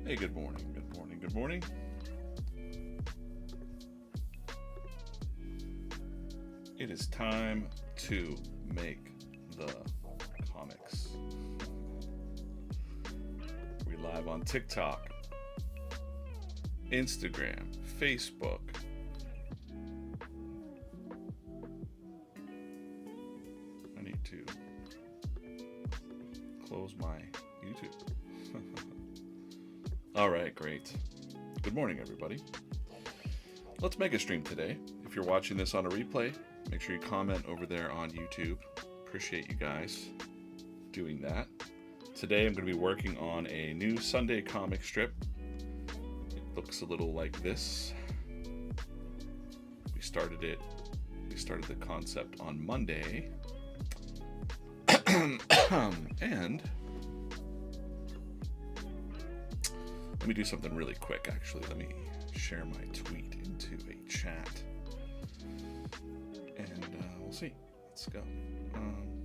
Hey, good morning, good morning, good morning. It is time to make the comics. We live on TikTok, Instagram, Facebook. I need to close my YouTube. All right, great. Good morning, everybody. Let's make a stream today. If you're watching this on a replay, make sure you comment over there on YouTube. Appreciate you guys doing that. Today I'm going to be working on a new Sunday comic strip. It looks a little like this. We started the concept on Monday. And let me do something really quick, actually. Let me share my tweet into a chat. And we'll see. Let's go. I'm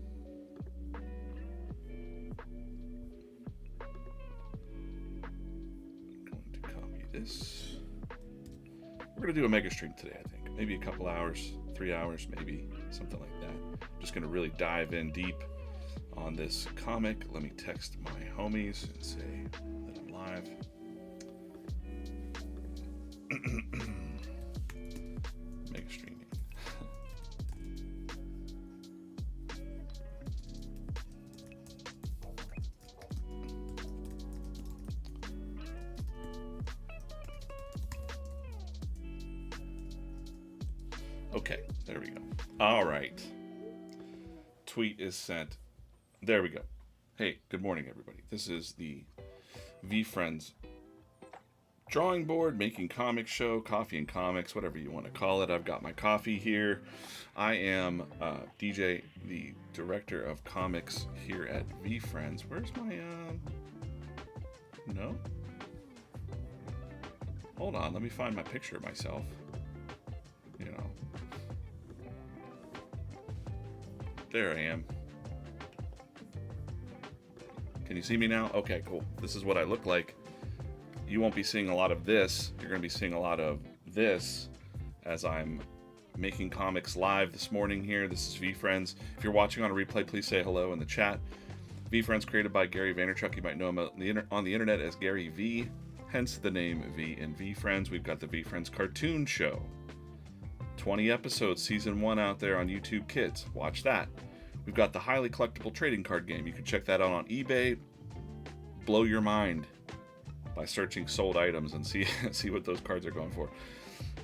going to copy this. We're going to do a mega stream today, I think. Maybe a couple hours, 3 hours, maybe, something like that. I'm just going to really dive in deep on this comic. Let me text my homies and say that I'm live. Mega streaming. Okay, there we go. All right. Tweet is sent. There we go. Hey, good morning, everybody. This is the VeeFriends drawing board, making comics show, coffee and comics, whatever you want to call it. I've got my coffee here. I am DJ, the director of comics here at VeeFriends. Where's my, no? Hold on, let me find my picture of myself. You know. There I am. Can you see me now? Okay, cool. This is what I look like. You won't be seeing a lot of this. You're going to be seeing a lot of this as I'm making comics live this morning here. This is VeeFriends. If you're watching on a replay, please say hello in the chat. VeeFriends created by Gary Vaynerchuk. You might know him on the internet as Gary V, hence the name V in VeeFriends. We've got the VeeFriends cartoon show. 20 episodes, season 1 out there on YouTube Kids. Watch that. We've got the highly collectible trading card game. You can check that out on eBay. Blow your mind by searching sold items and see what those cards are going for.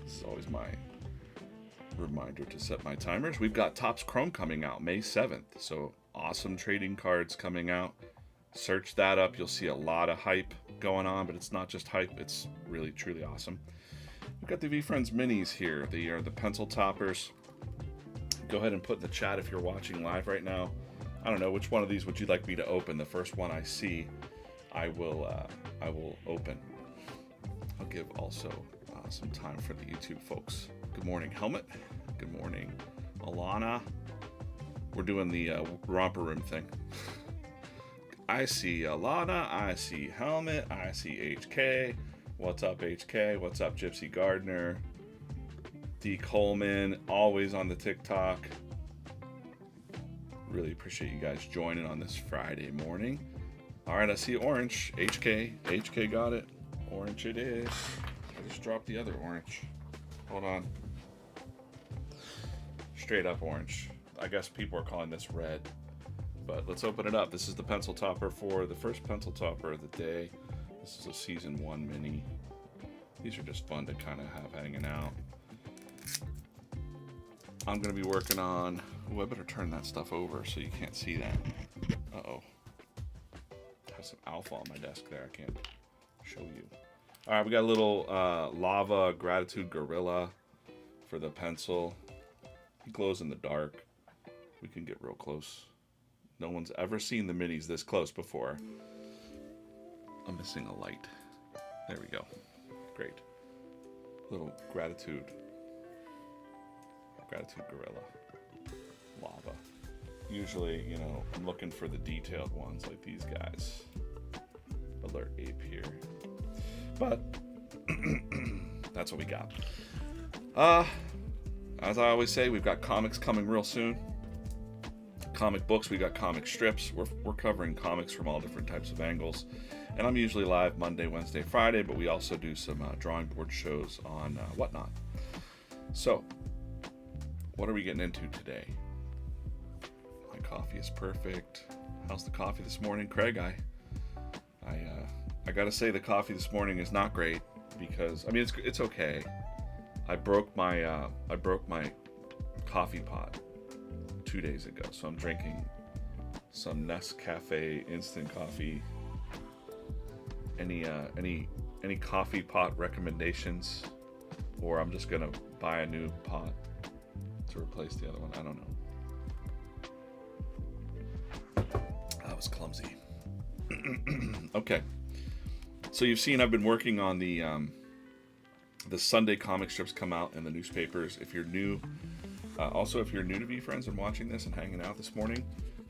This is always my reminder to set my timers. We've got Topps Chrome coming out May 7th. So awesome trading cards coming out. Search that up. You'll see a lot of hype going on, but it's not just hype. It's really, truly awesome. We've got the VeeFriends minis here. They are the pencil toppers. Go ahead and put in the chat if you're watching live right now. I don't know, which one of these would you like me to open? The first one I see, I will open. I'll give also some time for the YouTube folks. Good morning, Helmet. Good morning, Alana. We're doing the romper room thing. I see Alana. I see Helmet. I see HK. What's up, HK? What's up, Gypsy Gardner? D. Coleman, always on the TikTok. Really appreciate you guys joining on this Friday morning. All right, I see orange. HK got it. Orange it is. I just dropped the other orange. Hold on. Straight up orange. I guess people are calling this red. But let's open it up. This is the pencil topper for the first pencil topper of the day. This is a season 1 mini. These are just fun to kind of have hanging out. I'm going to be working on... Oh, I better turn that stuff over so you can't see that. Uh-oh. I have some alpha on my desk there. I can't show you. All right, we got a little lava gratitude gorilla for the pencil. He glows in the dark. We can get real close. No one's ever seen the minis this close before. I'm missing a light. There we go. Great. Little gratitude gorilla. Lava. Usually, you know, I'm looking for the detailed ones like these guys. Alert ape here. But that's what we got. As I always say, we've got comics coming real soon. Comic books, we got comic strips. We're covering comics from all different types of angles. And I'm usually live Monday, Wednesday, Friday, but we also do some drawing board shows on Whatnot. So, what are we getting into today? My coffee is perfect. How's the coffee this morning, Craig? I gotta say the coffee this morning is not great because it's okay. I broke my coffee pot 2 days ago, so I'm drinking some Nescafe instant coffee. Any coffee pot recommendations, or I'm just gonna buy a new pot to replace the other one? I don't know. That was clumsy. Okay, so you've seen I've been working on the Sunday comic strips come out in the newspapers. If you're new, also if you're new to VeeFriends and watching this and hanging out this morning,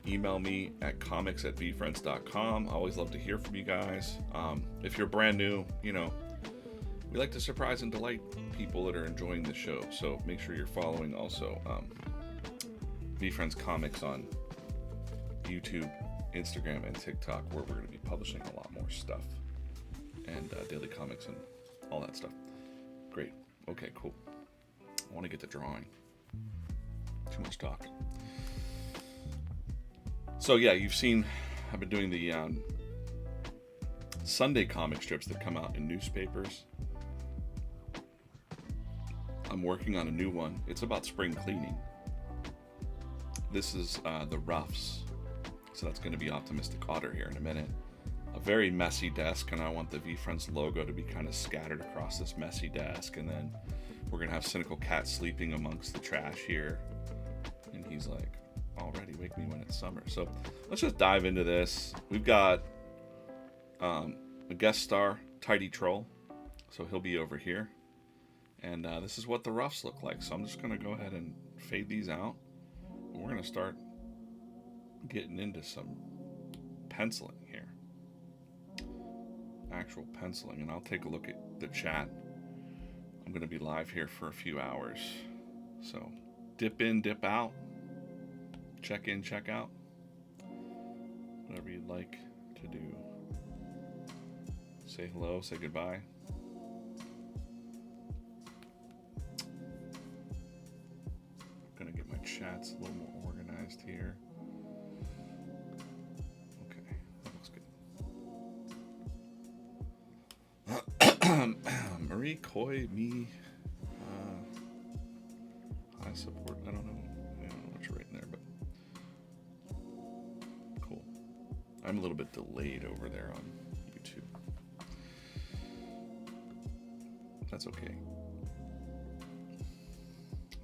email me at comics@VeeFriends.com. I always love to hear from you guys. If you're brand new, we like to surprise and delight people that are enjoying the show. So make sure you're following also VeeFriends Comics on YouTube, Instagram, and TikTok, where we're going to be publishing a lot more stuff and daily comics and all that stuff. Great. Okay, cool. I want to get to drawing. Too much talk. So yeah, you've seen I've been doing the Sunday comic strips that come out in newspapers. I'm working on a new one. It's about spring cleaning. This is the Roughs. So that's going to be Optimistic Otter here in a minute. A very messy desk, and I want the VeeFriends logo to be kind of scattered across this messy desk, and then we're going to have Cynical Cat sleeping amongst the trash here. And he's like, already wake me when it's summer. So let's just dive into this. We've got a guest star, Tidy Troll. So he'll be over here. And this is what the Roughs look like. So I'm just going to go ahead and fade these out. And we're going to start getting into some penciling here. Actual penciling. And I'll take a look at the chat. I'm going to be live here for a few hours. So dip in, dip out. Check in, check out. Whatever you'd like to do. Say hello, say goodbye. I'm gonna get my chats a little more organized here. Okay, that looks good. Marie Coy, me. I support. I don't know what you're writing there, but cool. I'm a little bit delayed over there on YouTube. That's okay.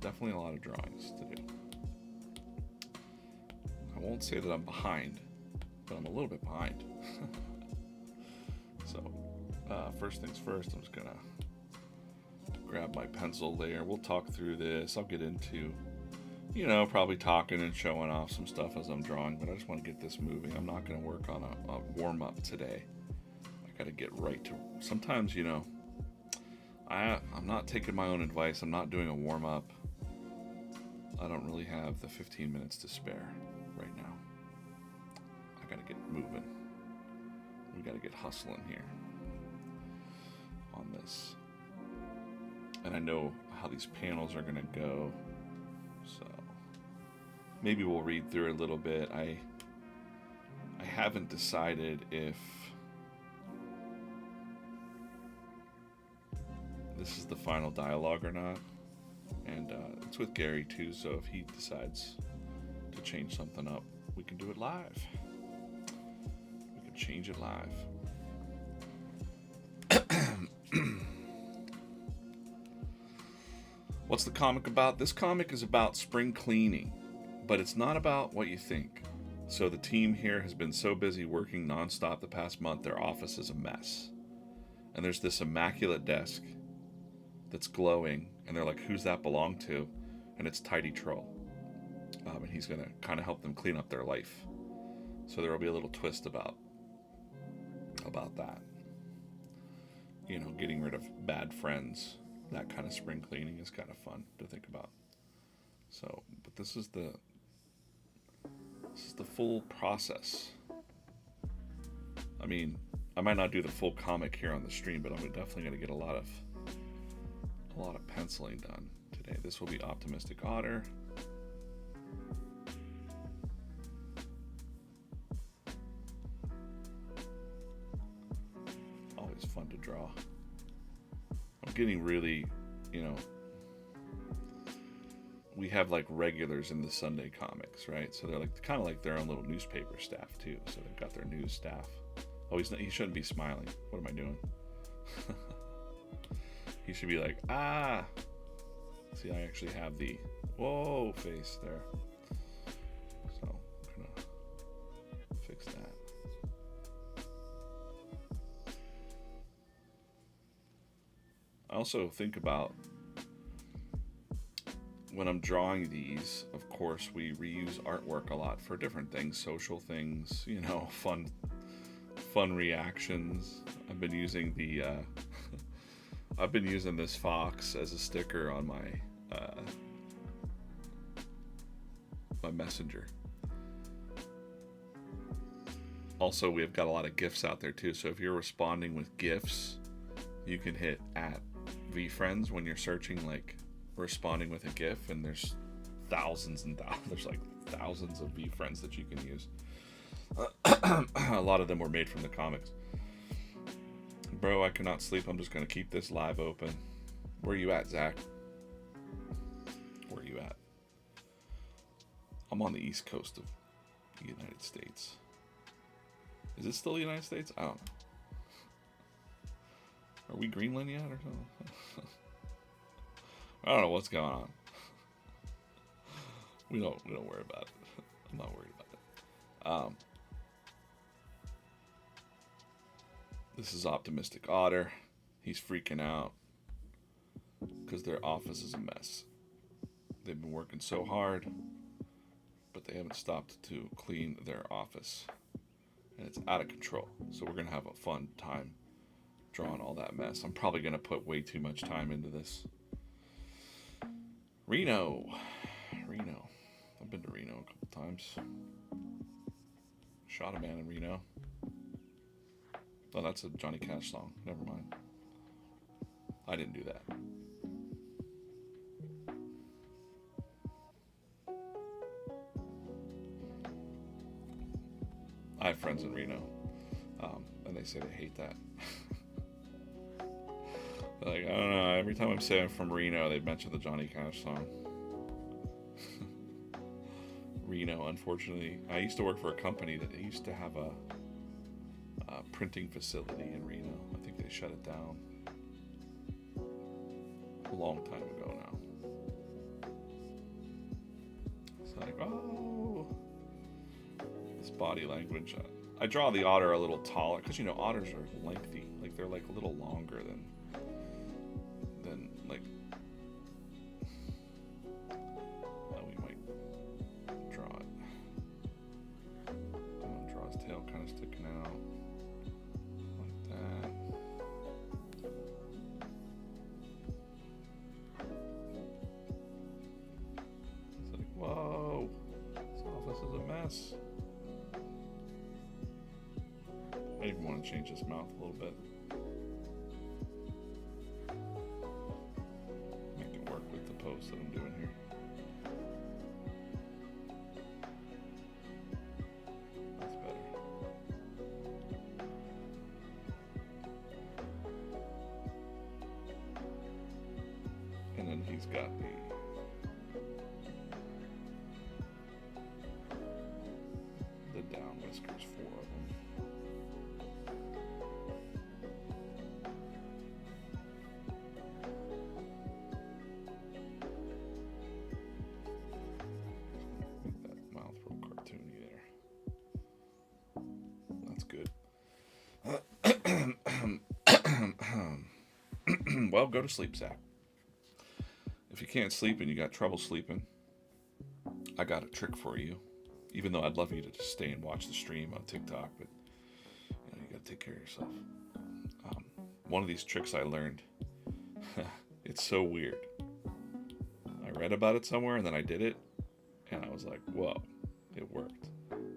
Definitely a lot of drawings to do. I won't say that I'm behind, but I'm a little bit behind. So, first things first, I'm just gonna grab my pencil there. We'll talk through this. I'll get into, probably talking and showing off some stuff as I'm drawing, but I just want to get this moving. I'm not going to work on a warm-up today. I got to get right to, sometimes, I'm not taking my own advice. I'm not doing a warm-up. I don't really have the 15 minutes to spare right now. I got to get moving. We got to get hustling here on this. And I know how these panels are going to go. So maybe we'll read through a little bit. I haven't decided if this is the final dialogue or not. And it's with Gary too, so if he decides to change something up, we can do it live. We can change it live. What's the comic about? This comic is about spring cleaning, but it's not about what you think. So the team here has been so busy working nonstop the past month, their office is a mess. And there's this immaculate desk that's glowing, and they're like, who's that belong to? And it's Tidy Troll. And he's going to kind of help them clean up their life. So there will be a little twist about that. getting rid of bad friends. That kind of spring cleaning is kind of fun to think about. So, but this is the full process. I mean, I might not do the full comic here on the stream, but I'm definitely going to get a lot of penciling done today. This will be Optimistic Otter. Always fun to draw. I'm getting really, we have like regulars in the Sunday comics, right? So they're like kind of like their own little newspaper staff too. So they've got their news staff. Oh, he shouldn't be smiling. What am I doing? He should be like, ah. See, I actually have the whoa face there. So I'm gonna fix that. I also think about when I'm drawing these, of course, we reuse artwork a lot for different things, social things, fun reactions. I've been using this fox as a sticker on my my messenger. Also, we've got a lot of GIFs out there too. So if you're responding with GIFs, you can hit @VeeFriends when you're searching, like responding with a GIF, and there's thousands and thousands. There's like thousands of VeeFriends that you can use. A lot of them were made from the comics. Bro, I cannot sleep. I'm just gonna keep this live open. Where you at, Zach? Where you at? I'm on the East Coast of the United States. Is it still the United States? I don't know. Are we Greenland yet or something? I don't know what's going on. We don't worry about it. I'm not worried about it. This is Optimistic Otter. He's freaking out because their office is a mess. They've been working so hard, but they haven't stopped to clean their office. And it's out of control. So we're going to have a fun time drawing all that mess. I'm probably going to put way too much time into this. Reno. I've been to Reno a couple times. Shot a man in Reno. Oh, that's a Johnny Cash song. Never mind. I didn't do that. I have friends in Reno, and they say they hate that. Like, I don't know, every time I'm saying I'm from Reno, they mention the Johnny Cash song. Reno, unfortunately. I used to work for a company that used to have a printing facility in Reno. I think they shut it down a long time ago now. It's like, oh, this body language. I draw the otter a little taller because otters are lengthy. Like they're like a little longer than like. Well, we might draw it. I'm gonna draw his tail kind of sticking out. Whoa, this office is a mess. I even want to change his mouth a little bit. Make it work with the pose that I'm doing here. That's better. And then he's got the down whiskers, 4 of them. Make that mouth real cartoony there. That's good. Well, go to sleep, Zach. If you can't sleep and you got trouble sleeping, I got a trick for you. Even though I'd love you to just stay and watch the stream on TikTok, but you gotta take care of yourself. one of these tricks I learned. It's so weird. I read about it somewhere and then I did it and I was like, whoa, it worked.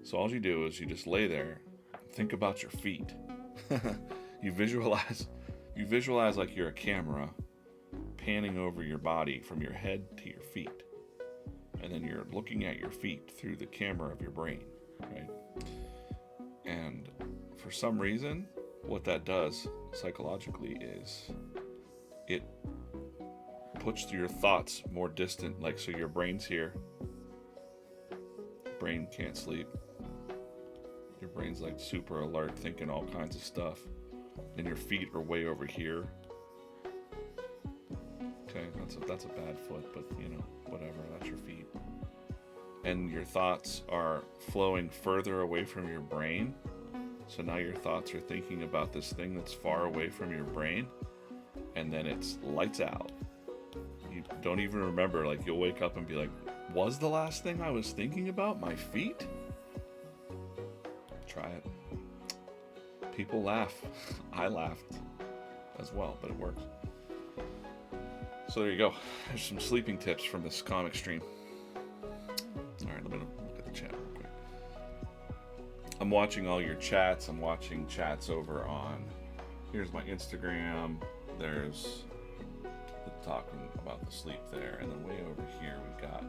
So all you do is you just lay there, think about your feet. You visualize like you're a camera panning over your body from your head to your feet. And then you're looking at your feet through the camera of your brain, right? And for some reason, what that does psychologically is it puts your thoughts more distant. Like, so your brain's here. Brain can't sleep. Your brain's like super alert, thinking all kinds of stuff. And your feet are way over here. Okay, that's a bad foot, but you know, whatever, that's your feet. And your thoughts are flowing further away from your brain. So now your thoughts are thinking about this thing that's far away from your brain, and then it's lights out. You don't even remember, like you'll wake up and be like, was the last thing I was thinking about my feet? Try it. People laugh. I laughed as well, but it works. So there you go. There's some sleeping tips from this comic stream. Alright, let me look at the chat real quick. I'm watching all your chats. I'm watching chats over on... Here's my Instagram. There's the talking about the sleep there. And then way over here we've got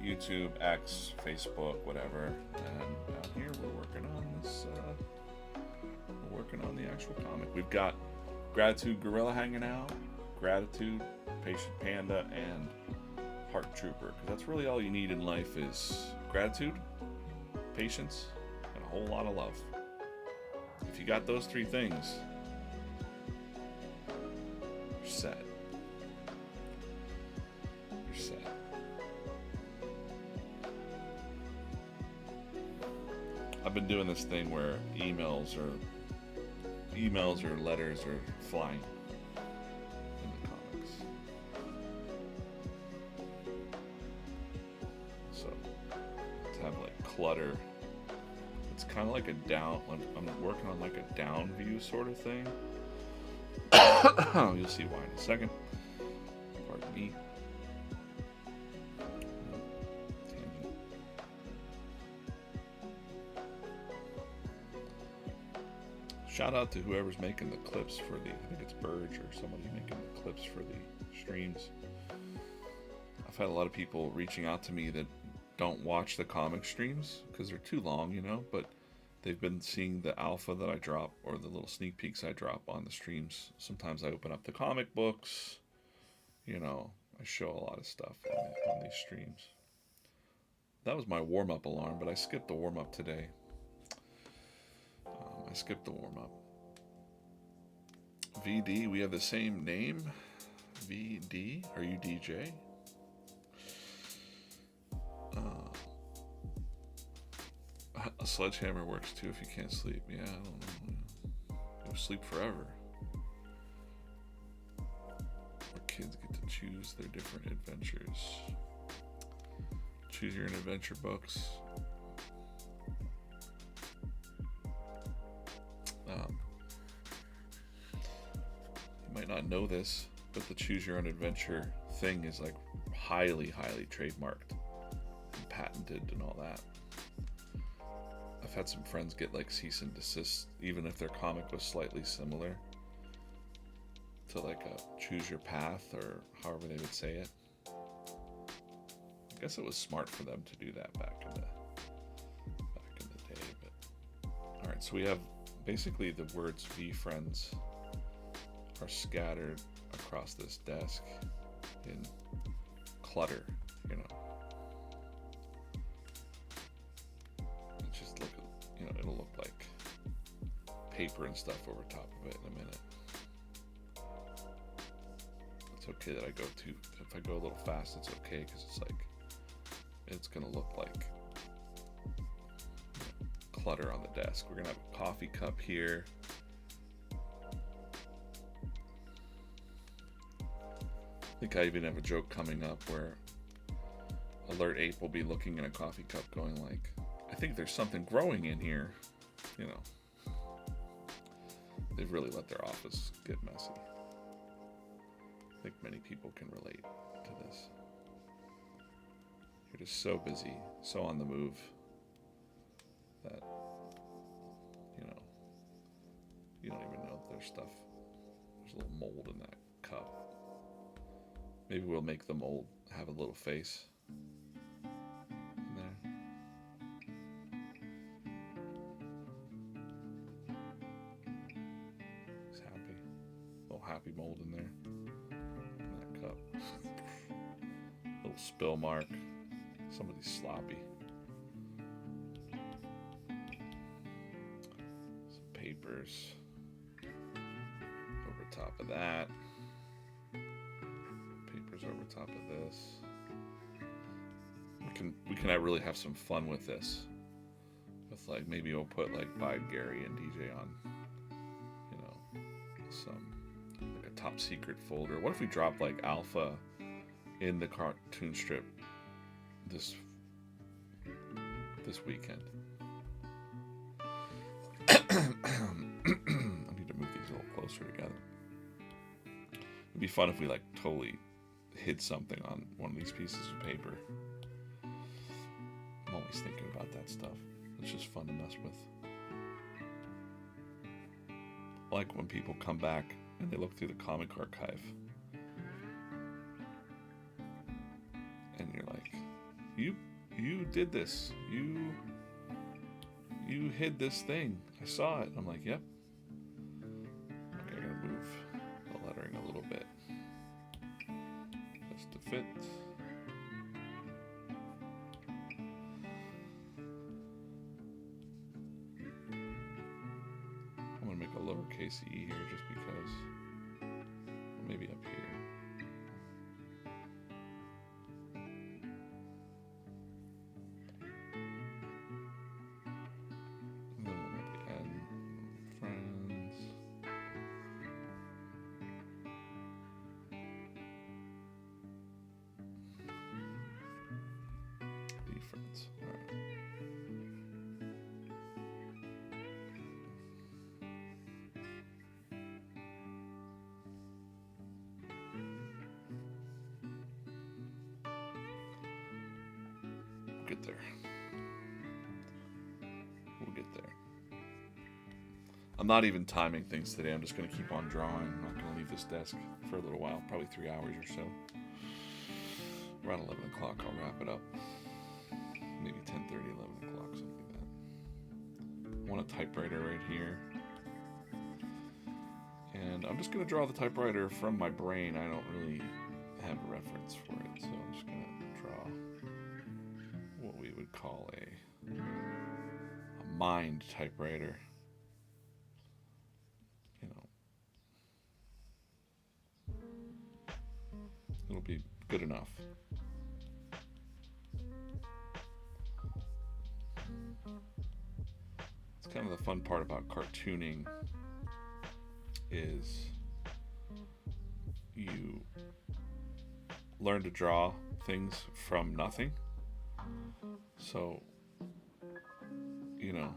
YouTube, X, Facebook, whatever. And down here we're working on this... we're working on the actual comic. We've got Gratitude Gorilla hanging out. Gratitude, Patient Panda, and Heart Trooper. Because that's really all you need in life is gratitude, patience, and a whole lot of love. If you got those three things, you're set. You're set. I've been doing this thing where emails or letters are flying. Clutter. It's kind of like a down, like I'm working on like a down view sort of thing. You'll see why in a second. Pardon me. Shout out to whoever's making the clips for the, I think it's Burge or somebody making the clips for the streams. I've had a lot of people reaching out to me that don't watch the comic streams because they're too long, you know, but they've been seeing the alpha that I drop or the little sneak peeks I drop on the streams. Sometimes I open up the comic books, you know, I show a lot of stuff on these streams. That was my warm-up alarm, but I skipped the warm-up today. I skipped the warm-up. VD, we have the same name. VD, are you DJ? A sledgehammer works too if you can't sleep. Yeah, I don't know. Go sleep forever. Where kids get to choose their different adventures. Choose your own adventure books. You might not know this, but the choose your own adventure thing is like highly trademarked and patented and all that. I've had some friends get like cease and desist, even if their comic was slightly similar to like a choose your path or however they would say it. I guess it was smart for them to do that back in the day. But all right, so we have basically the words VeeFriends are scattered across this desk in clutter, you know. You know, it'll look like paper and stuff over top of it in a minute. It's okay that if I go a little fast, it's okay because it's like, it's gonna look like clutter on the desk. We're gonna have a coffee cup here. I think I even have a joke coming up where Alert Ape will be looking in a coffee cup going like, I think there's something growing in here, you know. they've really let their office get messy. I think many people can relate to this. You're just so busy, so on the move, that, you know, you don't even know if there's stuff. There's a little mold in that cup. Maybe we'll make the mold have a little face in there. He's happy. A little happy mold in there. In that cup. Little spill mark. Somebody's sloppy. Some papers over top of that. Papers over top of this. We can really have some fun with this. With like, maybe we'll put like by Gary and DJ on, you know, some like a top secret folder. What if we drop like alpha in the cartoon strip this weekend? I need to move these a little closer together. It'd be fun if we like totally hid something on one of these pieces of paper. I'm always thinking about that stuff. It's just fun to mess with. Like when people come back and they look through the comic archive and you're like, you did this. You hid this thing. I saw it. I'm like, yep. Okay, I'm gonna move the lettering a little bit just to fit. I'm gonna make a lowercase e here just because. Maybe up here. VeeFriends. All right. We'll get there. We'll get there. I'm not even timing things today. I'm just going to keep on drawing. I'm not going to leave this desk for a little while, probably 3 hours or so. Around 11 o'clock, I'll wrap it up. Maybe 10:30, 11 o'clock, something like that. I want a typewriter right here. And I'm just going to draw the typewriter from my brain. I don't really have a reference for it, so I'm just going to draw what we would call a mind typewriter. You know, it'll be good enough. It's kind of the fun part about cartooning is you learn to draw things from nothing. So, you know,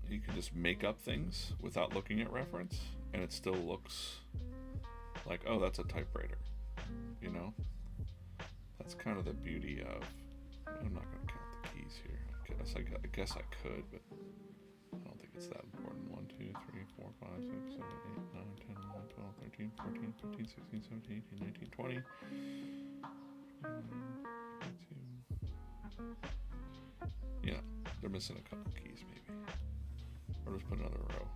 you can just make up things without looking at reference, and it still looks like, oh, that's a typewriter, you know? That's kind of the beauty of, I'm not going to count the keys here. I guess I could, but I don't think it's that important. 1, 2, 3, 4, 5, 6, 7, 8, 9, 10, 11, 12, 13, 14, 15, 16, 17, 18, 19, 20. 22. Yeah, they're missing a couple keys maybe. Or just put another row.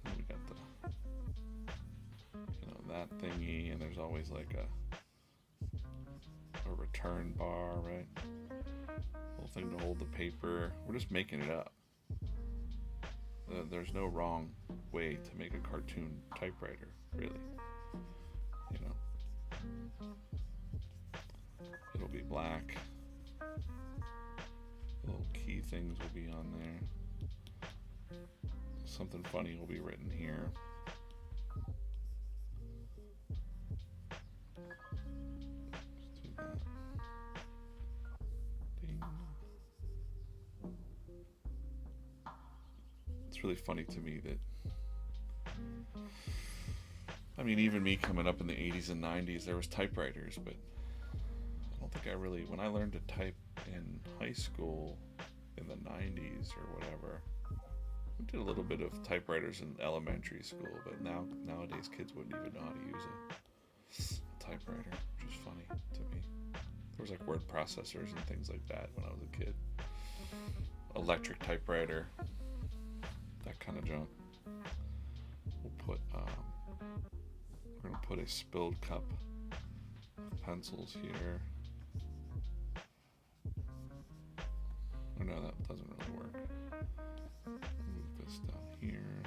And we got the, you know, that thingy, and there's always like a return bar, right? Little thing to hold the paper. We're just making it up. There's no wrong way to make a cartoon typewriter, really. You know, it'll be black. Little key things will be on there. Something funny will be written here. Let's do that. it's really funny to me that, I mean, even me coming up in the 80s and 90s, there was typewriters, but I don't think I really, when I learned to type in high school in the 90s or whatever, we did a little bit of typewriters in elementary school, but nowadays kids wouldn't even know how to use a typewriter, which is funny to me. There was like word processors and things like that when I was a kid. Electric typewriter, that kind of junk. We'll put, we're gonna put a spilled cup of pencils here. Oh no, that doesn't really work. Move this down here.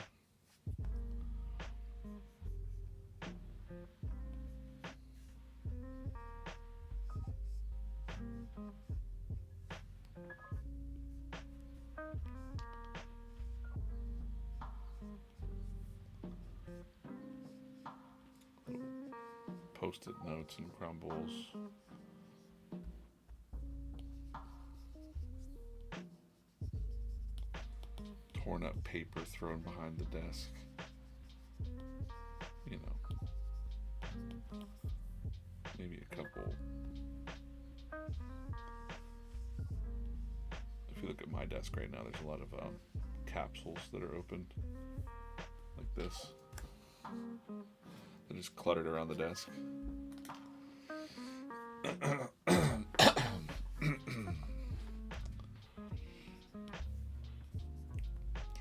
Post-it notes and crumbles. Torn up paper thrown behind the desk. You know, maybe a couple. If you look at my desk right now, there's a lot of capsules that are opened like this. They're just cluttered around the desk.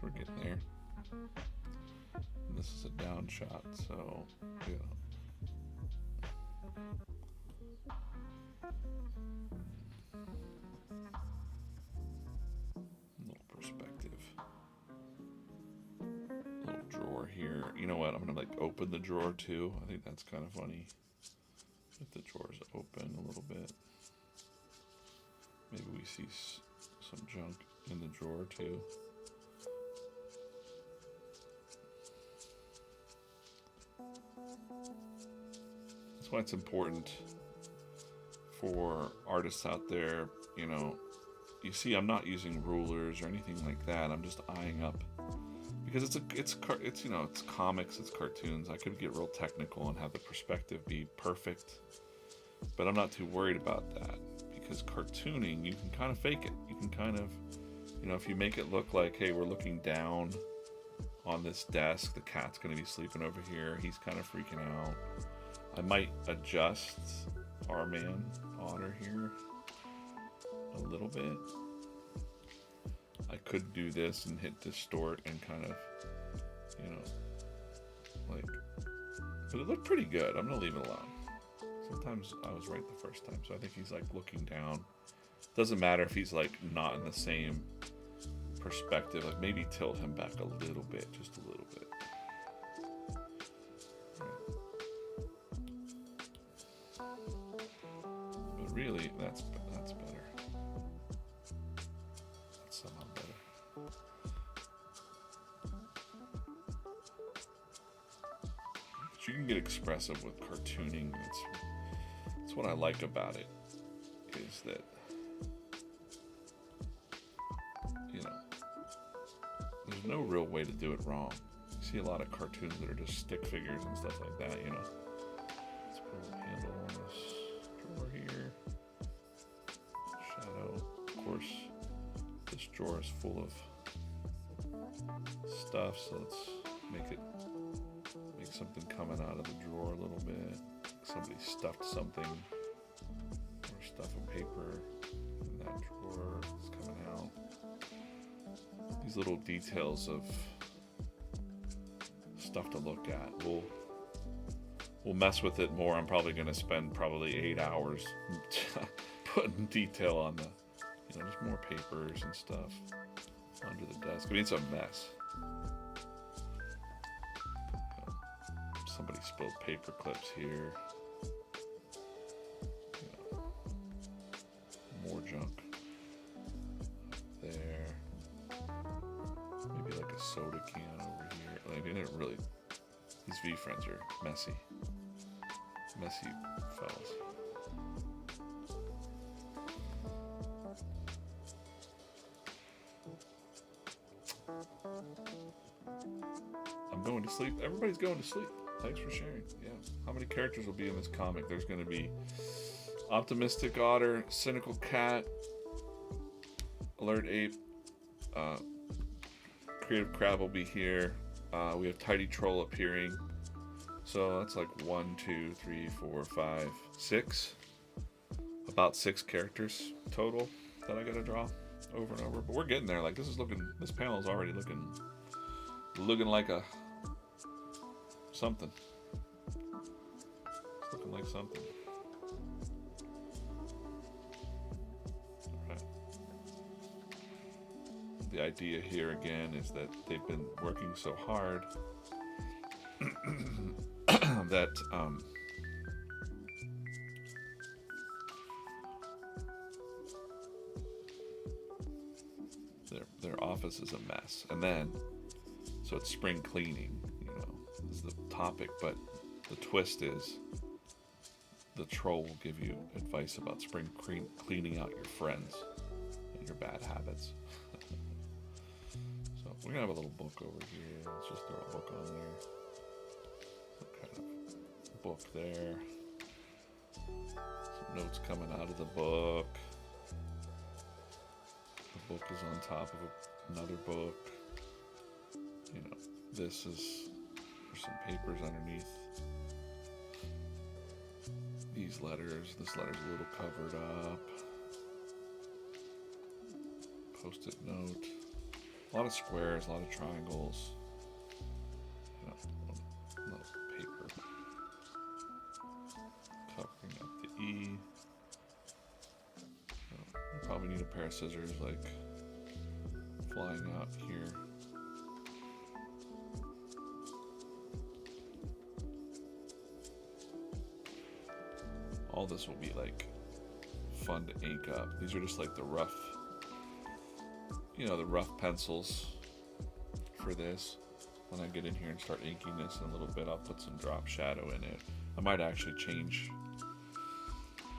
We're getting there. And this is a down shot, so yeah. Little perspective. Little drawer here. You know what? I'm gonna like open the drawer too. I think that's kind of funny. If the drawer's open a little bit, maybe we see some junk in the drawer too. That's why it's important for artists out there, you know, you see I'm not using rulers or anything like that. I'm just eyeing up because it's you know, it's comics, it's cartoons. I could get real technical and have the perspective be perfect, but I'm not too worried about that because cartooning, you can kind of fake it. You can kind of, you know, if you make it look like, hey, we're looking down on this desk, the cat's going to be sleeping over here, he's kind of freaking out. I might adjust our man Otter here a little bit. I could do this and hit distort and kind of, you know, like, but it looked pretty good. I'm gonna leave it alone. Sometimes I was right the first time, so I think he's like looking down. Doesn't matter if he's like not in the same perspective. Like maybe tilt him back a little bit, just a little bit. But really, that's better. That's somehow better. But you can get expressive with cartooning. That's what I like about it. Is that, you know, there's no real way to do it wrong. You see a lot of cartoons that are just stick figures and stuff like that, you know. Let's put a little handle on this drawer here. Shadow. Of course, this drawer is full of stuff, so let's make something coming out of the drawer a little bit. Somebody stuffed something, or stuffing paper in that drawer. It's coming out. These little details of stuff to look at. We'll mess with it more. I'm probably going to spend probably 8 hours putting detail on the, you know, just more papers and stuff under the desk. I mean, it's a mess. Somebody spilled paper clips here. You know, more junk there. Maybe like a soda can over here. I mean, it really, these VeeFriends are messy. Messy fellas. I'm going to sleep. Everybody's going to sleep. Thanks for sharing. Yeah. How many characters will be in this comic? There's going to be optimistic otter, cynical cat, alert ape, creative crab will be here. We have tidy troll appearing. So that's like 1, 2, 3, 4, 5, 6. About 6 characters total that I gotta draw over and over. But we're getting there. Like this panel is already looking like a something. It's looking like something. All right. The idea here again is that they've been working so hard that their office is a mess, and then so it's spring cleaning, is the topic, but the twist is the troll will give you advice about spring cleaning out your friends and your bad habits. So we're gonna have a little book over here. Let's just throw a book on there. Some kind of book there. Some notes coming out of the book. The book is on top of another book. This is, there's some papers underneath these letters. This letter's a little covered up. Post-it note. A lot of squares, a lot of triangles. A little paper. Covering up the E. We probably need a pair of scissors, like flying out here. All this will be like fun to ink up. These are just like the rough, the rough pencils for this. When I get in here and start inking this in a little bit, I'll put some drop shadow in it. I might actually change.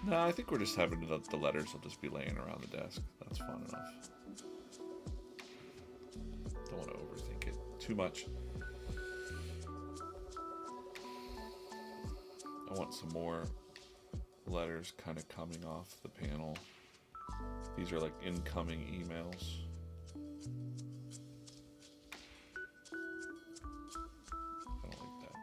No, I think we're just having the letters will just be laying around the desk. That's fun enough. Don't want to overthink it too much. I want some more letters kind of coming off the panel. These are like incoming emails. I don't like that.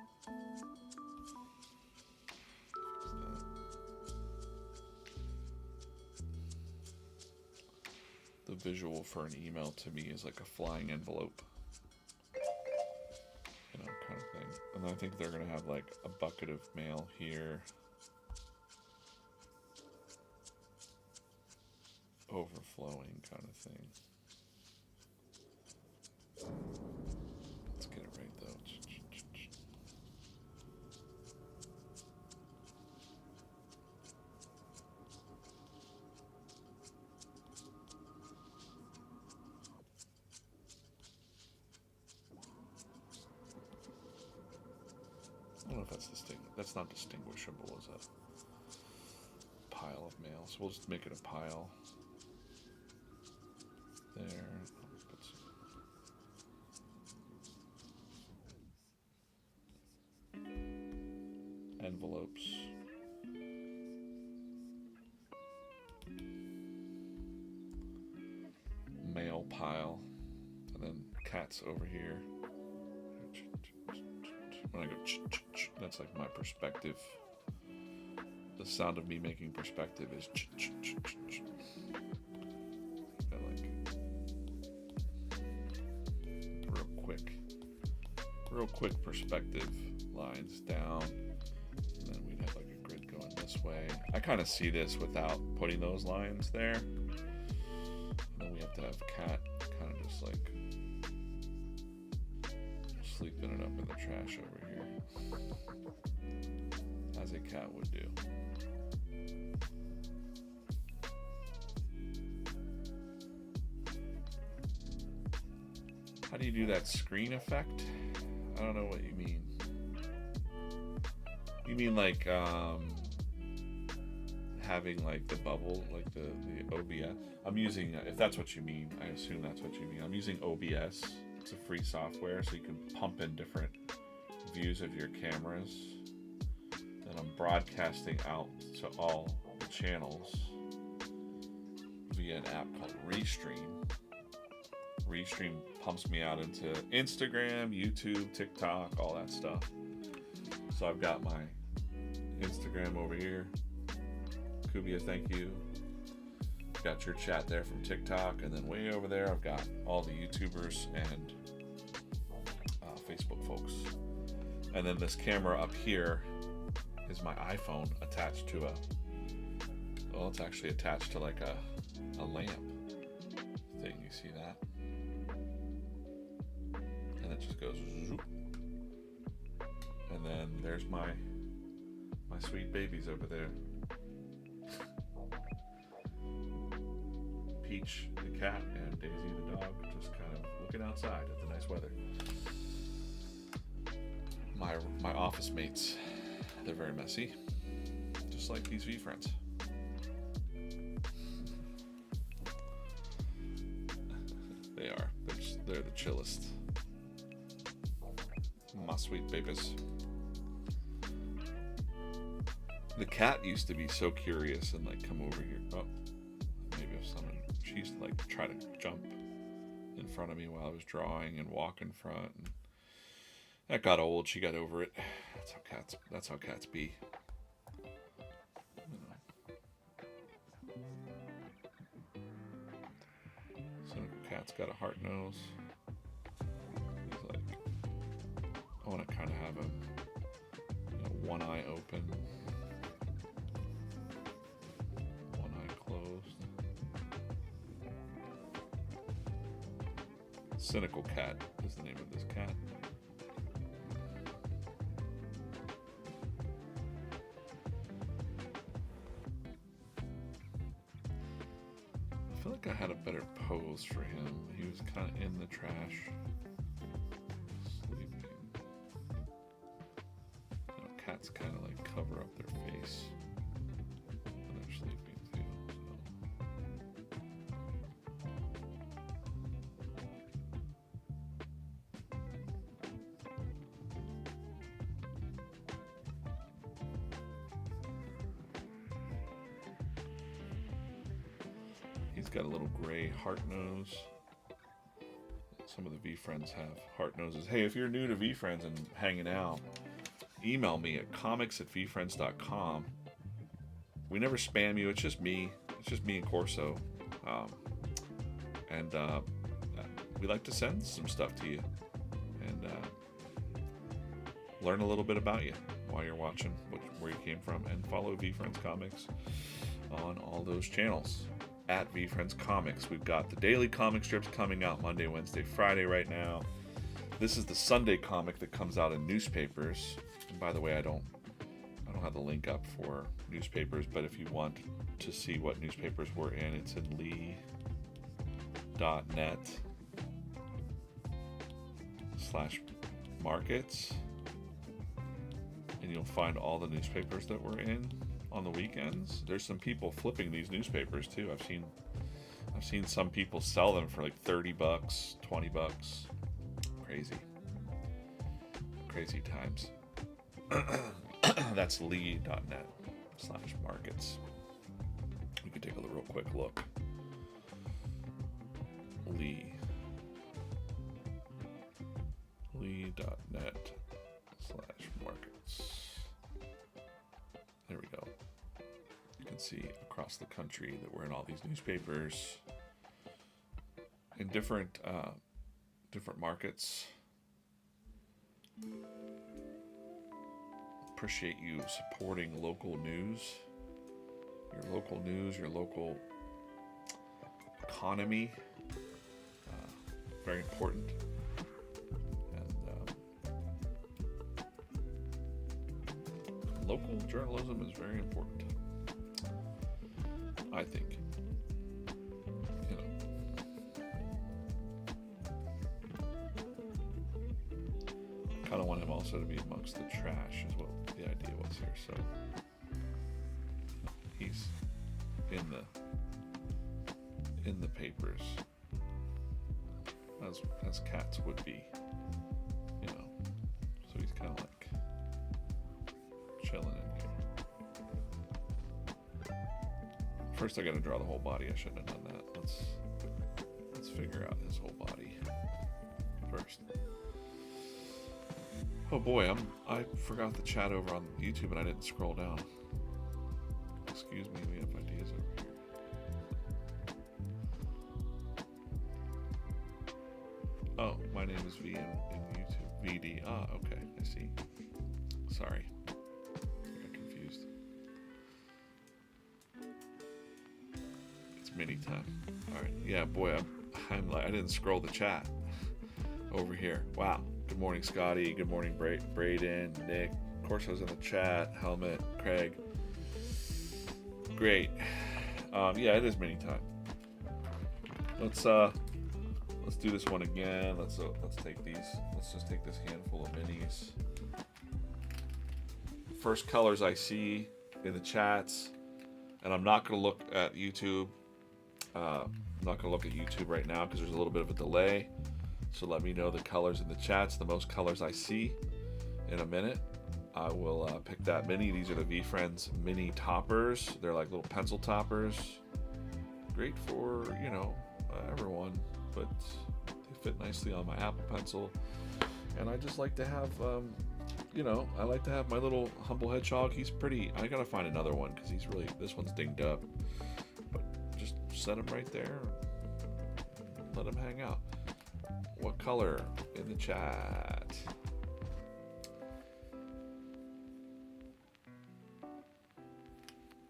The visual for an email to me is like a flying envelope. Kind of thing. And then I think they're going to have like a bucket of mail here. Overflowing kind of thing. Let's get it right though. I don't know if that's that's not distinguishable as a pile of mail, so we'll just make it a pile. There. Put some envelopes. Mail pile. And then cats over here. When I go that's like my perspective. The sound of me making perspective is real quick perspective lines down, and then we'd have like a grid going this way. I kind of see this without putting those lines there. And then we have to have cat kind of just like sleeping it up in the trash over here, as a cat would do. How do you do that screen effect? I don't know what you mean. You mean like having like the bubble, like the OBS? I'm using, if that's what you mean, I assume that's what you mean. I'm using OBS It's a free software, so you can pump in different views of your cameras. And I'm broadcasting out to all the channels via an app called Restream. Restream pumps me out into Instagram, YouTube, TikTok, all that stuff. So I've got my Instagram over here. Kubia, thank you. Got your chat there from TikTok, and then way over there I've got all the YouTubers and Facebook folks. And then this camera up here is my iPhone attached to it's actually attached to like a lamp thing. You see that? And it just goes zoop. And then there's my sweet babies over there. Peach the cat and Daisy the dog, just kind of looking outside at the nice weather. My office mates, they're very messy, just like these VeeFriends. They are. They're the chillest. My sweet babies. The cat used to be so curious and like come over here. Oh, maybe if someone. She used to like try to jump in front of me while I was drawing and walk in front. And that got old. She got over it. That's how cats be. So cat's got a hard nose. He's like, I want to kind of have him, one eye open, one eye closed. Cynical Cat is the name of this cat. I feel like I had a better pose for him. He was kind of in the trash, sleeping. Cats kind of like cover up their face when they're sleeping too. He's got a little gray heart nose. Some of the VeeFriends have heart noses. Hey, if you're new to VeeFriends and hanging out, email me at comics@veefriends.com. We never spam you. It's just me. It's just me and Corso. And we like to send some stuff to you and learn a little bit about you while you're watching, where you came from, and follow VeeFriends Comics on all those channels. At VeeFriends Comics. We've got the daily comic strips coming out Monday, Wednesday, Friday right now. This is the Sunday comic that comes out in newspapers. And by the way, I don't have the link up for newspapers, but if you want to see what newspapers we're in, it's in lee.net/markets, and you'll find all the newspapers that we're in on the weekends. There's some people flipping these newspapers too. I've seen some people sell them for like $30, $20. Crazy times. That's lee.net/markets. We can take a real quick look. lee.net/markets. There we go. You can see across the country that we're in all these newspapers in different markets. Appreciate you supporting local news. Your local economy. Very important. And local journalism is very important, I think. Kind of want him also to be amongst the trash is what the idea was here. So he's in the papers. as cats would be, you know. So he's kind of like chilling in here. First, I got to draw the whole body. I shouldn't have done that. Let's figure out his whole body first. Oh boy, I forgot the chat over on YouTube and I didn't scroll down. Excuse me, we have ideas over here. Oh, my name is V in YouTube. VD. Ah, okay, I see. Sorry. I got confused. It's mini time. Alright, yeah, boy, I'm like, I didn't scroll the chat over here. Wow. Good morning, Scotty. Good morning, Braden, Nick. Of course, I was in the chat. Helmet, Craig. Great. Yeah, it is mini time. Let's do this one again. Let's take these. Let's just take this handful of minis. First colors I see in the chats, and I'm not going to look at YouTube. I'm not going to look at YouTube right now because there's a little bit of a delay. So let me know the colors in the chats, the most colors I see in a minute. I will pick that mini. These are the VeeFriends mini toppers. They're like little pencil toppers. Great for, you know, everyone, but they fit nicely on my Apple Pencil. And I just like to have, you know, I like to have my little humble hedgehog. He's pretty. I gotta find another one because he's really, this one's dinged up. But just set him right there and let him hang out. What color in the chat?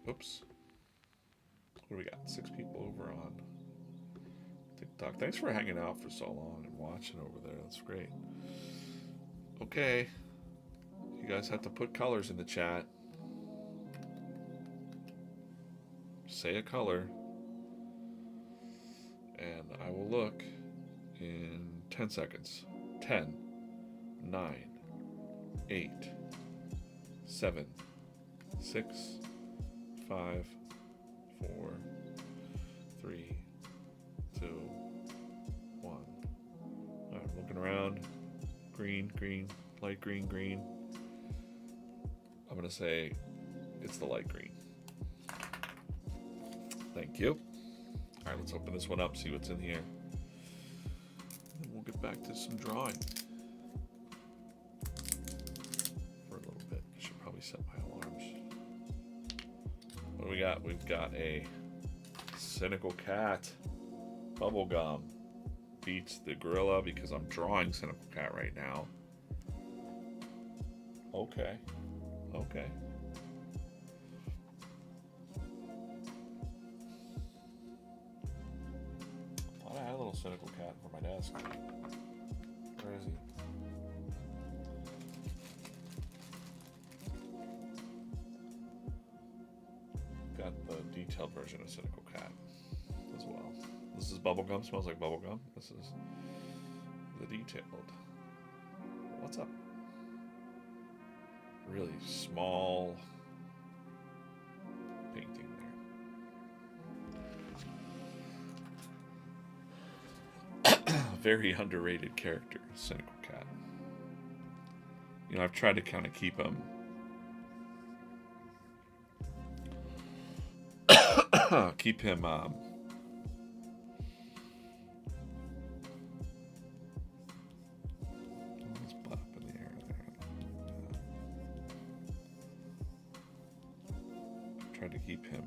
Oops. What do we got? 6 people over on TikTok. Thanks for hanging out for so long and watching over there. That's great. Okay. You guys have to put colors in the chat. Say a color. And I will look in 10 seconds. 10, 9, 8, 7, 6, 5, 4, 3, 2, 1. I'm looking around. Green, green, light green, green. I'm going to say it's the light green. Thank you. All right, let's open this one up, see what's in here. And we'll get back to some drawing for a little bit. I should probably set my alarms. What do we got? We've got a cynical cat. Bubblegum beats the gorilla because I'm drawing cynical cat right now. Okay. Okay. Thought I had a little cynical cat for my desk. Where is he? Got the detailed version of cynical cat as well. This is bubblegum. Smells like bubblegum. This is the detailed. What's up? Really small painting there. Very underrated character, cynical cat. You know, I've tried to kind of keep him let's put up in the air there. Tried to keep him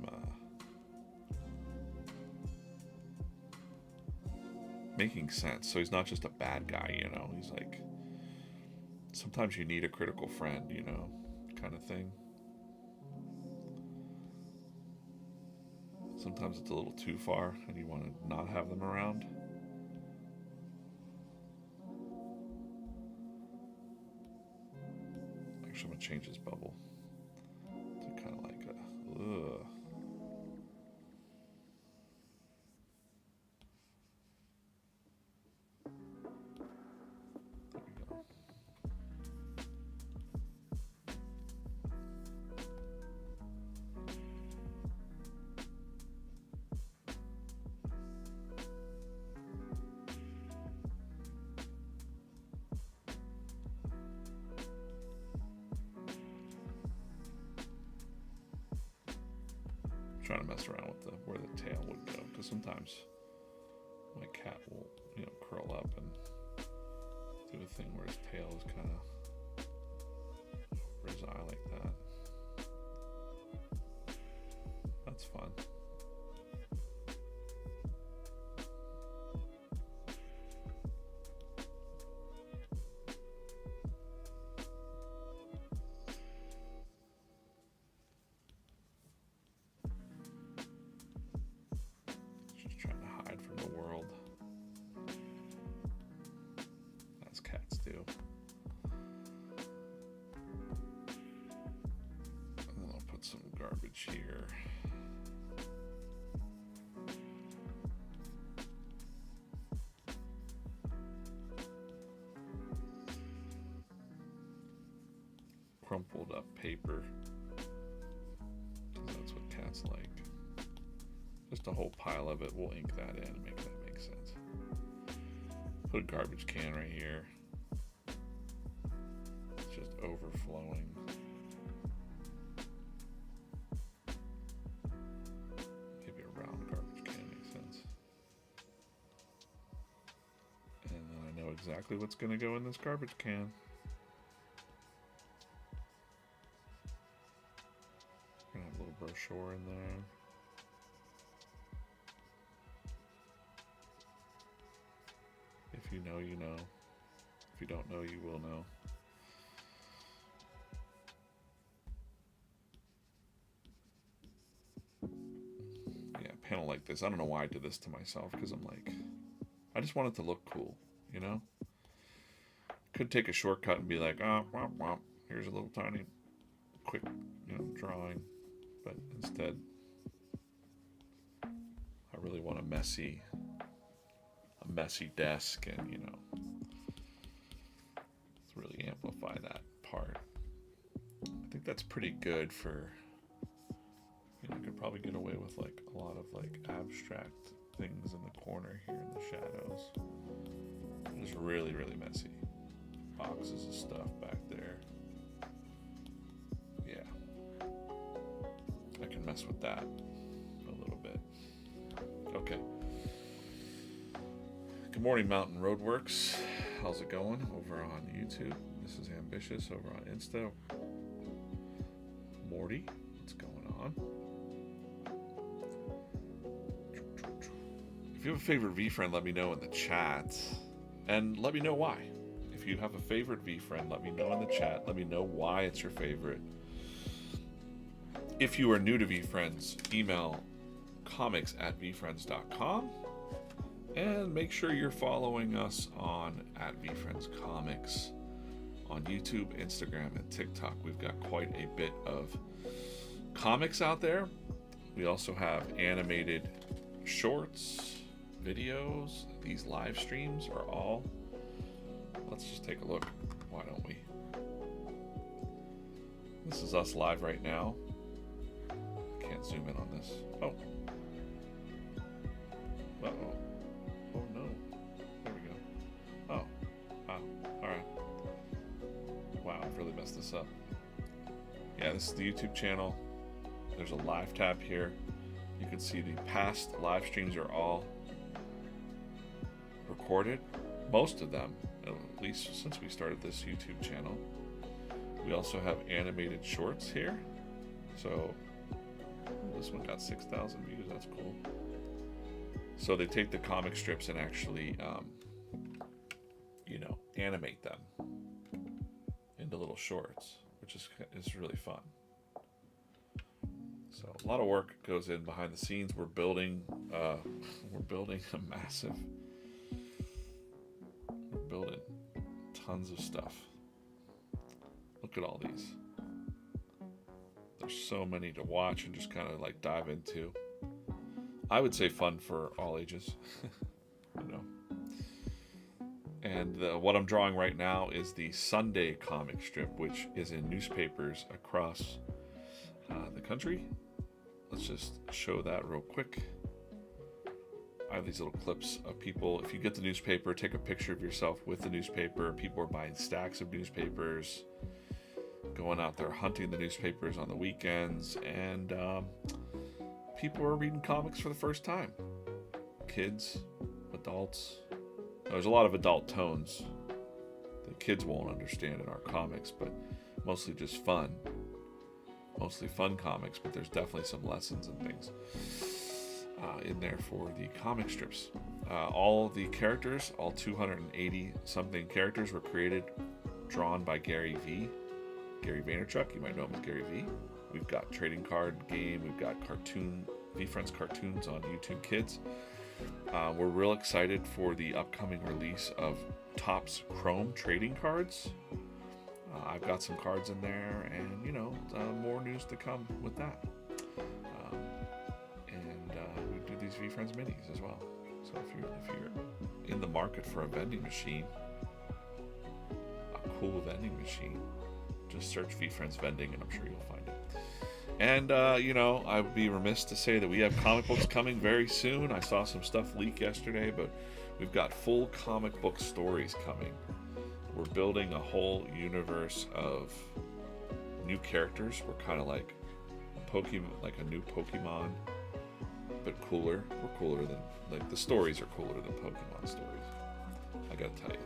making sense, so he's not just a bad guy, you know. He's like, sometimes you need a critical friend, you know, kind of thing. Sometimes it's a little too far and you want to not have them around. Actually, I'm going to change his bubble to kind of like a, ugh. There we go. to mess around with where the tail would go, because sometimes my cat will, curl up and do a thing where his tail is kind of over his eye like that. That's fun. Just trying to hide from the world, as cats do. And then I'll put some garbage here. Crumpled up paper, because that's what cats like. Just a whole pile of it. We'll ink that in and make that make sense. Put a garbage can right here. It's just overflowing. Maybe a round garbage can makes sense. And then I know exactly what's going to go in this garbage can. Gonna have a little brochure in there. If you know, you know. If you don't know, you will know. Yeah, a panel like this. I don't know why I did this to myself, because I'm like, I just want it to look cool, you know? Could take a shortcut and be like, oh, womp, womp. Here's a little tiny, quick, drawing. But instead, I really want a messy desk, and let's really amplify that part. I think that's pretty good for, I could probably get away with like a lot of like abstract things in the corner here in the shadows. It's really, really messy. Boxes of stuff back there. Yeah. I can mess with that a little bit. Okay. Good morning, Mountain Roadworks. How's it going over on YouTube? This is Ambitious over on Insta. Morty, what's going on? If you have a favorite VeeFriend, let me know in the chat. And let me know why. If you have a favorite VeeFriend, let me know in the chat. Let me know why it's your favorite. If you are new to VeeFriends, email comics@veefriends.com. And make sure you're following us on @VeeFriendsComics on YouTube, Instagram, and TikTok. We've got quite a bit of comics out there. We also have animated shorts, videos. These live streams are all... Let's just take a look. Why don't we? This is us live right now. Can't zoom in on this. Oh. Uh-oh. Oh no. There we go. Oh. Wow. Alright. Wow, I've really messed this up. Yeah, this is the YouTube channel. There's a live tab here. You can see the past live streams are all recorded. Most of them, at least since we started this YouTube channel. We also have animated shorts here. So this one got 6,000 views. That's cool. So they take the comic strips and actually, animate them into little shorts, which is really fun. So a lot of work goes in behind the scenes. We're building a massive. We're building tons of stuff. Look at all these. There's so many to watch and just kind of like dive into. I would say fun for all ages, And what I'm drawing right now is the Sunday comic strip, which is in newspapers across the country. Let's just show that real quick. I have these little clips of people. If you get the newspaper, take a picture of yourself with the newspaper. People are buying stacks of newspapers, going out there hunting the newspapers on the weekends, and people are reading comics for the first time. Kids, adults. There's a lot of adult tones that kids won't understand in our comics, but mostly just fun. Mostly fun comics, but there's definitely some lessons and things in there for the comic strips. All the characters, all 280 something characters, were created, drawn by Gary V. Gary Vaynerchuk, you might know him as Gary V. We've got trading card game, we've got VeeFriends cartoons on YouTube Kids. We're real excited for the upcoming release of Topps Chrome trading cards. I've got some cards in there, and more news to come with that. We do these VeeFriends minis as well. So if you're in the market for a vending machine, a cool vending machine, just search VeeFriends vending, and I'm sure you'll find it. And I would be remiss to say that we have comic books coming very soon. I saw some stuff leak yesterday, but we've got full comic book stories coming. We're building a whole universe of new characters. We're kind of like a new Pokemon, but cooler. We're cooler than, the stories are cooler than Pokemon stories, I gotta tell you.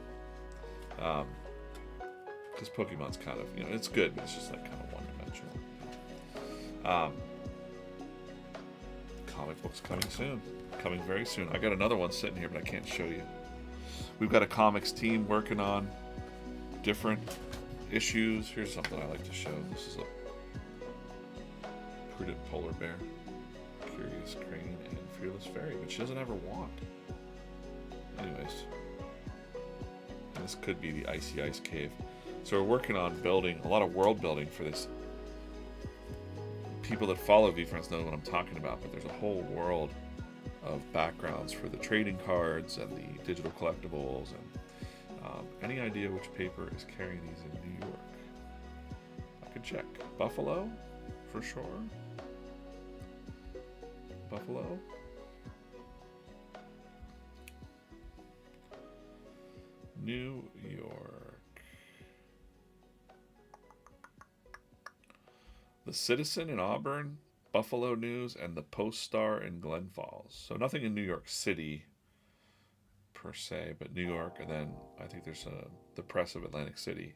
Because Pokemon's kind of, it's good, but it's just kind of one-dimensional. Comic books coming very soon. I got another one sitting here, but I can't show you. We've got a comics team working on different issues. Here's something I like to show. This is a prudent polar bear, curious crane, and fearless fairy, but she doesn't have her wand. Anyways, and this could be the icy ice cave. So we're working on building a lot of world building for this. People that follow VeeFriends know what I'm talking about, but there's a whole world of backgrounds for the trading cards and the digital collectibles, and any idea which paper is carrying these in New York? I could check. Buffalo, for sure. Buffalo. New York. The Citizen in Auburn, Buffalo News, and the Post-Star in Glen Falls. So nothing in New York City per se, but New York, and then I think there's the Press of Atlantic City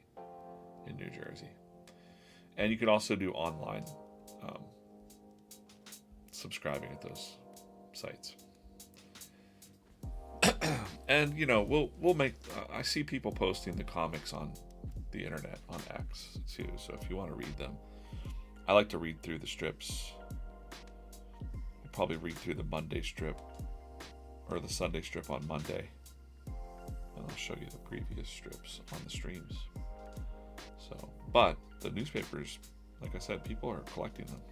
in New Jersey. And you can also do online subscribing at those sites. And we'll make. I see people posting the comics on the internet on X too. So if you want to read them, I like to read through the strips. We'll probably read through the Monday strip or the Sunday strip on Monday, and I'll show you the previous strips on the streams. So, but the newspapers, like I said, people are collecting them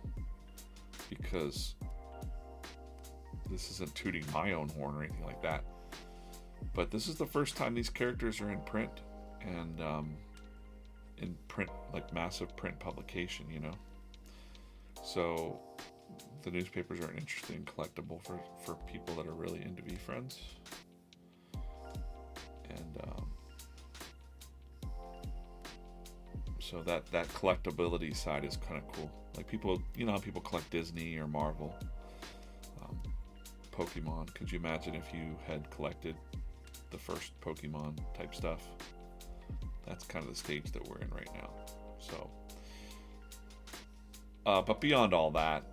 because this isn't tooting my own horn or anything like that. But this is the first time these characters are in print, and in print, like massive print publication, So the newspapers are an interesting collectible for people that are really into VeeFriends. And so that collectability side is kind of cool. Like people, how people collect Disney or Marvel, Pokemon. Could you imagine if you had collected the first Pokemon type stuff? That's kind of the stage that we're in right now. So, but beyond all that,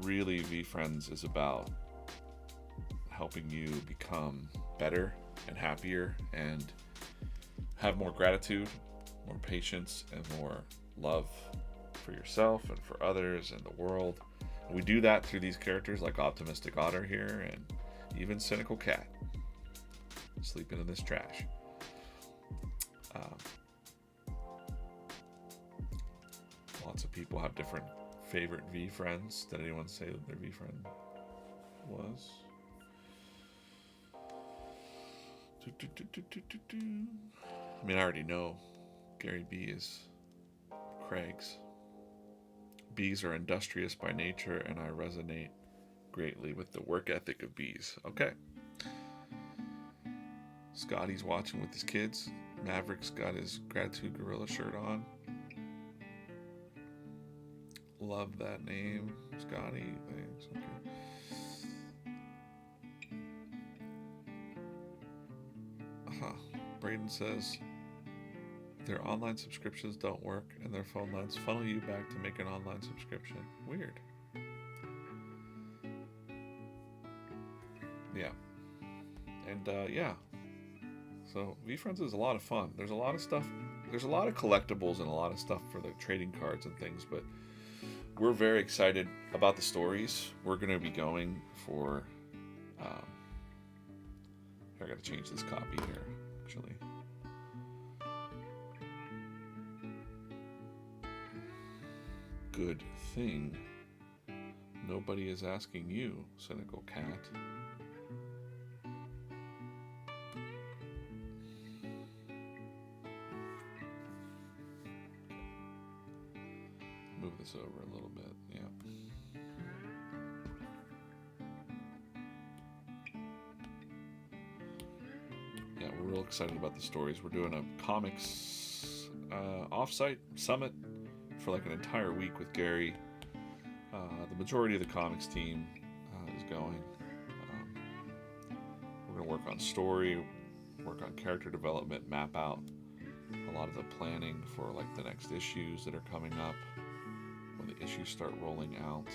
really VeeFriends is about helping you become better and happier and have more gratitude, more patience, and more love for yourself and for others and the world. And we do that through these characters like Optimistic Otter here, and even Cynical Cat sleeping in this trash. Lots of people have different favorite VeeFriends. Did anyone say that their VeeFriend was? I mean, I already know Gary B is Craig's. Bees are industrious by nature, and I resonate greatly with the work ethic of bees. Okay. Scotty's watching with his kids. Maverick's got his Gratitude Gorilla shirt on. Love that name, Scotty. Thanks. Okay. Braden says their online subscriptions don't work and their phone lines funnel you back to make an online subscription. Weird. Yeah. And yeah. So VeeFriends is a lot of fun. There's a lot of stuff. There's a lot of collectibles and a lot of stuff for the trading cards and things, but we're very excited about the stories. We're going to be going for... I got to change this copy here, actually. Good thing nobody is asking you, cynical cat. Move this over a little bit, yeah. Yeah, we're real excited about the stories. We're doing a comics offsite summit for like an entire week with Gary. The majority of the comics team is going. We're going to work on story, work on character development, map out a lot of the planning for like the next issues that are coming up when the issues start rolling out.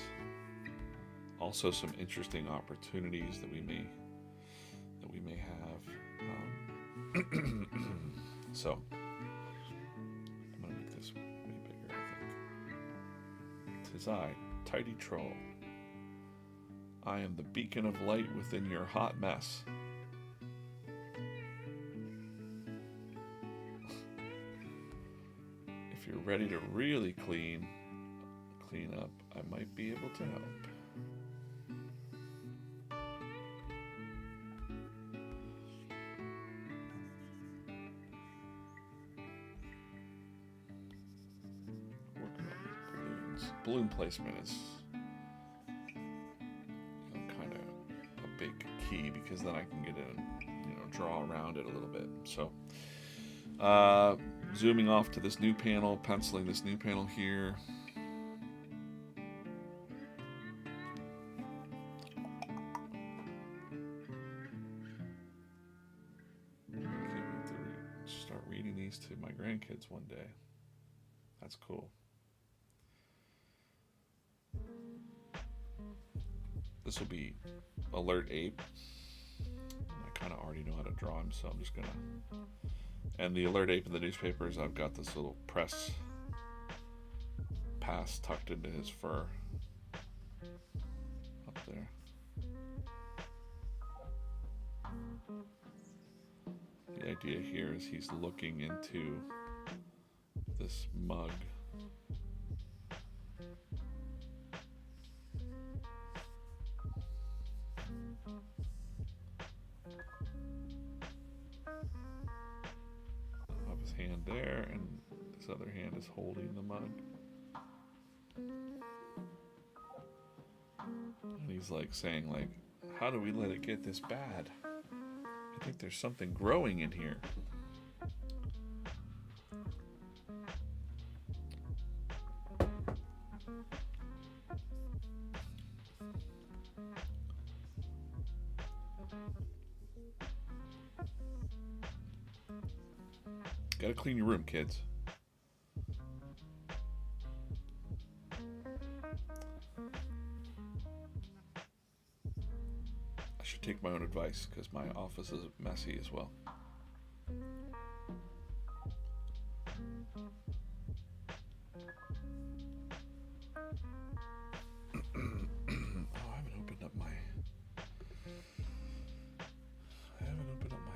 Also some interesting opportunities that we may have. So I'm gonna make this way bigger, I think. 'Tis I, Tidy Troll. I am the beacon of light within your hot mess. If you're ready to really clean up, I might be able to help. Balloon placement is kind of a big key because then I can get in, draw around it a little bit. So zooming off to this new panel, penciling this new panel here. Start reading these to my grandkids one day. That's cool. This will be Alert Ape. I kind of already know how to draw him, so I'm just gonna... And the Alert Ape in the newspapers, I've got this little press pass tucked into his fur. Up there. The idea here is he's looking into this mug. Hand there, and this other hand is holding the mug. And he's like saying, like, how do we let it get this bad? I think there's something growing in here. Gotta clean your room, kids. I should take my own advice because my office is messy as well. I haven't opened up my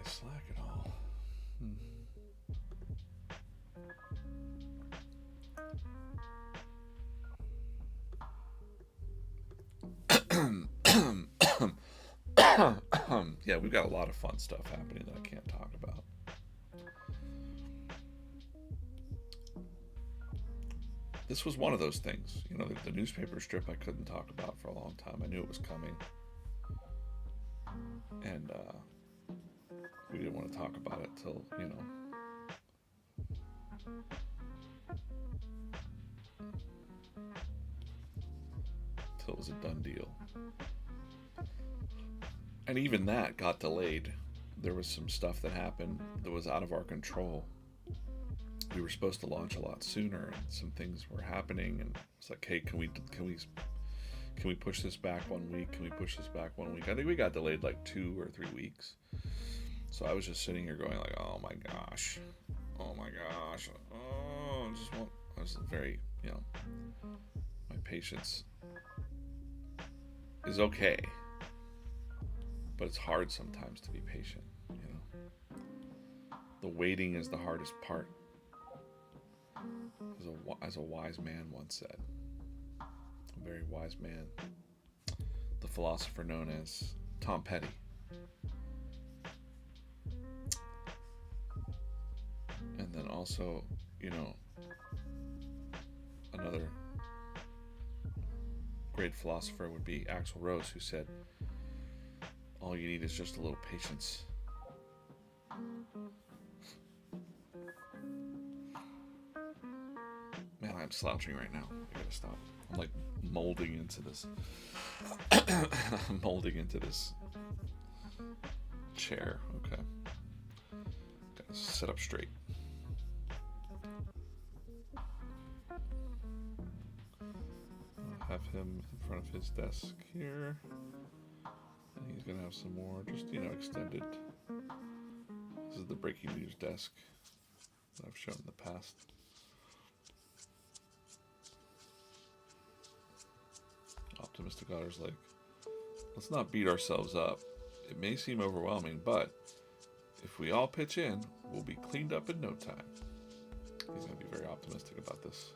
Slack at all. Yeah, we've got a lot of fun stuff happening that I can't talk about. This was one of those things, the newspaper strip I couldn't talk about for a long time. I knew it was coming. And we didn't want to talk about it till, was a done deal. And even that got delayed. There was some stuff that happened that was out of our control. We were supposed to launch a lot sooner, and some things were happening, and it's like, hey, can we push this back 1 week? Can we push this back 1 week? I think we got delayed like 2 or 3 weeks. So I was just sitting here going like, oh my gosh, oh, I was very, my patience is okay, but it's hard sometimes to be patient. The waiting is the hardest part, as a wise man once said. A very wise man, the philosopher known as Tom Petty. And then also, another great philosopher would be Axl Rose, who said, all you need is just a little patience. Man, I'm slouching right now. I gotta stop. I'm like molding into this. Molding into this chair. Okay. Gotta sit up straight. I'll have him in front of his desk here. And he's gonna have some more, just, extended. This is the breaking news desk that I've shown in the past. Optimistic Otter's like, let's not beat ourselves up. It may seem overwhelming, but if we all pitch in, we'll be cleaned up in no time. He's going to be very optimistic about this.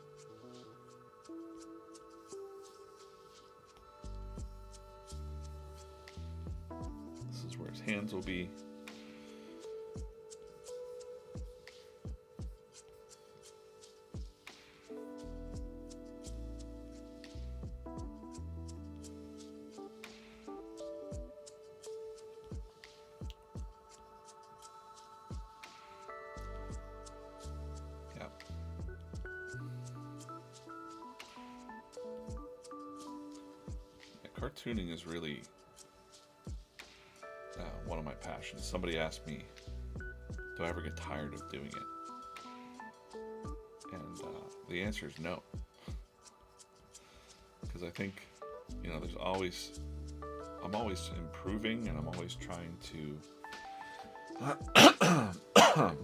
This is where his hands will be. Cartooning is really one of my passions. Somebody asked me, do I ever get tired of doing it? And the answer is no. Because I think, I'm always improving, and I'm always trying to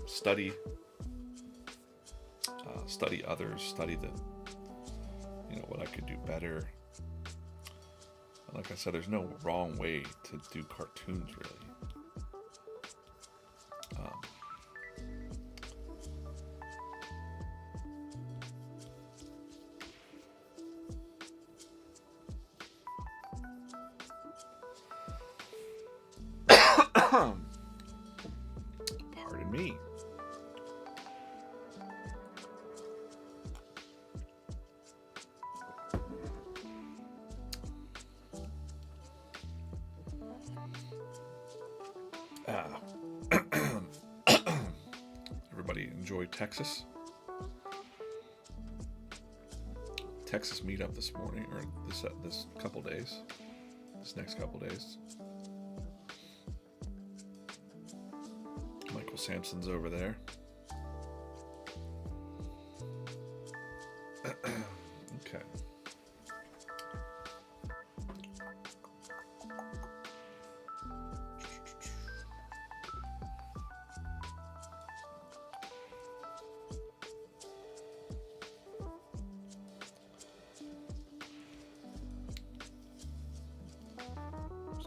study others, study what I could do better. Like I said, there's no wrong way to do cartoons, really. Pardon me. Everybody enjoy Texas. Texas meetup this morning, or this couple days. This next couple days. Michael Sampson's over there. Okay.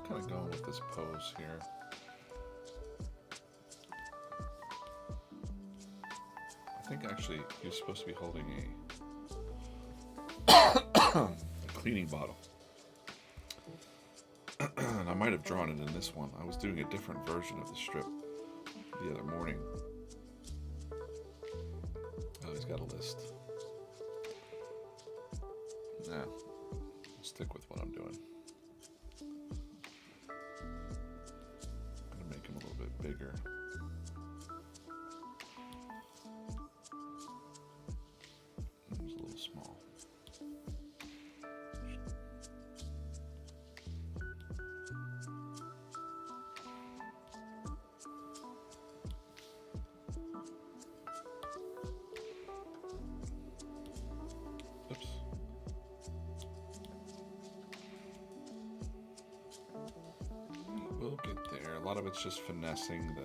Kind of going with this pose here. I think actually he was supposed to be holding a cleaning bottle. And I might have drawn it in this one. I was doing a different version of the strip the other morning. Oh, he's got a list. Nah, I'll stick with what I'm doing. Bigger. It was a little small. lot of it's just finessing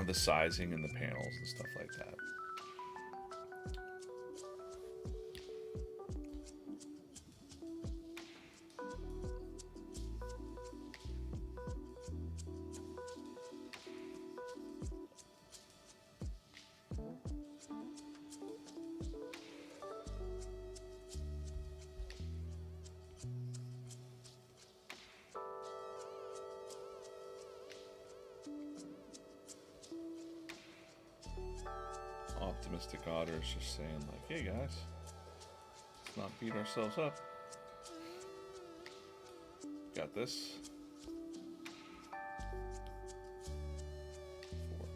the sizing and the panels and stuff like that. Optimistic Otter is just saying like, hey guys, let's not beat ourselves up. Got this. 4.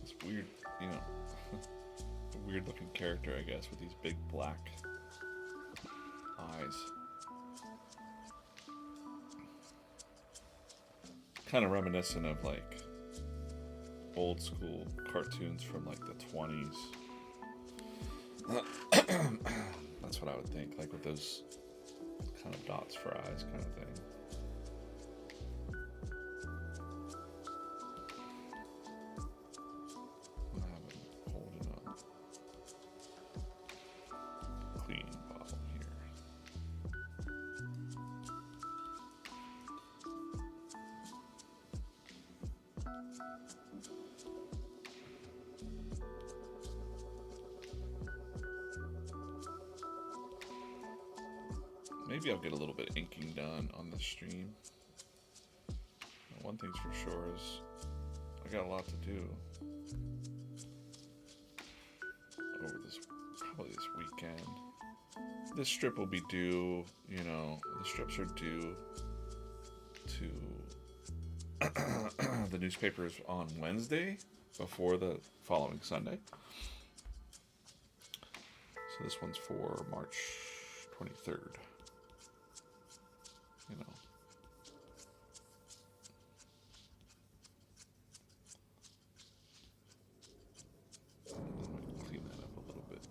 It's weird, you know, a weird looking character, I guess, with these big black eyes. Kind of reminiscent of like old school cartoons from like the 20s. That's what I would think, like with those kind of dots for eyes kind of thing. I have him holding up cleaning bottle here. Maybe I'll get a little bit of inking done on this stream. One thing's for sure is I got a lot to do over this, probably this weekend. This strip will be due, you know, the strips are due to the newspapers on Wednesday before the following Sunday. So this one's for March 23rd. You know. Clean that up a little bit.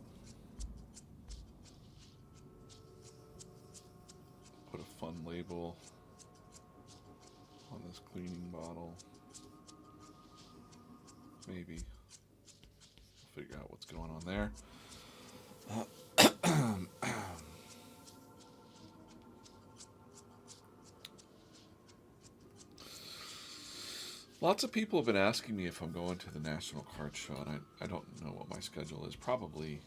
Put a fun label on this cleaning bottle. Maybe. We'll figure out what's going on there. Lots of people have been asking me if I'm going to the National Card Show, and I don't know what my schedule is. Probably.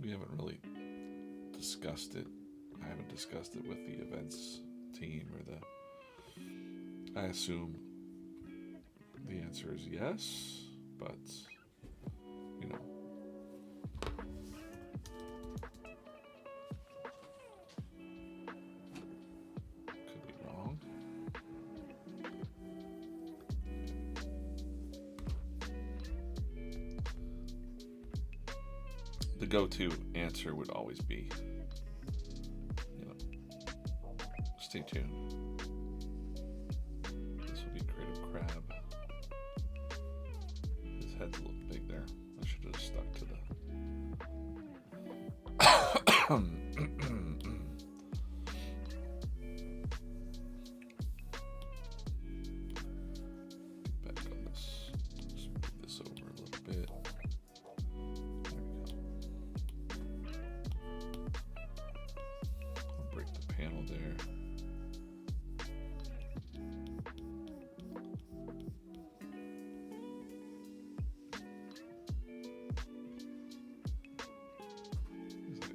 We haven't really discussed it. I haven't discussed it with the events team or the... I assume the answer is yes, but, you know. Could be wrong. The go-to answer would always be, you know, stay tuned. This will be Creative Crab. His head's a little big there. I should have just stuck to the... Back on this. Just move this over a little bit. Break the panel there.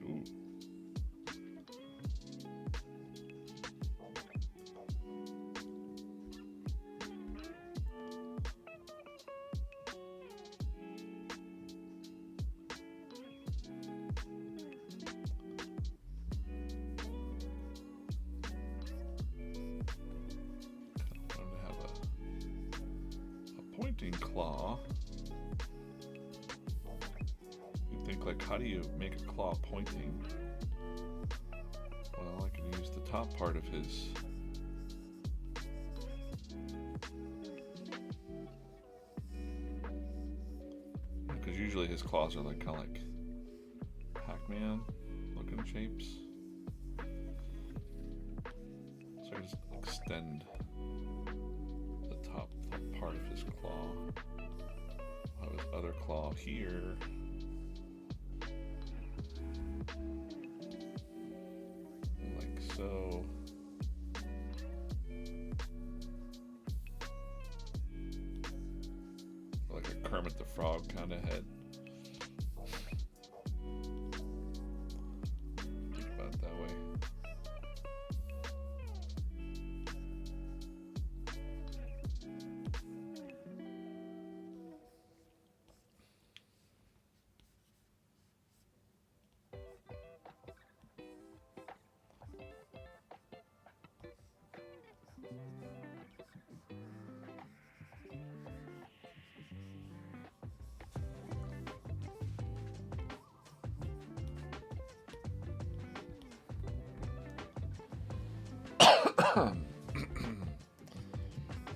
Ooh. Pointing claw. You think like, how do you make a claw pointing? Well, I can use the top part of his because usually his claws are like kind of like Pac-Man looking shapes. So I just extend the top part of his claw. I'll have his other claw here. Like so. Like a Kermit the Frog kind of head. Think about it that way.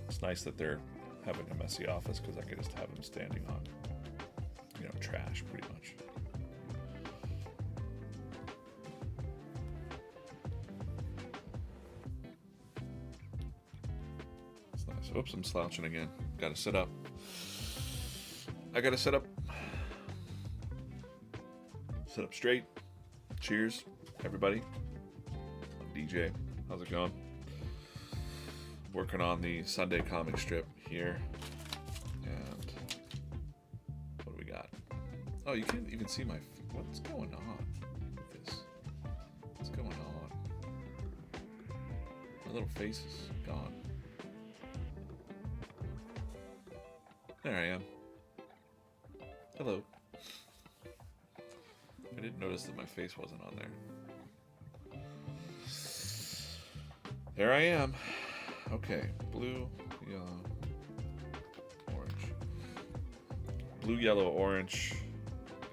It's nice that they're having a messy office because I could just have them standing on, trash pretty much. It's nice. Oops, I'm slouching again. Gotta sit up. I gotta sit up. Sit up straight. Cheers, everybody. I'm DJ. How's it going? Working on the Sunday comic strip here. And what do we got? Oh, you can't even see what's going on with this? What's going on? My little face is gone. There I am. Hello. I didn't notice that my face wasn't on there. There I am. Okay, blue, yellow, orange. Blue, yellow, orange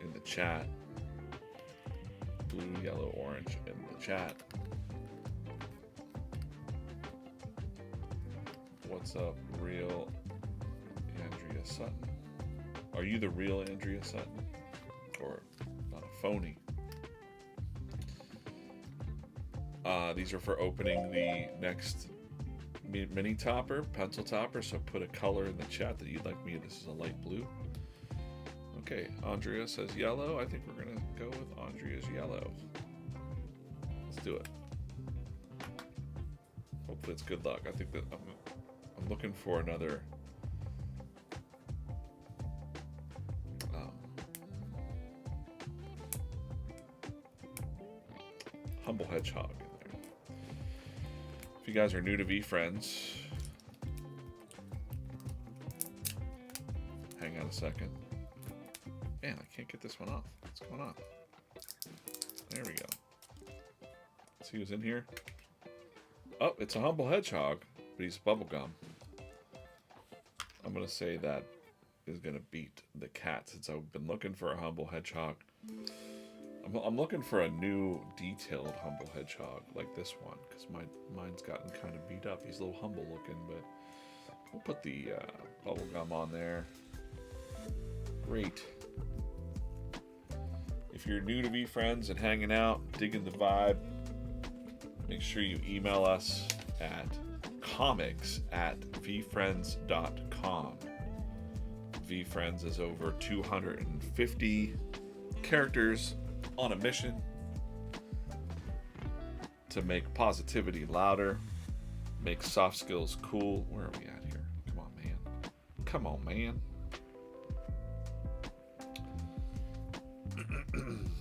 in the chat. Blue, yellow, orange in the chat. What's up, real Andrea Sutton? Are you the real Andrea Sutton? Or not a phony? These are for opening the next mini topper, pencil topper, so put a color in the chat that you'd like me. This is a light blue. Okay, Andrea says yellow. I think we're gonna go with Andrea's yellow. Let's do it. Hopefully it's good luck. I think that I'm looking for another humble hedgehog in there. If you guys are new to VeeFriends, hang on a second. Man, I can't get this one off. What's going on? There we go. See who's in here? Oh, it's a humble hedgehog, but he's bubblegum. I'm going to say that is going to beat the cat since I've been looking for a humble hedgehog. I'm looking for a new detailed humble hedgehog like this one because mine's gotten kind of beat up. He's a little humble looking, but we'll put the bubblegum on there. Great. If you're new to VeeFriends and hanging out, digging the vibe, make sure you email us at comics@veefriends.com. VeeFriends is over 250 characters on a mission to make positivity louder, make soft skills cool. Where are we at here? Come on, man. Come on, man.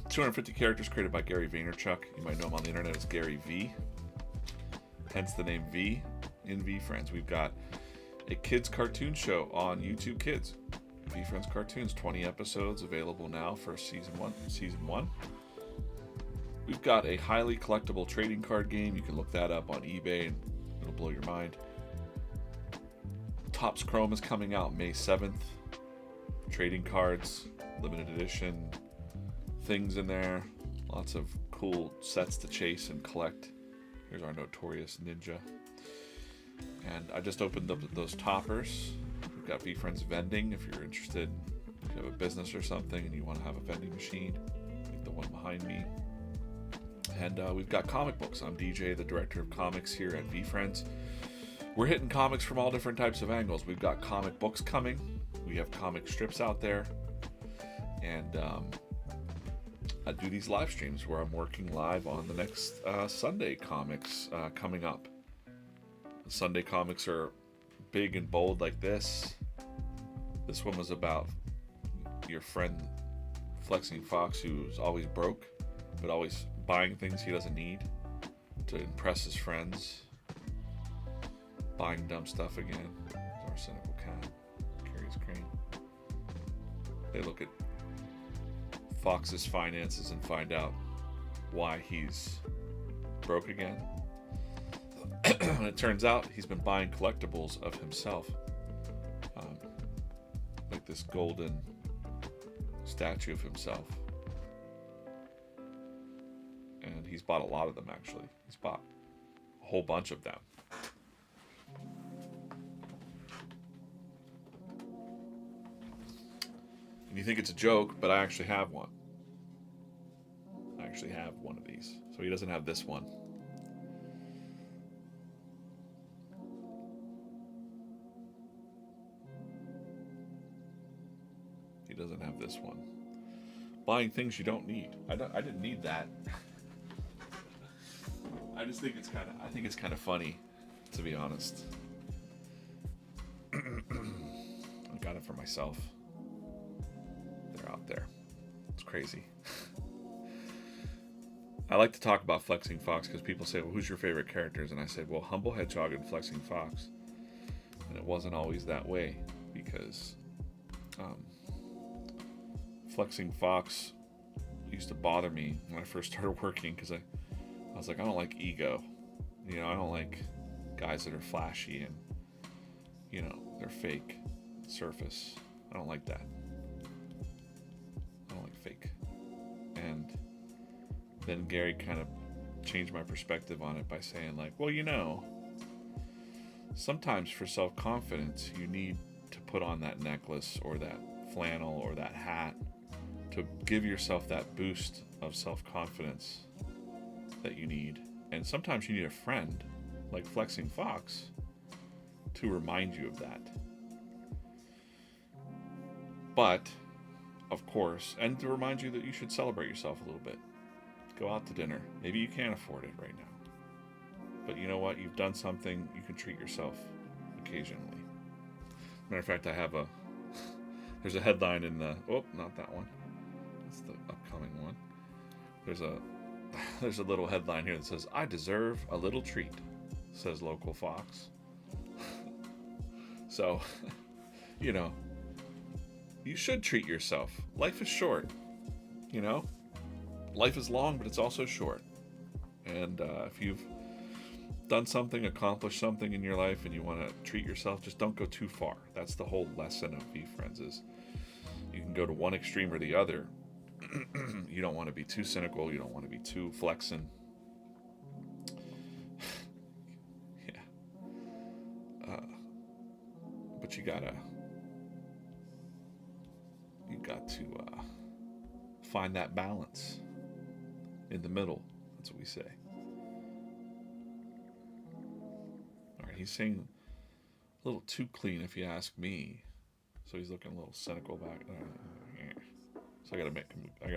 250 characters created by Gary Vaynerchuk. You might know him on the internet as Gary V. Hence the name V in VeeFriends. We've got a kids cartoon show on YouTube Kids. VeeFriends Cartoons, 20 episodes available now for season one. We've got a highly collectible trading card game. You can look that up on eBay and it'll blow your mind. Topps Chrome is coming out May 7th. Trading cards, limited edition, things in there. Lots of cool sets to chase and collect. Here's our Notorious Ninja. And I just opened up those toppers. We've got VeeFriends vending if you're interested If you have a business or something and you want to have a vending machine, like the one behind me. And we've got comic books. I'm DJ, the director of comics here at VeeFriends. We're hitting comics from all different types of angles. We've got comic books coming. We have comic strips out there. And I do these live streams where I'm working live on the next Sunday comics coming up. The Sunday comics are big and bold like this. This one was about your friend Flexing Fox, who's always broke, but always buying things he doesn't need to impress his friends. Buying dumb stuff again. Our cynical cat, Carrie's crane. They look at Fox's finances and find out why he's broke again. And it turns out he's been buying collectibles of himself. Like this golden statue of himself. And he's bought a lot of them, actually. He's bought a whole bunch of them. And you think it's a joke, but I actually have one. I actually have one of these. So he doesn't have this one. He doesn't have this one. Buying things you don't need. I didn't need that. I just think it's kind of funny, to be honest. I got it for myself. They're out there. It's crazy. I like to talk about Flexing Fox because people say, well, who's your favorite characters? And I said, well, Humble Hedgehog and Flexing Fox. And it wasn't always that way because Flexing Fox used to bother me when I first started working because I was like, I don't like ego. I don't like guys that are flashy and, they're fake surface. I don't like that. I don't like fake. And then Gary kind of changed my perspective on it by saying like, well, sometimes for self-confidence, you need to put on that necklace or that flannel or that hat to give yourself that boost of self-confidence that you need. And sometimes you need a friend like Flexing Fox to remind you of that. But, of course, and to remind you that you should celebrate yourself a little bit. Go out to dinner. Maybe you can't afford it right now. But you know what? You've done something. You can treat yourself occasionally. Matter of fact, there's a headline in the, not that one. That's the upcoming one. There's a little headline here that says, I deserve a little treat, says local Fox. So, you should treat yourself. Life is short, Life is long, but it's also short. And if you've done something, accomplished something in your life, and you want to treat yourself, just don't go too far. That's the whole lesson of VeeFriends is you can go to one extreme or the other. You don't want to be too cynical. You don't want to be too flexing. Yeah. But you got to find that balance in the middle. That's what we say. All right, he's saying a little too clean, if you ask me. So he's looking a little cynical back. So I gotta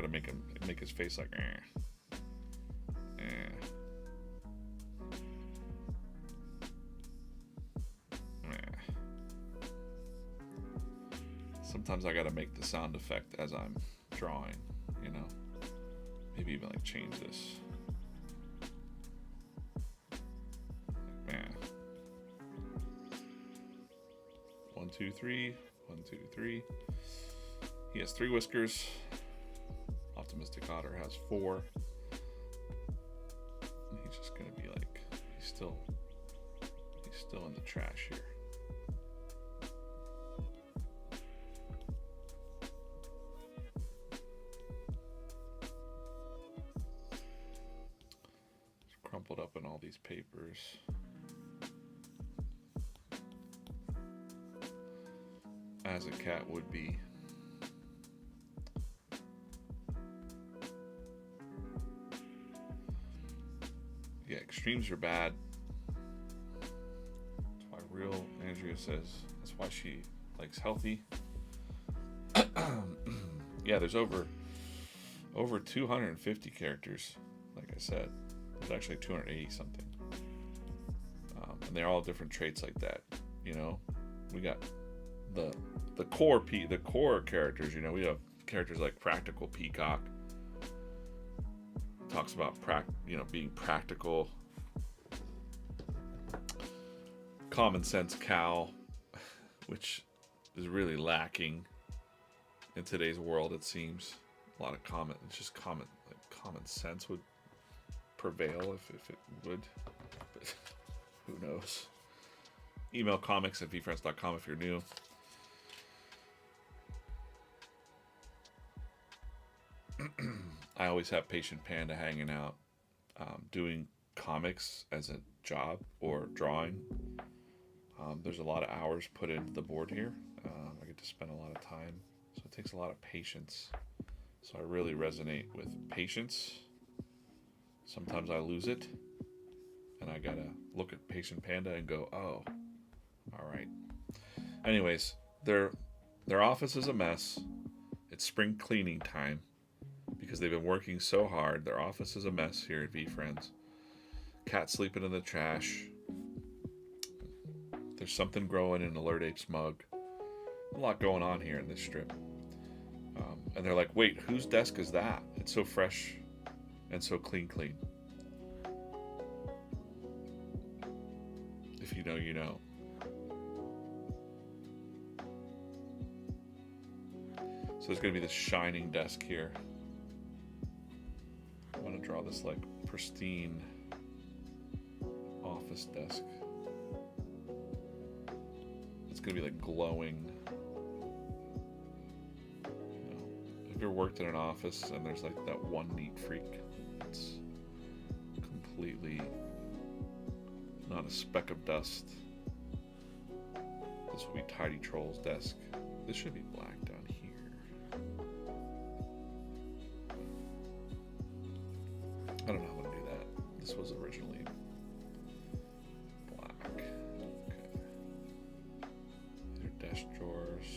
make him make his face like. Sometimes I gotta make the sound effect as I'm drawing, Maybe even like change this. Man. 1, 2, 3. 1, 2, 3. He has 3 whiskers. Optimistic Otter has 4. He's just gonna be like, he's still in the trash here. Crumpled up in all these papers. As a cat would be. streams are bad. That's why real Andrea says that's why she likes healthy. Yeah, there's over 250 characters. Like I said, there's actually 280 something, and they're all different traits like that. You know, we got the core characters. You know, we have characters like Practical Peacock. Talks about being practical. Common Sense Cow, which is really lacking in today's world. It seems a lot of common sense would prevail if it would, but who knows. Email comics@VeeFriends.com if you're new. I always have Patient Panda hanging out, doing comics as a job or drawing. There's a lot of hours put into the board here. I get to spend a lot of time, so it takes a lot of patience. So I really resonate with patience. Sometimes I lose it, and I gotta look at Patient Panda and go, oh, all right. Anyways, their office is a mess. It's spring cleaning time because they've been working so hard. Their office is a mess here at VeeFriends. Cat sleeping in the trash. There's something growing in Alert Ape's mug. A lot going on here in this strip. And they're like, wait, whose desk is that? It's so fresh and so clean. If you know, you know. So there's going to be this shining desk here. I want to draw this like pristine office desk. It's going to be like glowing. Have you ever worked in an office and there's like that one neat freak? It's completely not a speck of dust. This will be Tidy Troll's desk. This should be black down here. I don't know how to do that. This was originally black. Okay. These are desk drawers.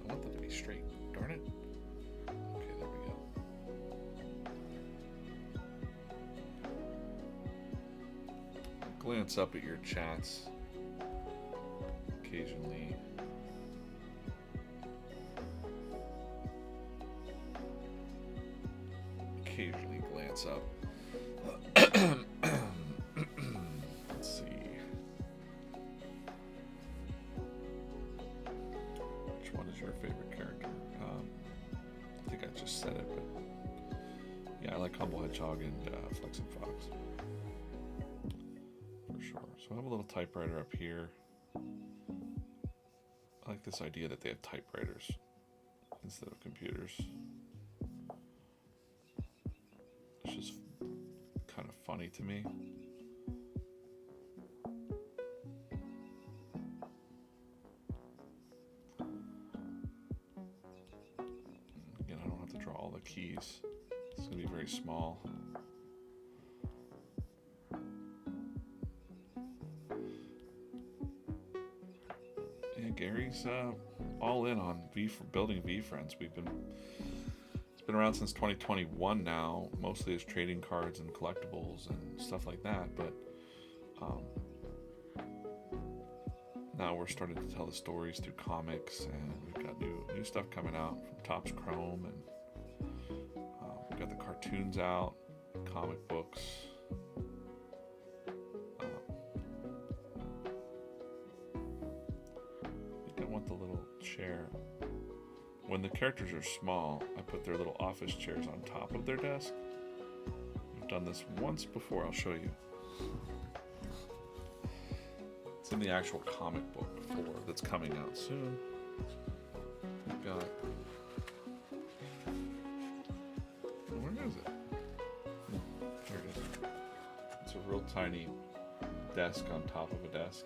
I want them to be straight. Darn it. Okay, there we go. Glance up at your chats occasionally. Occasionally glance up. Let's see. Which one is your favorite character? I think I just said it, but yeah, I like Humble Hedgehog and Flexing Fox. For sure. So I have a little typewriter up here. I like this idea that they have typewriters instead of computers. It's just kind of funny to me. Again, I don't have to draw all the keys. It's going to be very small. Yeah, Gary's all in on building VeeFriends. It's been around since 2021 now, mostly as trading cards and collectibles and stuff like that, but now we're starting to tell the stories through comics, and we've got new stuff coming out from Topps Chrome, and we've got the cartoons out, comic books. I think I want the little chair. When the characters are small, I put their little office chairs on top of their desk. I've done this once before, I'll show you. It's in the actual comic book that's coming out soon. We've got... Where is it? Here it is. It's a real tiny desk on top of a desk.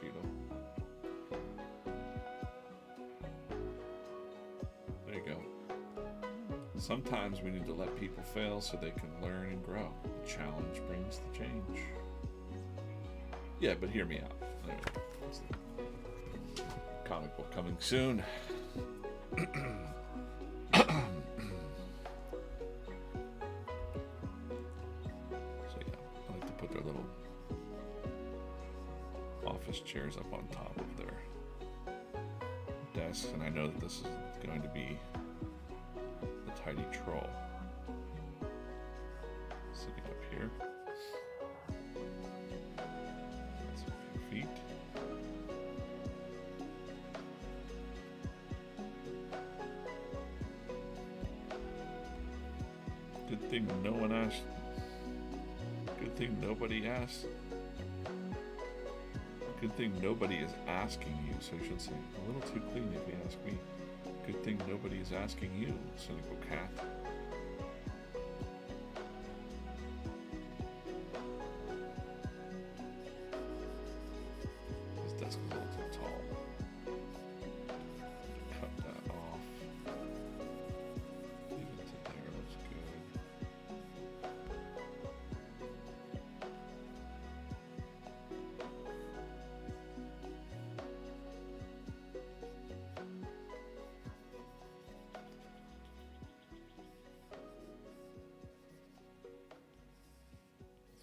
Beetle. Sometimes we need to let people fail so they can learn and grow. The challenge brings the change. Yeah, but hear me out. Anyway, that's the comic book coming soon. So yeah, I like to put their little office chairs up on top of their desks, and I know that this is going to be the tiny troll sitting up here. That's a few feet. Good thing no one asked. Good thing nobody asked. Good thing nobody is asking you, so I should say a little too clean if you ask me. Good thing nobody is asking you, cynical cat. This desk is a little too tall. Cut that off. Leave it to there, looks good.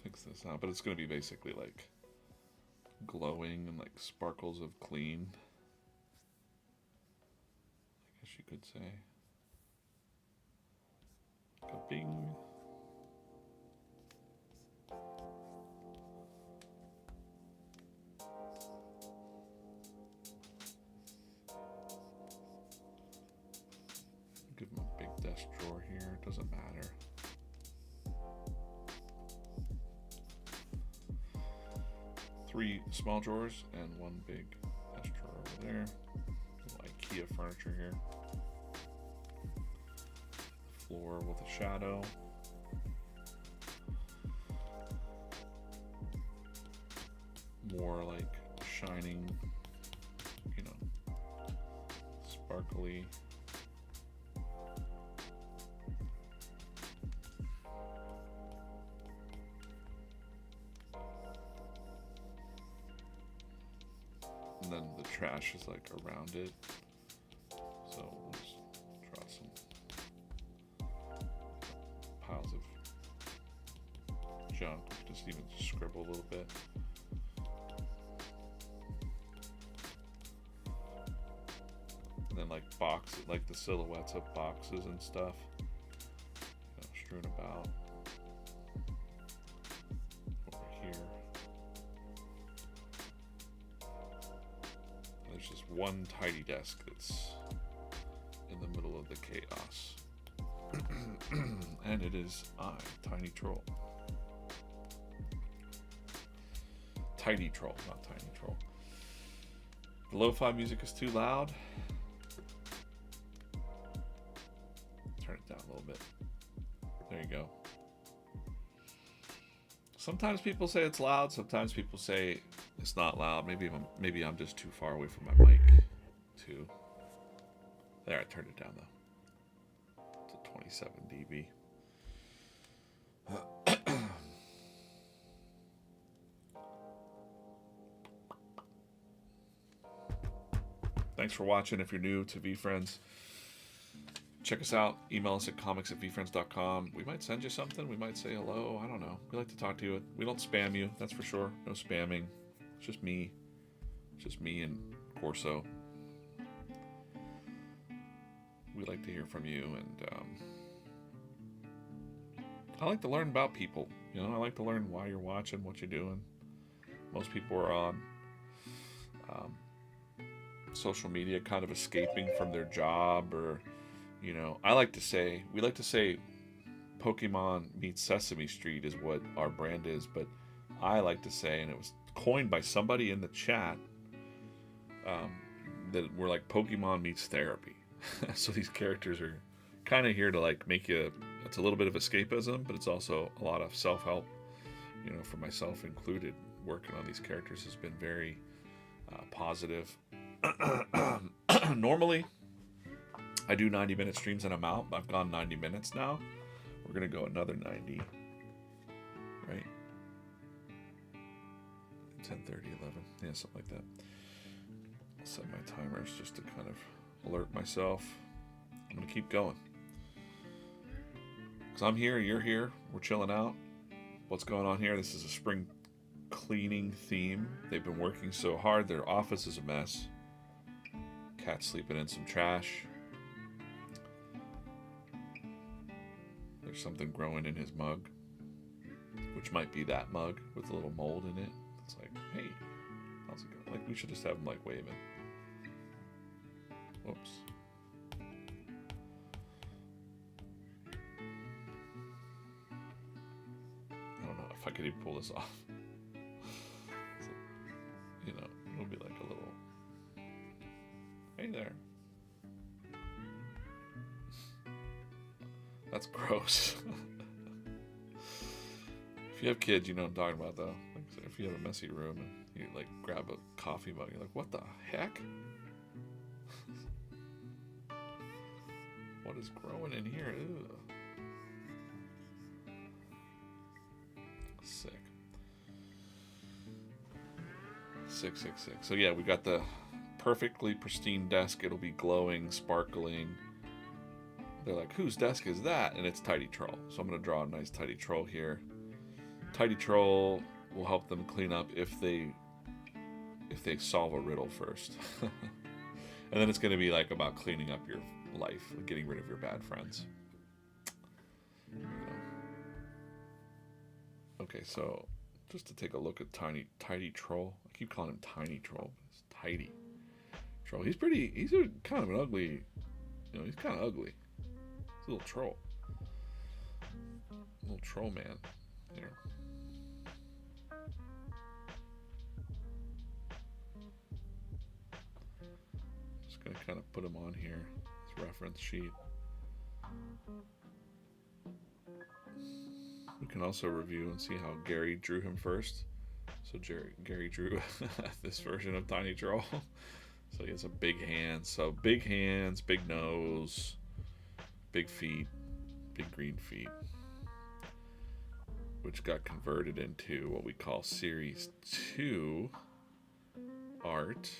Fix this out, but it's going to be basically like glowing and like sparkles of clean, I guess you could say. Like a bing. Give him a big desk drawer here, it doesn't matter. Three small drawers and one big desk drawer over there. Little IKEA furniture here. Floor with a shadow. More like shining, you know, sparkly. And then the trash is like around it. So we'll just draw some piles of junk. Just even scribble a little bit. And then like boxes, like the silhouettes of boxes and stuff, you know, strewn about over here. There's just one tidy desk that's in the middle of the chaos. And it is I, Tiny Troll. Tidy Troll, not Tiny Troll. The lo-fi music is too loud. Turn it down a little bit. There you go. Sometimes people say it's loud. Sometimes people say it's not loud. Maybe I'm just too far away from my mic. Too. There, I turned it down though. To 27 dB. Thanks for watching. If you're new to VeeFriends, check us out. Email us at comics@veefriends.com. We might send you something. We might say hello. I don't know. We like to talk to you. We don't spam you, that's for sure. No spamming. It's just me. It's just me and Corso. We like to hear from you, and I like to learn about people. You know, I like to learn why you're watching, what you're doing. Most people are on social media kind of escaping from their job, or, you know, we like to say Pokemon meets Sesame Street is what our brand is, but I like to say, and it was coined by somebody in the chat, that we're like Pokemon meets therapy. So these characters are kind of here to like make you, it's a little bit of escapism, but it's also a lot of self-help, you know, for myself included. Working on these characters has been very positive. Normally I do 90-minute streams and I'm out. I've gone 90 minutes now. We're going to go another 90. Right? 10:30, 11. Yeah, something like that. I'll set my timers just to kind of alert myself. I'm going to keep going. Because I'm here, you're here, we're chilling out. What's going on here? This is a spring cleaning theme. They've been working so hard. Their office is a mess. Cat's sleeping in some trash. There's something growing in his mug, which might be that mug with a little mold in it. It's like, hey, how's it going? Like, we should just have him, like, waving. Whoops. I don't know if I could even pull this off. So, you know, it'll be like a little, hey there. That's gross. If you have kids, you know what I'm talking about, though. Like, so if you have a messy room and you, like, grab a coffee mug, you're like, what the heck? What is growing in here? Ew. Sick. Sick. So yeah, we got the perfectly pristine desk. It'll be glowing, sparkling. They're like, whose desk is that? And it's Tidy Troll. So I'm going to draw a nice Tidy Troll here. Tidy Troll will help them clean up if they solve a riddle first. And then it's going to be like about cleaning up your life, getting rid of your bad friends. You know. Okay, so just to take a look at Tidy Troll. I keep calling him Tiny Troll, but it's Tidy Troll. He's kind of an ugly, he's kind of ugly. He's a little troll. Little troll man here. Just gonna kind of put him on here. His reference sheet. We can also review and see how Gary drew him first. So Gary drew this version of Tiny Troll. So he has a big hand. So big hands, big nose, big feet, big green feet, which got converted into what we call Series 2 art.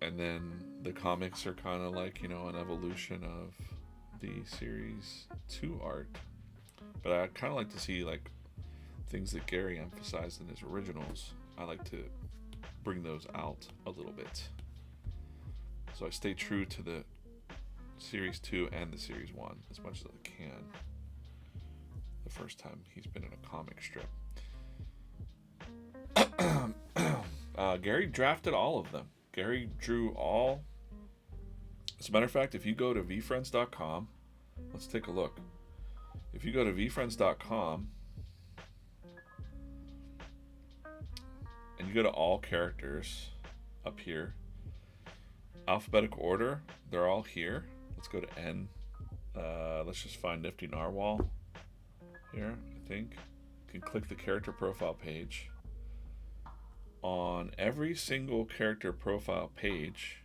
And then the comics are kind of like, an evolution of the Series 2 art. But I kind of like to see, like, things that Gary emphasized in his originals. I like to bring those out a little bit. So I stay true to the Series 2 and the Series 1 as much as I can. The first time he's been in a comic strip. Gary drafted all of them. Gary drew all. As a matter of fact, if you go to VeeFriends.com, let's take a look. If you go to VeeFriends.com and you go to all characters up here, alphabetical order, they're all here. Let's go to N. Let's just find Nifty Narwhal here, I think. You can click the character profile page. On every single character profile page,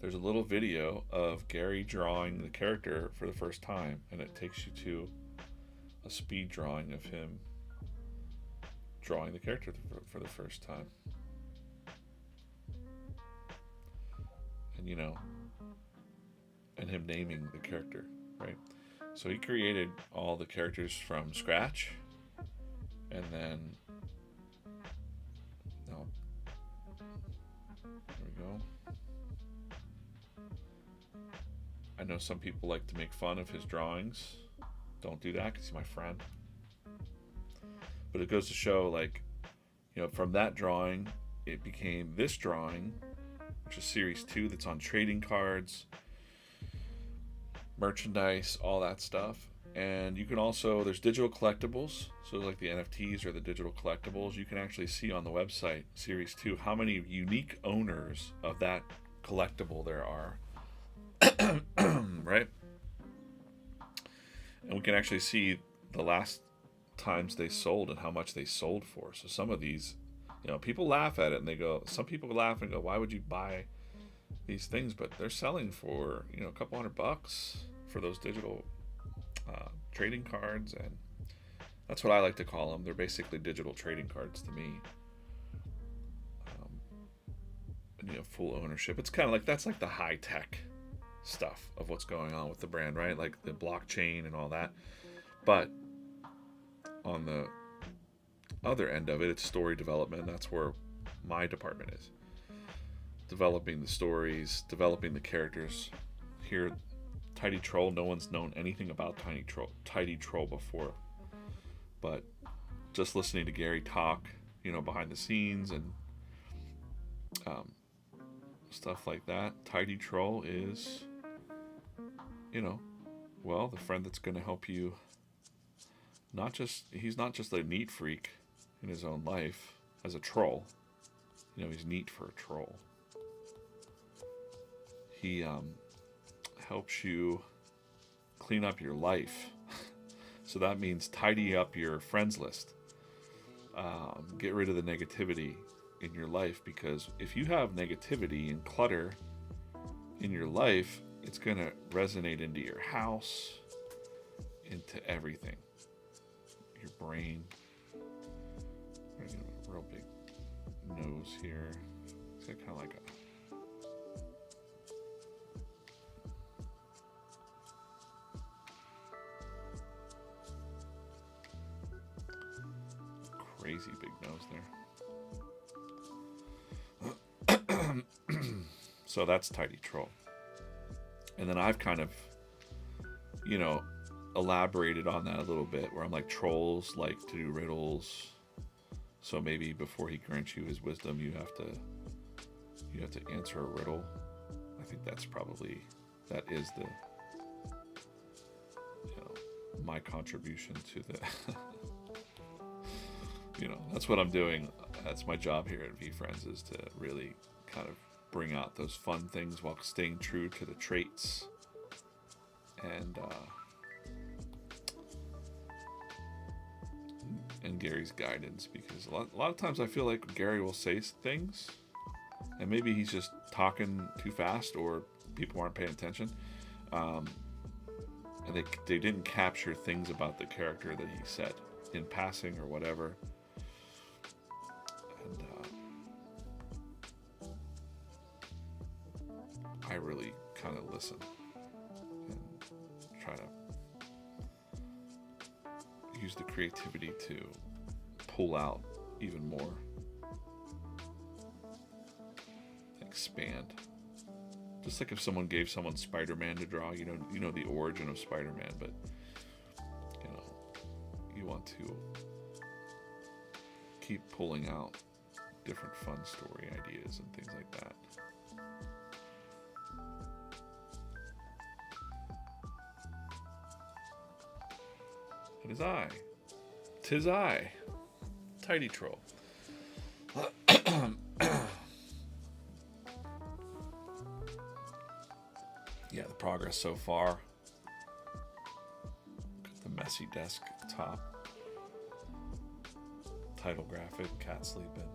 there's a little video of Gary drawing the character for the first time, and it takes you to a speed drawing of him drawing the character for the first time. And and him naming the character, right? So he created all the characters from scratch, and then there we go. I know some people like to make fun of his drawings. Don't do that because he's my friend. But it goes to show, like, from that drawing, it became this drawing, which is Series 2, that's on trading cards, merchandise, all that stuff. And you can also, there's digital collectibles, so like the NFTs or the digital collectibles. You can actually see on the website, Series 2, how many unique owners of that collectible there are. Right? And we can actually see the last times they sold and how much they sold for. So some of these, people laugh at it and they go, some people laugh and go, why would you buy these things, but they're selling for, you know, a couple $100 for those digital trading cards, and that's what I like to call them. They're basically digital trading cards to me. And you have full ownership. It's kind of like, that's like the high tech stuff of what's going on with the brand, right? Like the blockchain and all that. But on the other end of it, it's story development. That's where my department is. Developing the stories, developing the characters. Here, Tidy Troll, no one's known anything about Tidy Troll before. But just listening to Gary talk, you know, behind the scenes and stuff like that, Tidy Troll is, you know, well, the friend that's going to help you. He's not just a neat freak in his own life as a troll. You know, he's neat for a troll. He helps you clean up your life. So that means tidy up your friends list. Get rid of the negativity in your life, because if you have negativity and clutter in your life, it's going to resonate into your house, into everything. Your brain. I'm going to get a real big nose here. It's got kind of like a crazy big nose there. So that's Tidy Troll. And then I've kind of, you know, elaborated on that a little bit, where I'm like, trolls like to do riddles. So maybe before he grants you his wisdom, you have to answer a riddle. I think that is the, you know, my contribution to the you know, that's what I'm doing. That's my job here at VeeFriends, is to really kind of bring out those fun things while staying true to the traits and Gary's guidance, because a lot of times I feel like Gary will say things and maybe he's just talking too fast, or people aren't paying attention, and they didn't capture things about the character that he said in passing or whatever. And I really kind of listen and try to use the creativity to pull out even more, expand. Just like if someone gave someone Spider-Man to draw, you know the origin of Spider-Man, but you know, you want to keep pulling out different fun story ideas and things like that. It is I. 'Tis I, Tidy Troll. Yeah, the progress so far. Got the messy desk top. Title graphic, cat sleeping.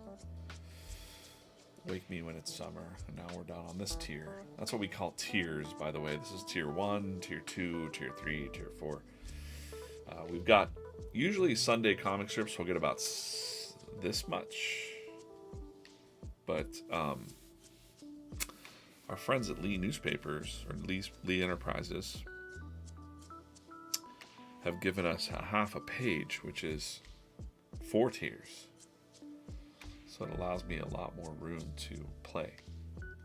Wake me when it's summer. And now we're down on this tier. That's what we call tiers, by the way. This is tier 1, tier 2, tier 3, tier 4. We've got, usually Sunday comic strips will get about this much. But our friends at Lee Newspapers, or Lee Enterprises, have given us a half a page, which is 4 tiers. So it allows me a lot more room to play. Here.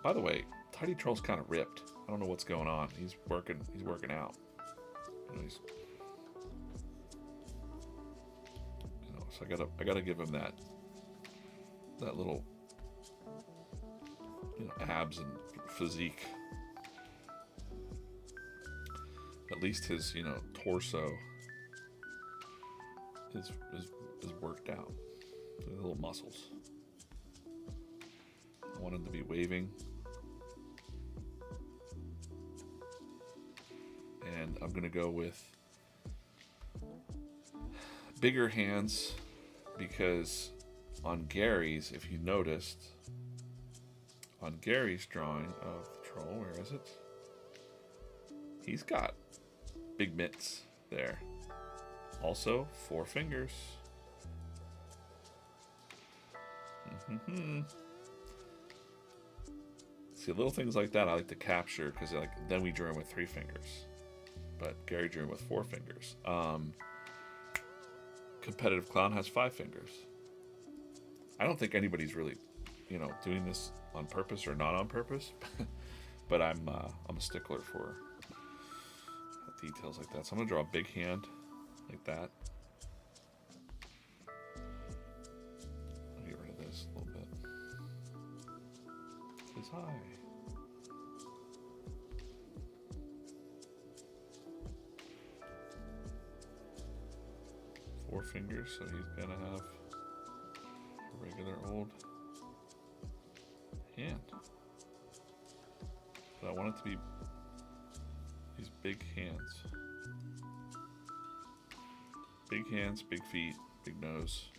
By the way, Tidy Troll's kind of ripped. I don't know what's going on. He's working out. So I gotta give him that little, abs and physique. At least his, torso is worked out. The little muscles. I want him to be waving. And I'm gonna go with bigger hands, because on Gary's, if you noticed, on Gary's drawing of the troll. Where is it? He's got big mitts there. Also, 4 fingers. See, little things like that I like to capture because like then we drew him with 3 fingers, but Gary drew him with 4 fingers. Competitive Clown has 5 fingers. I don't think anybody's really, doing this on purpose or not on purpose, but I'm a stickler for details like that. So I'm gonna draw a big hand like that. I'll get rid of this a little bit. It's high. Four fingers, so he's gonna have a regular old hand. But I want it to be these big hands. Big hands, big feet, big nose.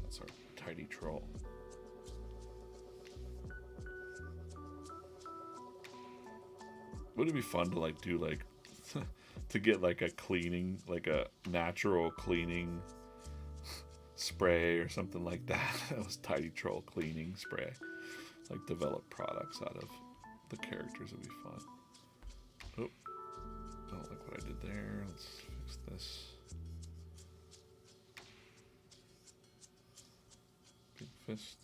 That's our tidy troll. Wouldn't it be fun to like do like to get like a cleaning, like a natural cleaning spray or something like that? That was tidy troll cleaning spray. Like develop products out of the characters. Would be fun. Oh, don't like what I did there. Let's fix this. Big fist.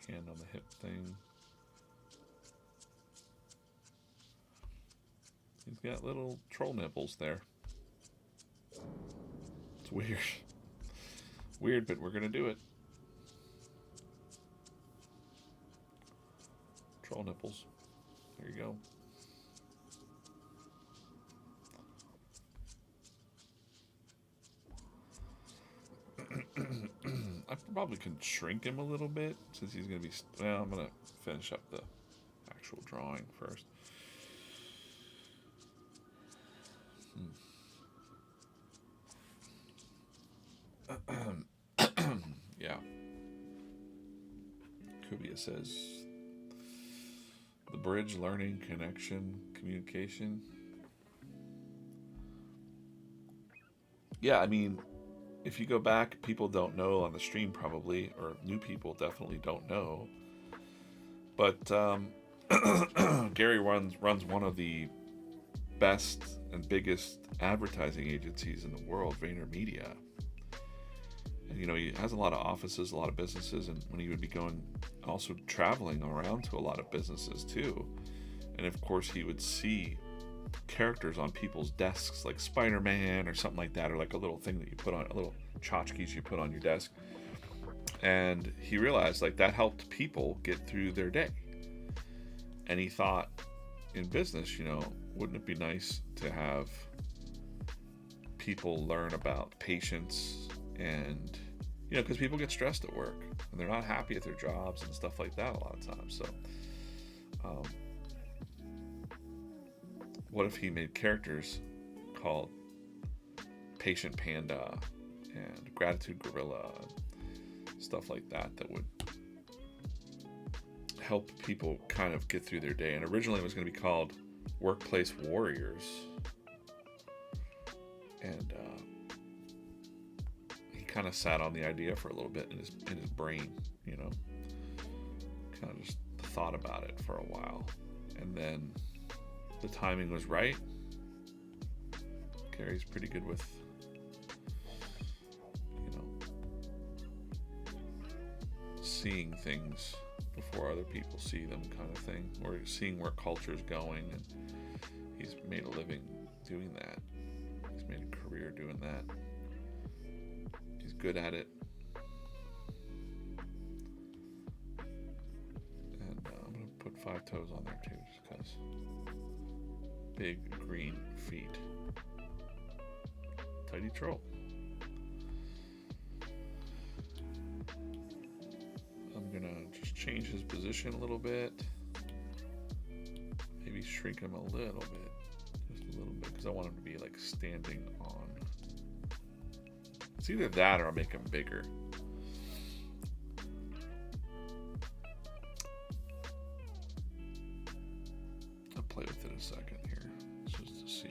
Hand on the hip thing. He's got little troll nipples there. It's weird. Weird, but we're gonna do it. Troll nipples. There you go. I probably can shrink him a little bit since he's gonna be. Well, I'm gonna finish up the actual drawing first. Yeah. Kubia says the bridge, learning, connection, communication. Yeah, I mean, if you go back, people don't know on the stream probably, or new people definitely don't know. But Gary runs one of the best and biggest advertising agencies in the world, VaynerMedia. And he has a lot of offices, a lot of businesses, and when he would be going, also traveling around to a lot of businesses too. And of course he would see characters on people's desks like Spider-Man or something like that, or like a little thing that you put on, a little tchotchkes you put on your desk. And he realized like that helped people get through their day. And he thought, in business, wouldn't it be nice to have people learn about patience and, because people get stressed at work and they're not happy at their jobs and stuff like that a lot of times. So, what if he made characters called Patient Panda and Gratitude Gorilla, and stuff like that would help people kind of get through their day. And originally it was going to be called Workplace Warriors. And he kind of sat on the idea for a little bit in his brain, kind of just thought about it for a while. And then the timing was right. Gary's pretty good with, seeing things before other people see them, kind of thing, or seeing where culture's going, and he's made a living doing that. He's made a career doing that. He's good at it. And I'm gonna put 5 toes on there too, just because. Big green feet. Tidy troll. I'm gonna just change his position a little bit. Maybe shrink him a little bit. Just a little bit, because I want him to be like standing on It's either that or I'll make them bigger. I'll play with it a second here, just to see.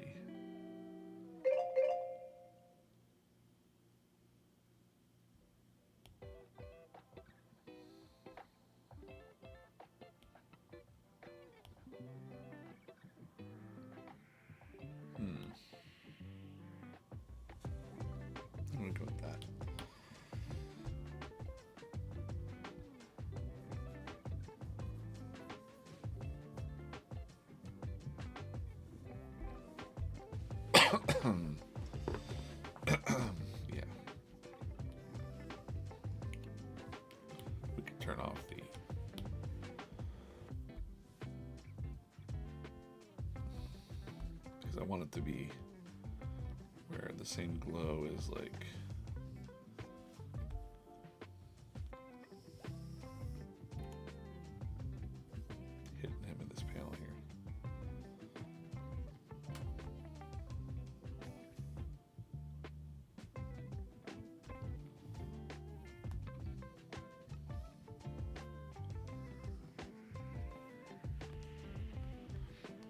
I'm gonna go with that. Yeah. We can turn off the because I want it to be where the same glow is like hitting him in this panel here.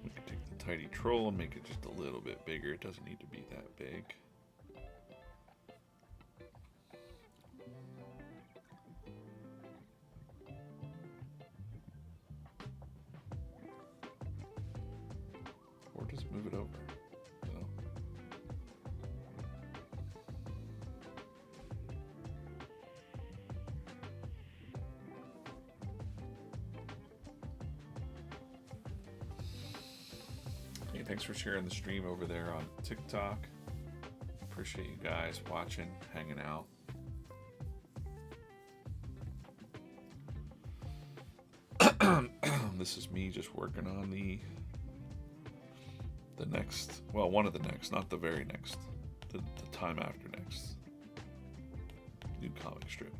We can take the tidy troll and make it just a little bit bigger. It doesn't need to be that big. Or just move it over, you know? Hey, thanks for sharing the stream over there on TikTok. Appreciate you guys watching, hanging out. This is me just working on the next, well, one of the next, not the very next, the time after next new comic strip,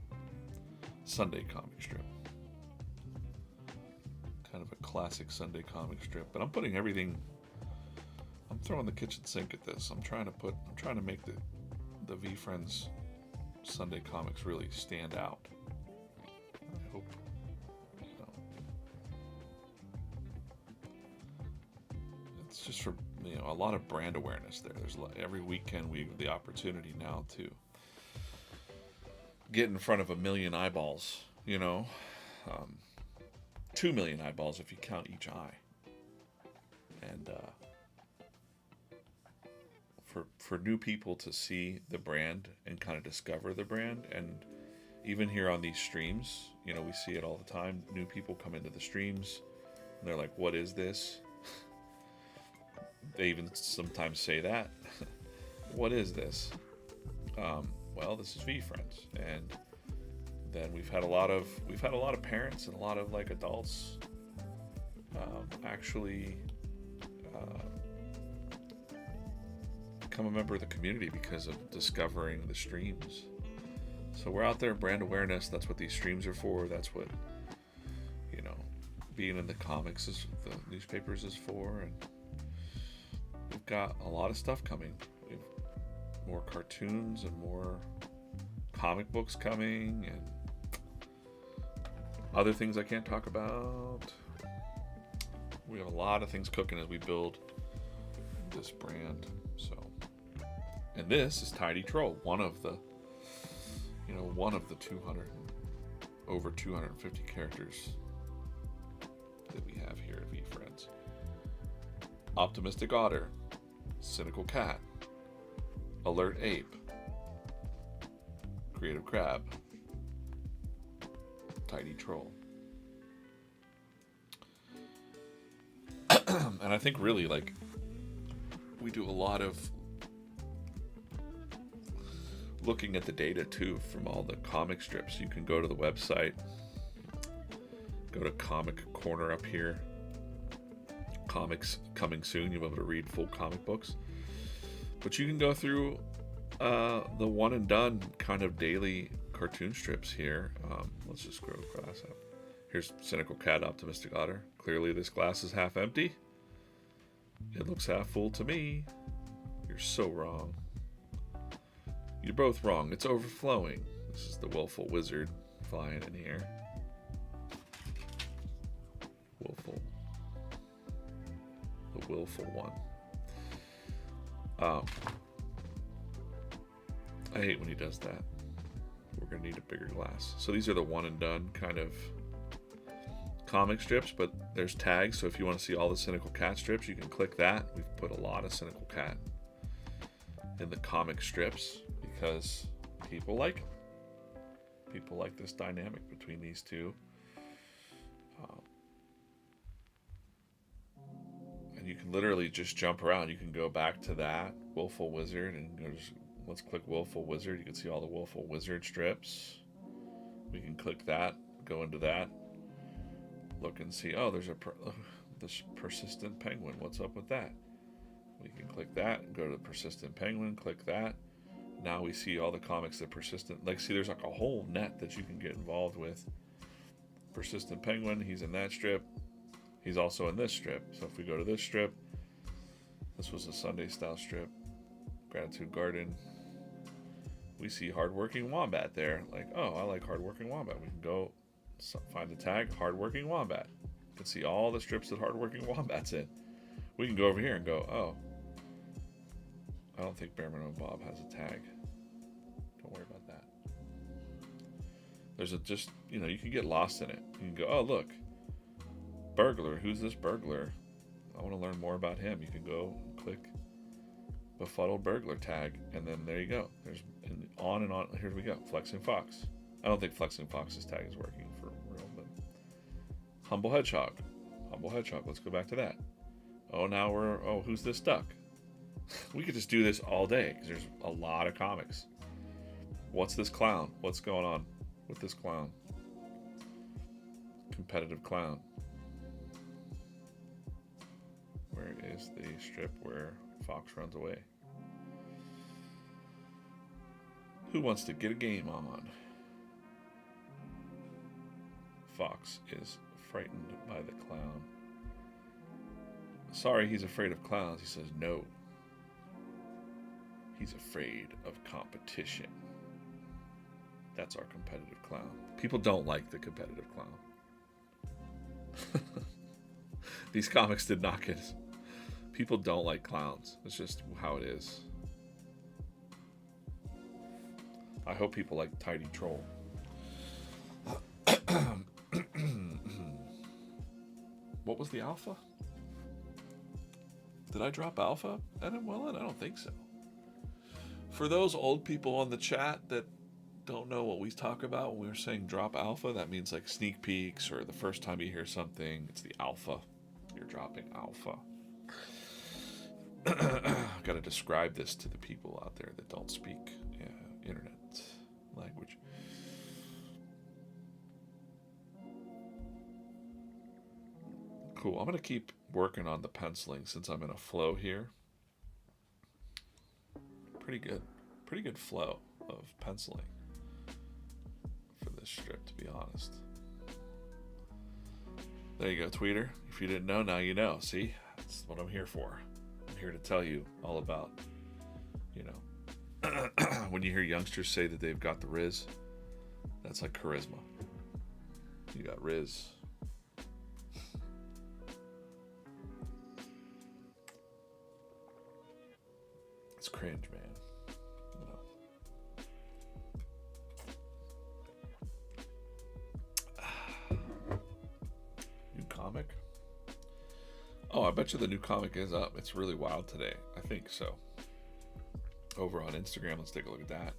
Sunday comic strip. Kind of a classic Sunday comic strip, but I'm putting everything, I'm throwing the kitchen sink at this. I'm trying to make the VeeFriends Sunday comics really stand out. I hope, you know, it's just for, you know, a lot of brand awareness there. There's every weekend we have the opportunity now to get in front of 1 million eyeballs, you know, 2 million eyeballs if you count each eye. And for new people to see the brand and kind of discover the brand, and even here on these streams, you know, we see it all the time. New people come into the streams and they're like, what is this? They even sometimes say that. What is this? Well, this is VeeFriends, and then we've had a lot of parents and a lot of like adults actually become a member of the community because of discovering the streams. So we're out there, brand awareness. That's what these streams are for. That's what, you know, being in the comics is, the newspapers is for, and we've got a lot of stuff coming. We have more cartoons and more comic books coming, and other things I can't talk about. We have a lot of things cooking as we build this brand. So, and this is Tidy Troll, one of the over 250 characters that we have here at VeeFriends. Optimistic Otter, Cynical Cat, Alert Ape, Creative Crab, Tidy Troll. And I think really, like, we do a lot of looking at the data too from all the comic strips. You can go to the website, go to Comic Corner up here, comics coming soon. You'll be able to read full comic books, but you can go through the one and done kind of daily cartoon strips here. Let's just scroll across up. Here's Cynical Cat, Optimistic Otter. Clearly this glass is half empty. It looks half full to me. You're so wrong. You're both wrong. It's overflowing. This is the willful wizard flying in here. Willful. The willful one. I hate when he does that. We're going to need a bigger glass. So these are the one and done kind of comic strips, but there's tags. So if you want to see all the Cynical Cat strips, you can click that. We've put a lot of Cynical Cat in the comic strips because people like them. People like this dynamic between these two. And you can literally just jump around. You can go back to that Willful Wizard and go just, let's click Willful Wizard. You can see all the Willful Wizard strips. We can click that, go into that, look and see, oh, there's this persistent penguin. What's up with that? We can click that and go to the persistent penguin, click that. Now we see all the comics that persistent, like, see, there's like a whole net that you can get involved with. Persistent penguin, he's in that strip. He's also in this strip. So if we go to this strip, this was a Sunday style strip, Gratitude Garden. We see Hardworking Wombat there. Like, oh, I like Hardworking Wombat. We can go find the tag Hardworking Wombat. You can see all the strips that Hardworking Wombat's in. We can go over here and go, oh, I don't think Bearman and Bob has a tag. Don't worry about that. There's a just, you know, you can get lost in it. You can go, oh, look, burglar. Who's this burglar? I want to learn more about him. You can go and click Befuddled Burglar tag, and then there you go. There's on and on. Here we go. Flexing Fox. I don't think Flexing Fox's tag is working for real, but Humble Hedgehog. Humble Hedgehog. Let's go back to that. Oh, now we're, oh, who's this duck? We could just do this all day because there's a lot of comics. What's this clown? What's going on with this clown? Competitive clown. Where is the strip where Fox runs away? Who wants to get a game on? Fox is frightened by the clown. Sorry, he's afraid of clowns. He says no. He's afraid of competition. That's our competitive clown. People don't like the competitive clown. These comics did not get... People don't like clowns. It's just how it is. I hope people like Tidy Troll. What was the alpha? Did I drop alpha, Adam Welland? I don't think so. For those old people on the chat that don't know what we talk about when we're saying drop alpha, that means like sneak peeks or the first time you hear something, it's the alpha. You're dropping alpha. I've got to describe this to the people out there that don't speak internet language. Cool. I'm going to keep working on the penciling since I'm in a flow here. Pretty good flow of penciling for this strip, to be honest. There you go, Tweeter. If you didn't know, now you know. See? That's what I'm here for. I'm here to tell you all about, you know, when you hear youngsters say that they've got the Riz, that's like charisma. You got Riz. It's cringe, man. You know. New comic? Oh, I bet you the new comic is up. It's really wild today. I think so. Over on Instagram, let's take a look at that.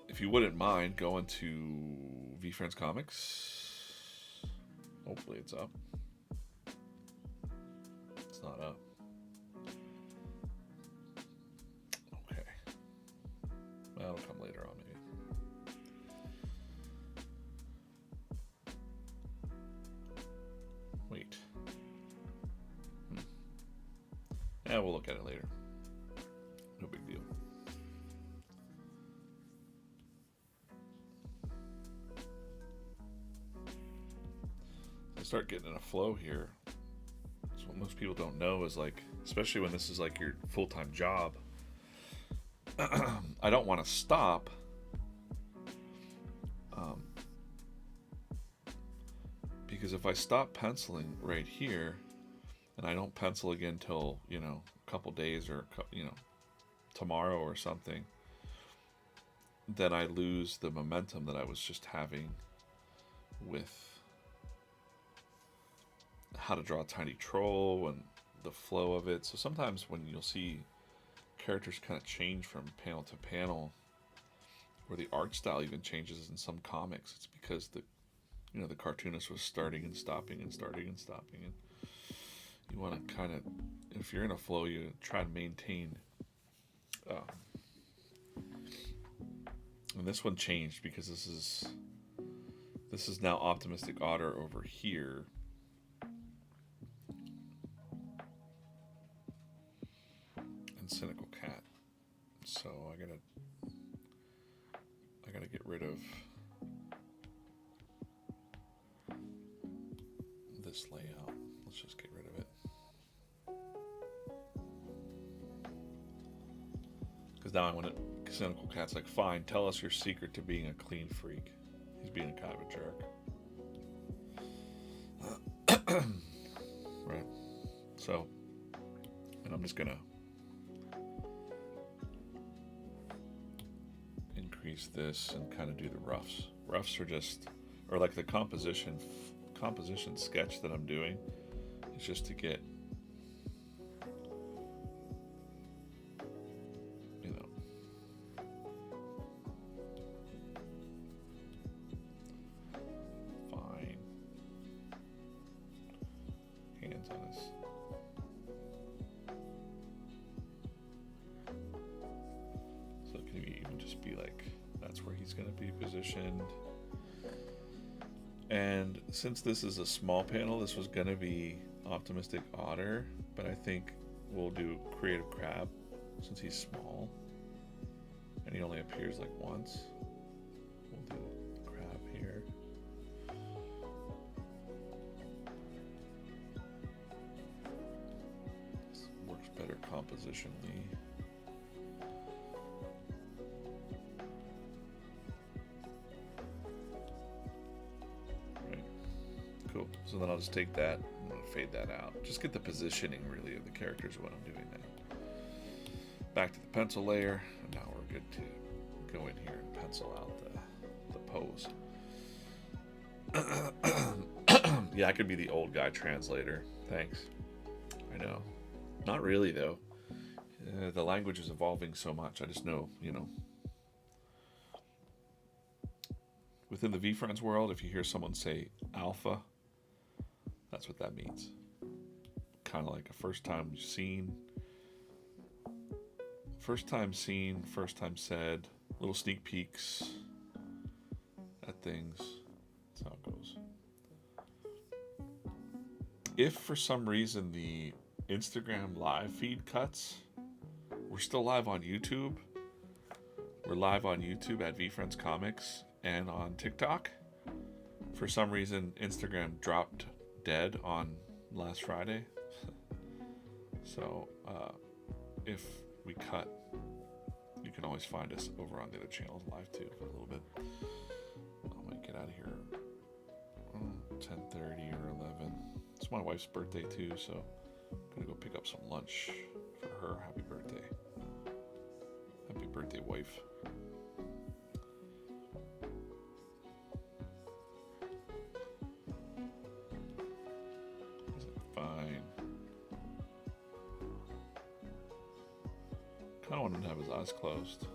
If you wouldn't mind going to VeeFriends Comics. Hopefully it's up. It's not up. Okay. That'll come later on, maybe. Wait. Yeah, we'll look at it later. No big deal. I start getting in a flow here. So what most people don't know is, like, especially when this is like your full-time job, I don't want to stop. Because if I stop penciling right here, and I don't pencil again till, a couple days or, tomorrow or something, then I lose the momentum that I was just having with how to draw a tiny troll and the flow of it. So sometimes when you'll see characters kind of change from panel to panel, or the art style even changes in some comics, it's because the cartoonist was starting and stopping and starting and stopping. And you want to kind of, if you're in a flow, you try to maintain. And this one changed because this is now Optimistic Otter over here. And Cynical Cat. So I gotta get rid of this layout. Let's just get rid of it. Because now I want it. Cynical Cat's like, fine, tell us your secret to being a clean freak. He's being a kind of a jerk. Right. So, and I'm just gonna increase this and kind of do the roughs. Roughs are just, or like the composition sketch that I'm doing. It's just to get, fine hands on his. So can you even just be like, that's where he's going to be positioned. And since this is a small panel, this was going to be Optimistic Otter, but I think we'll do Creative Crab since he's small and he only appears like once. We'll do Crab here. This works better compositionally. Cool. So then I'll just take that, I'm going to fade that out. Just get the positioning really of the characters when I'm doing that. Back to the pencil layer, and now we're good to go in here and pencil out the pose. Yeah, I could be the old guy translator. Thanks. I know. Not really though. The language is evolving so much. I just know, within the VeeFriends world, if you hear someone say alpha, that's what that means. Kind of like a first time seen, first time said, little sneak peeks at things. That's how it goes. If for some reason the Instagram live feed cuts, we're still live on YouTube. We're live on YouTube at VeeFriends Comics and on TikTok. For some reason, Instagram dropped dead on last Friday. So if we cut, you can always find us over on the other channels live too for a little bit. I might get out of here 10:30 or 11. It's my wife's birthday too, so I'm gonna go pick up some lunch for her. Happy birthday. Happy birthday, wife. I don't want him to have his eyes closed.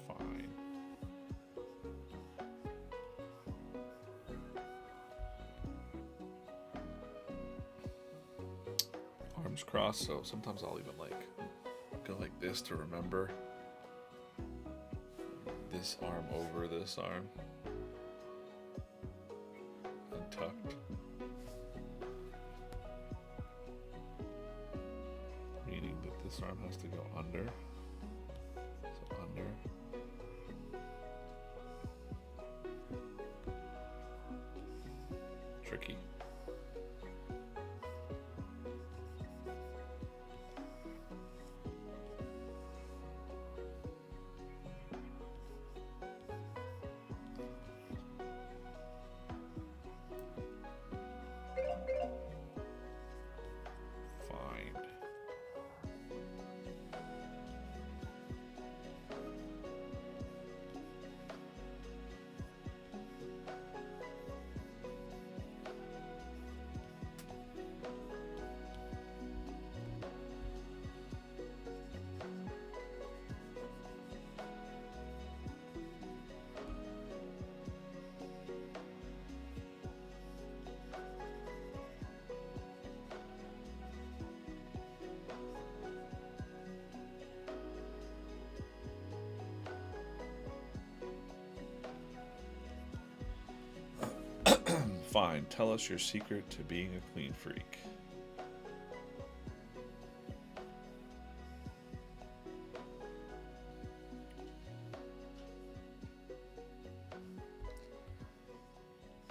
Fine. Arms crossed, so sometimes I'll even go like this to remember. This arm over this arm. And tucked. Meaning that this arm has to go under. So under. mind. Tell us your secret to being a clean freak.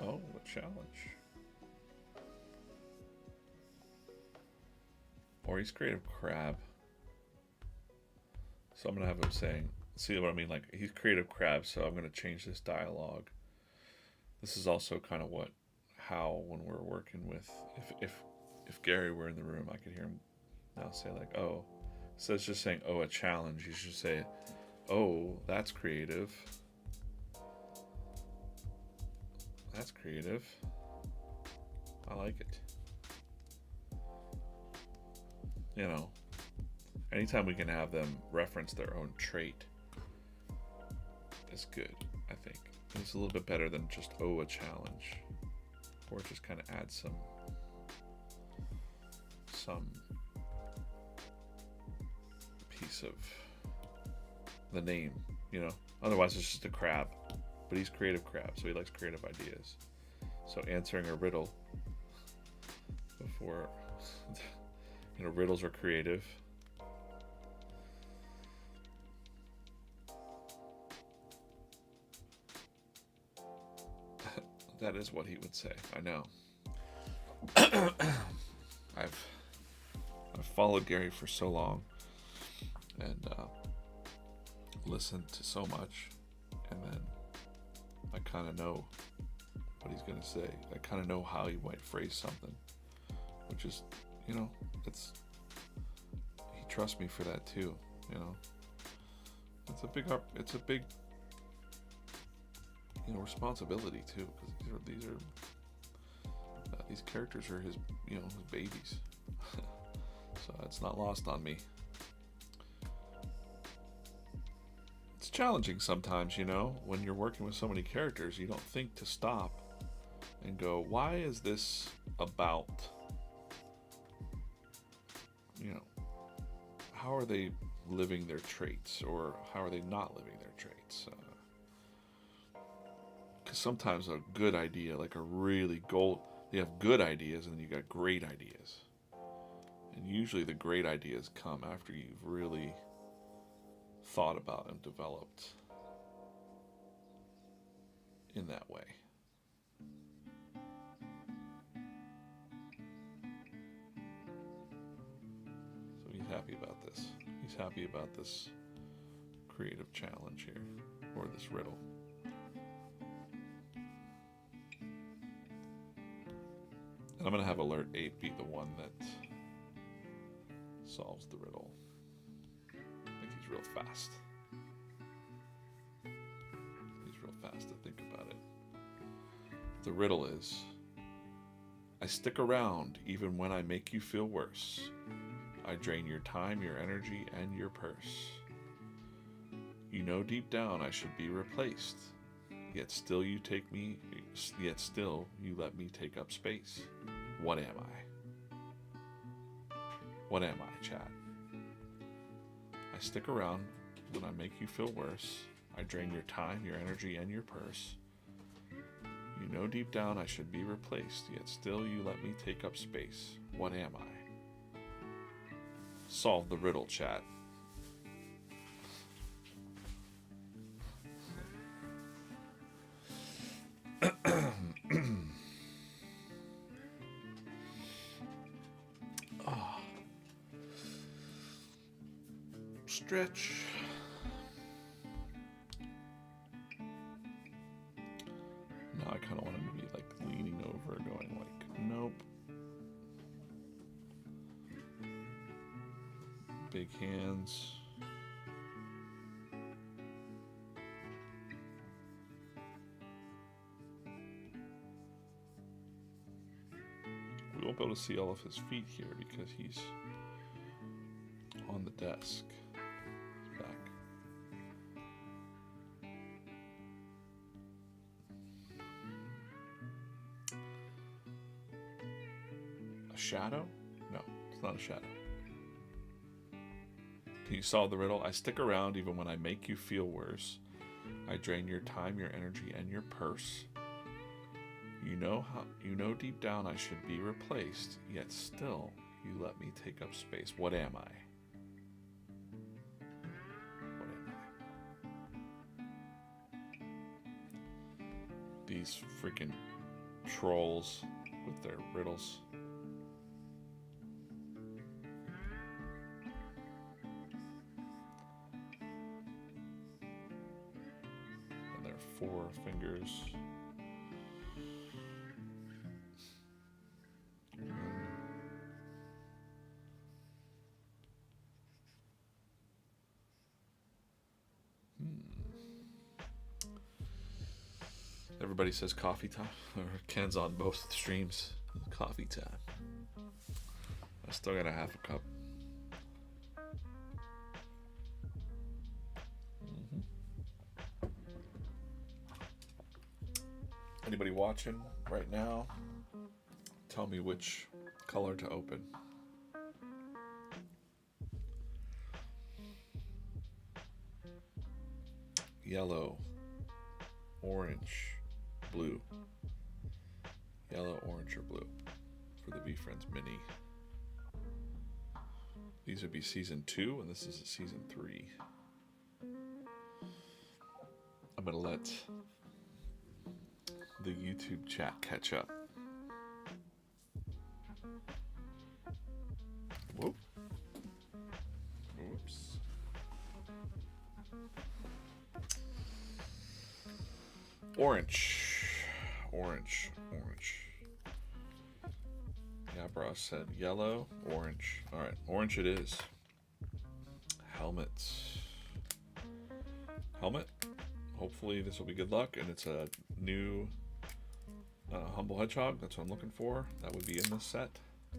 Oh, a challenge. Or he's Creative Crab. So I'm going to have him saying, see what I mean? Like, he's Creative Crab, so I'm going to change this dialogue. This is also kind of how when we're working with, if Gary were in the room, I could hear him now say like, oh, so it's just saying, oh, a challenge. You should say, oh, that's creative. That's creative. I like it. You know, anytime we can have them reference their own trait is good, I think. It's a little bit better than just, oh, a challenge. Or just kind of add some piece of the name, you know. Otherwise it's just a crab. But he's Creative Crab, so he likes creative ideas. So answering a riddle before, you know, riddles are creative. That is what he would say. I know. I've followed Gary for so long and listened to so much, and then I kind of know what he's going to say. I kind of know how he might phrase something, which is, you know, he trusts me for that too, you know. It's a big, you know, responsibility too, because these characters are his, you know, his babies. So it's not lost on me. It's challenging sometimes, you know, when you're working with so many characters, you don't think to stop and go, why is this about, you know, how are they living their traits, or how are they not living their traits? Because sometimes a good idea, like a really you have good ideas and then you got great ideas. And usually the great ideas come after you've really thought about and developed in that way. So he's happy about this. He's happy about this creative challenge here, or this riddle. And I'm going to have Alert 8 be the one that solves the riddle. I think he's real fast. He's real fast to think about it. The riddle is, I stick around even when I make you feel worse. I drain your time, your energy, and your purse. You know deep down I should be replaced. Yet still you let me take up space. What am I? What am I, chat? I stick around when I make you feel worse. I drain your time, your energy, and your purse. You know deep down I should be replaced, yet still you let me take up space. What am I? Solve the riddle, chat. Stretch. Now I kind of want him to be like leaning over, going like, nope. Big hands. We won't be able to see all of his feet here because he's on the desk. Shadow? No, it's not a shadow. Can you solve the riddle? I stick around even when I make you feel worse. I drain your time, your energy, and your purse. You know deep down I should be replaced, yet still you let me take up space. What am I? What am I? These freaking trolls with their riddles. And their 4 fingers. Everybody says coffee time, or Ken's on both streams. Coffee time. I still got a half a cup. Anybody watching right now? Tell me which color to open. Yellow, orange, blue. Yellow, orange, or blue for the VeeFriends mini. These would be season 2, and this is season 3. I'm gonna let the YouTube chat catch up. Whoop. Oops. Orange. Orange. Orange. Yabra said yellow, orange. Alright, orange it is. Helmet. Helmet. Hopefully this will be good luck, and it's a new Humble Hedgehog. That's what I'm looking for. That would be in this set.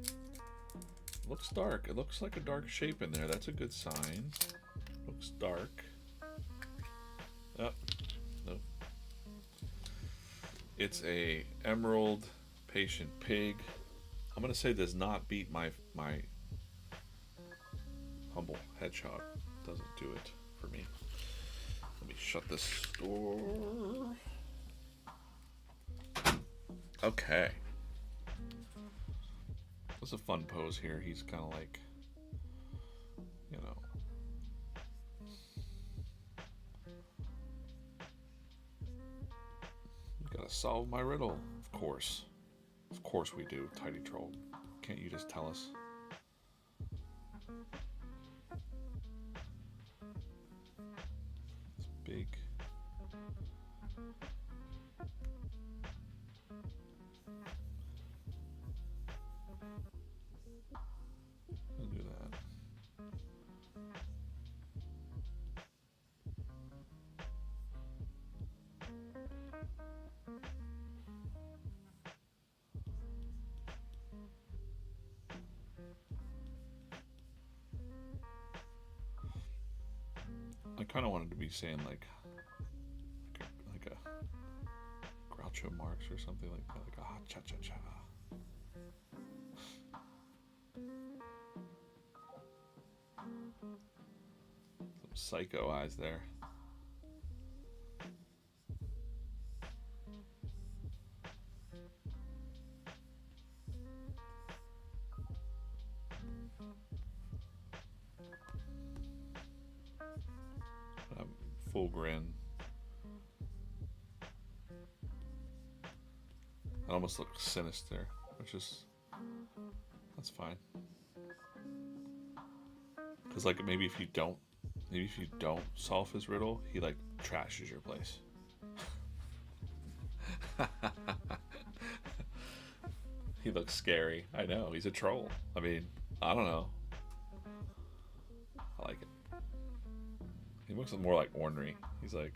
It looks dark. It looks like a dark shape in there. That's a good sign. Looks dark. Oh, no. It's a Emerald Patient Pig. I'm gonna say does not beat my Humble Hedgehog. Doesn't do it for me. Let me shut this door. Okay. That's a fun pose here. He's kind of like, you know. Gotta solve my riddle. Of course. Of course we do, Tidy Troll. Can't you just tell us? It's big. I'll do that. I kind of wanted to be saying like a Groucho Marx or something like that, like a cha cha cha. Some psycho eyes there. Full grin. It almost looks sinister, which is, that's fine. Because like maybe if you don't solve his riddle, he like trashes your place. He looks scary. I know, he's a troll. I mean, I don't know. I like it. He looks more like ornery. He's like,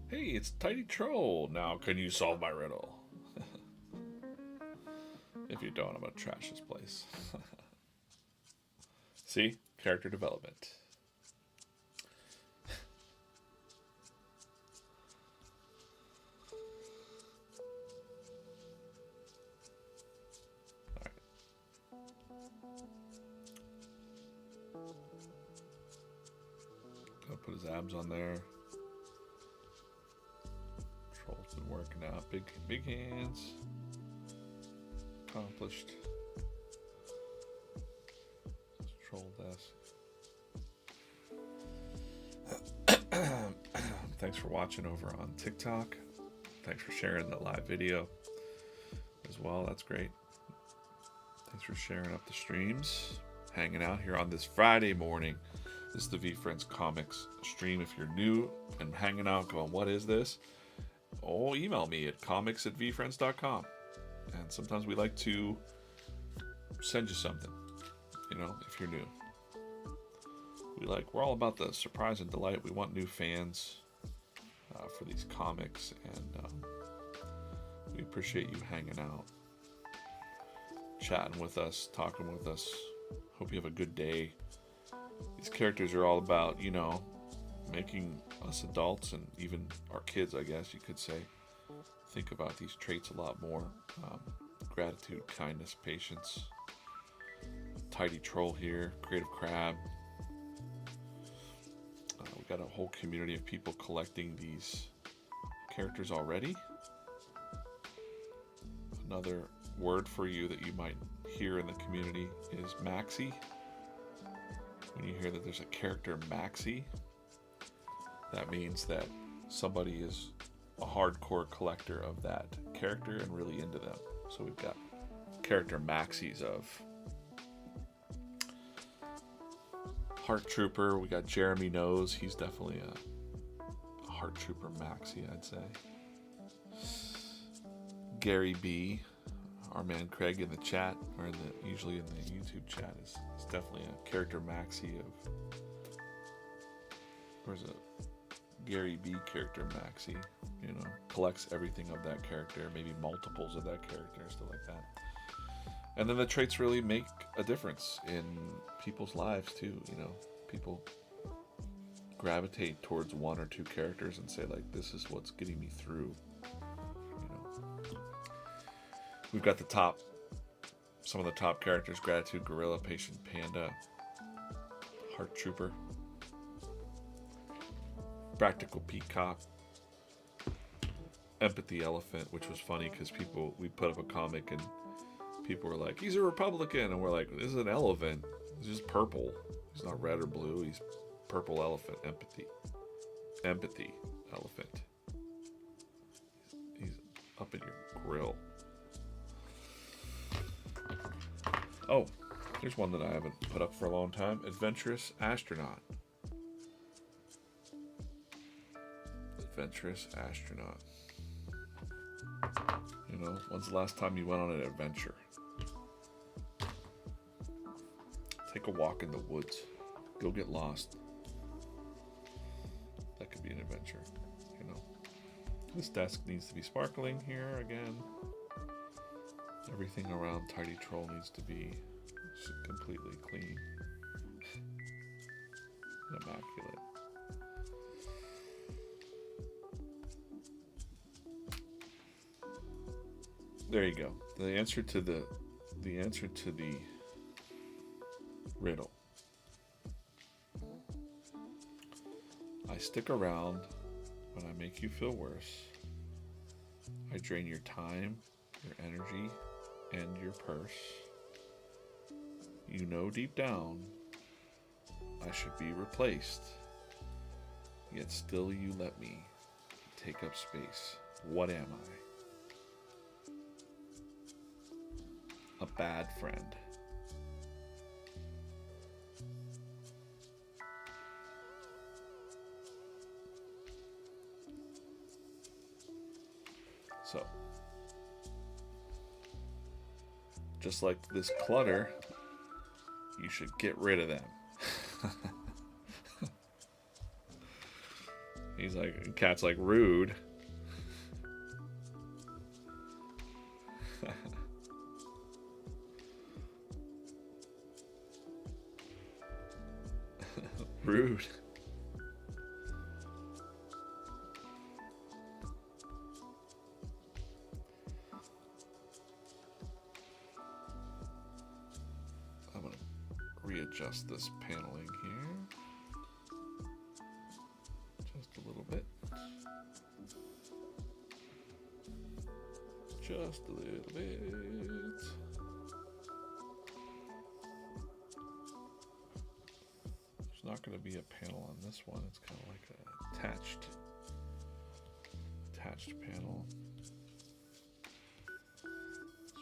hey, it's Tidy Troll. Now can you solve my riddle? If you don't, I'm gonna trash this place. See? Character development. Alright. Gotta put his abs on there. Troll's been working out. Big hands. accomplished. Troll desk. Thanks for watching over on TikTok. Thanks for sharing the live video as well. That's great. Thanks for sharing up the streams. Hanging out here on this Friday morning. This is the VeeFriends Comics stream. If you're new and hanging out going, what is this? Oh, email me at comics@veefriends.com. And sometimes we like to send you something, you know, if you're new. We're all about the surprise and delight. We want new fans for these comics, and we appreciate you hanging out, chatting with us, talking with us. Hope you have a good day. These characters are all about, you know, making us adults and even our kids, I guess you could say, think about these traits a lot more. Gratitude, kindness, patience. Tidy Troll here, Creative Crab. We got a whole community of people collecting these characters already. Another word for you that you might hear in the community is Maxi. When you hear that there's a character Maxi, that means that somebody is a hardcore collector of that character and really into them. So we've got character Maxis of Heart Trooper. We got Jeremy Knows. He's definitely a Heart Trooper Maxi, I'd say. Gary B, our man Craig in the chat, or usually in the YouTube chat, is definitely a character Maxi of. Where's a Gary B character Maxi? You know, collects everything of that character, maybe multiples of that character, stuff like that. And then the traits really make a difference in people's lives too. You know, people gravitate towards one or two characters and say, like, this is what's getting me through. You know, we've got some of the top characters: Gratitude Gorilla, Patient Panda, Heart Trooper, Practical Peacock, Empathy Elephant, which was funny because we put up a comic and people were like, he's a Republican, and we're like, this is an elephant. He's just purple. He's not red or blue. He's purple elephant. Empathy Elephant. He's up in your grill. Oh, there's one that I haven't put up for a long time. Adventurous Astronaut. Adventurous Astronaut. You know, when's the last time you went on an adventure? Take a walk in the woods. Go get lost. That could be an adventure, you know. This desk needs to be sparkling here again. Everything around Tidy Troll needs to be completely clean and immaculate. There you go. The answer to the riddle. I stick around when I make you feel worse. I drain your time, your energy, and your purse. You know deep down I should be replaced, yet still you let me take up space. What am I? A bad friend. So, just like this clutter, you should get rid of them. He's like, Cat's like, rude. Rude. I'm going to readjust this paneling here. Just a little bit. Just a little bit. not going to be a panel on this one. It's kind of like a attached panel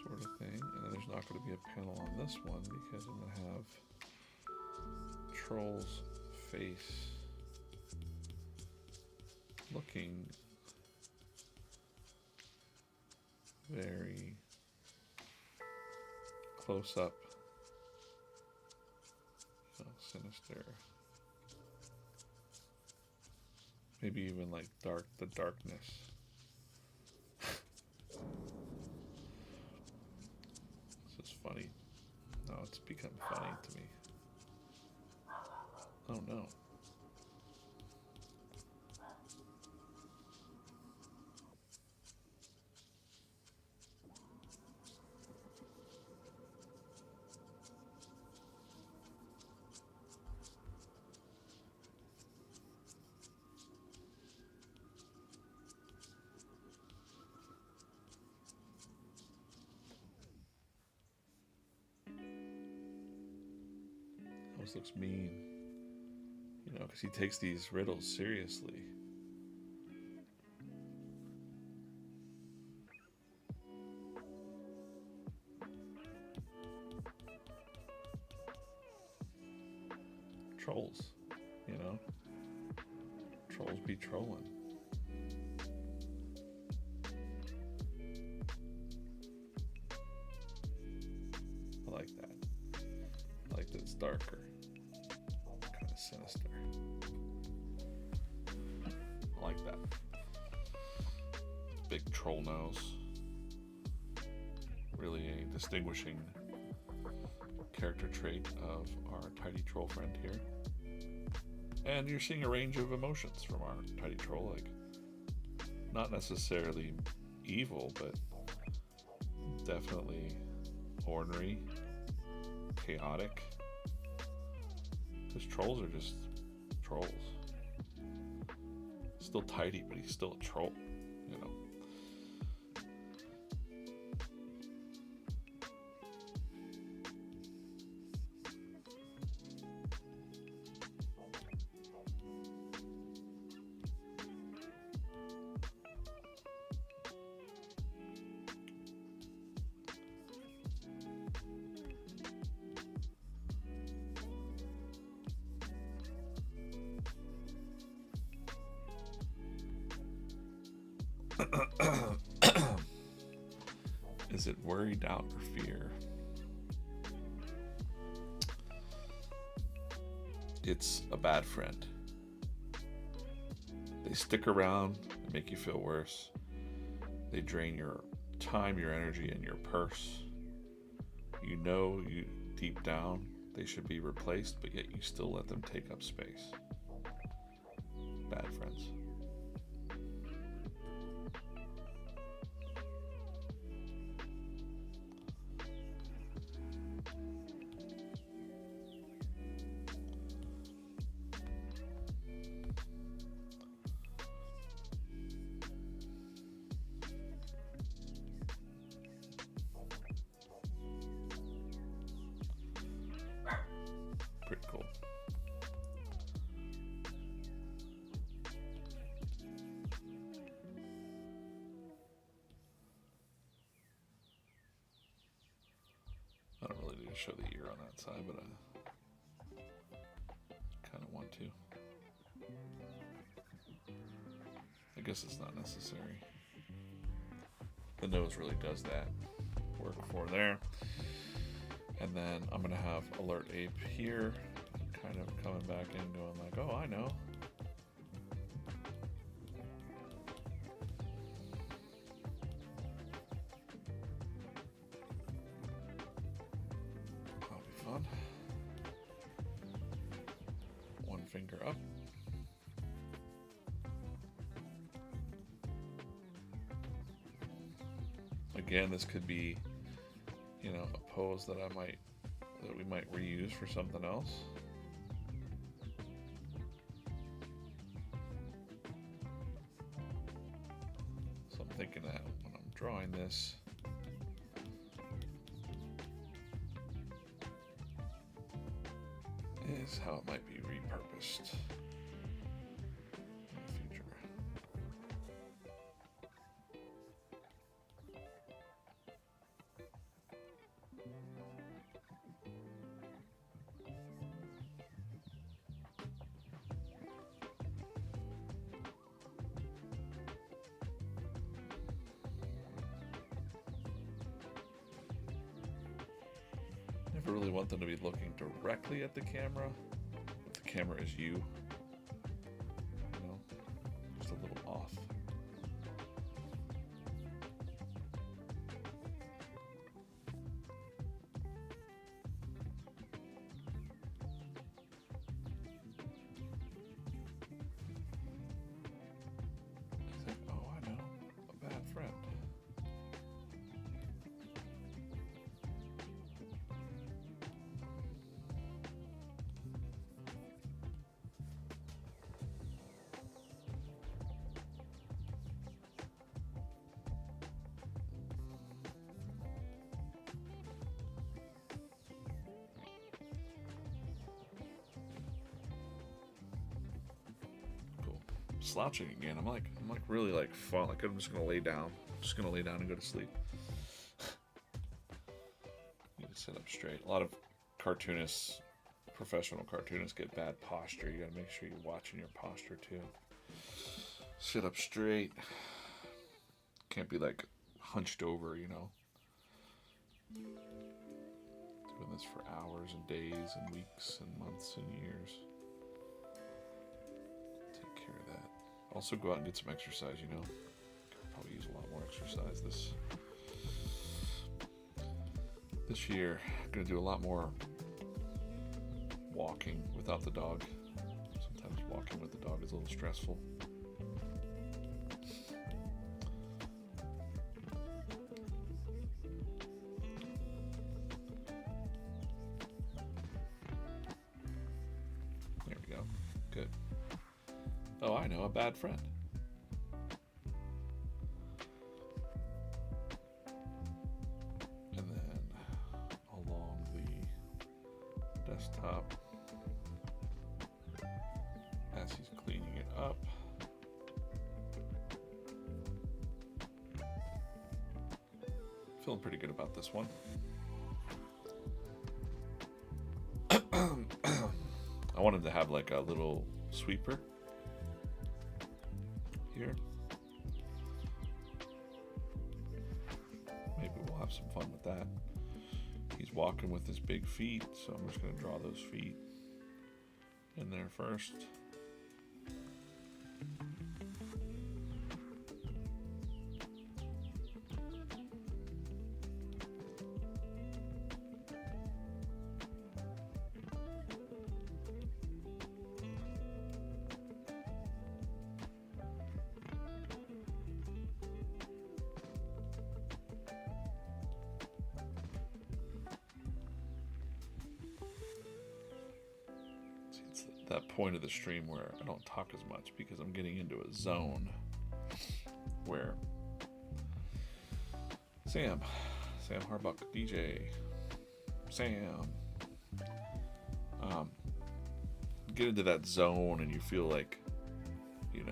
sort of thing. And then there's not going to be a panel on this one because I'm going to have Troll's face looking very close up, so sinister, maybe even like the darkness. This is funny. Now it's become funny to me. Oh no. Almost looks mean, you know, because he takes these riddles seriously. Trolls, you know, trolls be trolling. I like that. I like that it's darker, kind of sinister. I like that. Big troll nose. Really a distinguishing character trait of our tidy troll friend here. And you're seeing a range of emotions from our tidy troll, like not necessarily evil, but definitely ornery, chaotic. Because trolls are just trolls. Still tidy, but he's still a troll, you know. Is it worry, doubt, or fear? It's a bad friend. They stick around and make you feel worse. They drain your time, your energy, and your purse. You know you deep down they should be replaced, but yet you still let them take up space. Bad friends. Pretty cool. I don't really need to show the ear on that side, but I kind of want to. I guess it's not necessary. The nose really does that work for there. And then I'm going to have Alert Ape here, kind of coming back in going like, oh, I know. That'll be fun. One finger up. Again, this could be, you know, a pose that we might reuse for something else. So I'm thinking that when I'm drawing this, is how it might be repurposed in the future. Never really want them to be looking directly at the camera. If the camera is you, just a little off. He's like, oh, I know, a bad friend. Slouching again. I'm like really like fun. Like I'm just gonna lay down. Just gonna lay down and go to sleep. Need to sit up straight. A lot of cartoonists, professional cartoonists, get bad posture. You gotta make sure you're watching your posture too. Sit up straight. Can't be like hunched over, Doing this for hours and days and weeks and months and years. Take care of that. Also go out and get some exercise, Could probably use a lot more exercise this year. Gonna do a lot more walking without the dog. Sometimes walking with the dog is a little stressful. There we go. Good. Oh, I know, a bad friend. And then along the desktop, as he's cleaning it up, feeling pretty good about this one. I wanted to have like a little sweeper here. Maybe we'll have some fun with that. He's walking with his big feet, so I'm just going to draw those feet in there first. That point of the stream where I don't talk as much because I'm getting into a zone where Sam Harbuck, DJ, Sam, get into that zone and you feel like, you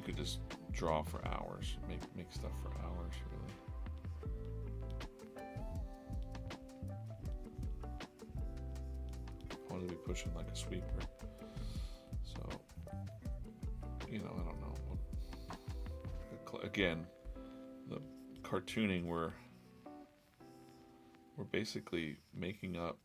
could just draw for hours, make stuff for hours, really. To be pushing like a sweeper, so I don't know. Again, the cartooning we're basically making up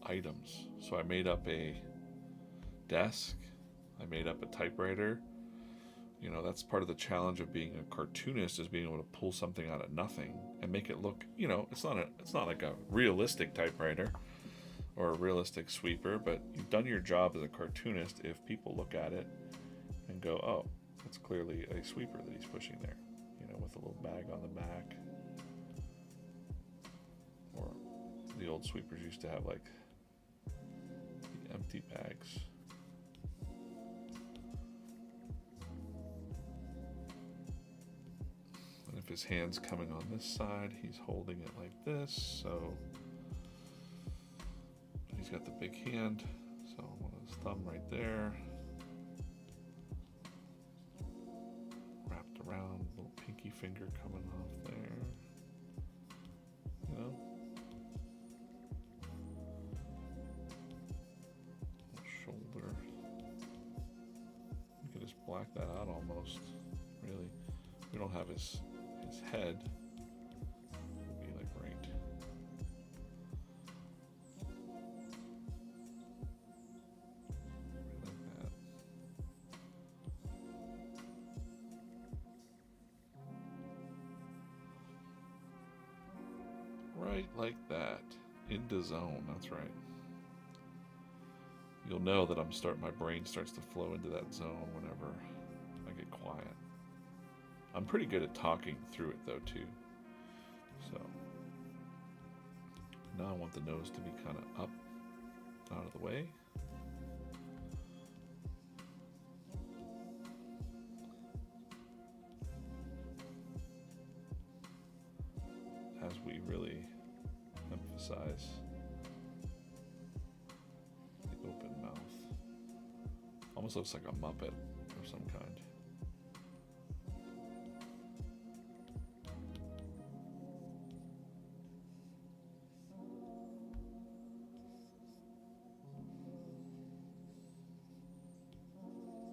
items. So I made up a desk, I made up a typewriter. That's part of the challenge of being a cartoonist, is being able to pull something out of nothing and make it look, it's not like a realistic typewriter or a realistic sweeper, but you've done your job as a cartoonist if people look at it and go, oh, that's clearly a sweeper that he's pushing there, with a little bag on the back. Or the old sweepers used to have like empty bags. And if his hand's coming on this side, he's holding it like this, so he's got the big hand, so I want his thumb right there. Wrapped around, little pinky finger coming off there. You know? Shoulder. You can just black that out almost, really. We don't have his head. It'll be like right. Like that. Right like that. Into zone, that's right. You'll know that my brain starts to flow into that zone whenever I get quiet. I'm pretty good at talking through it though too. So now I want the nose to be kind of up, out of the way. As we really emphasize the open mouth. Almost looks like a Muppet of some kind.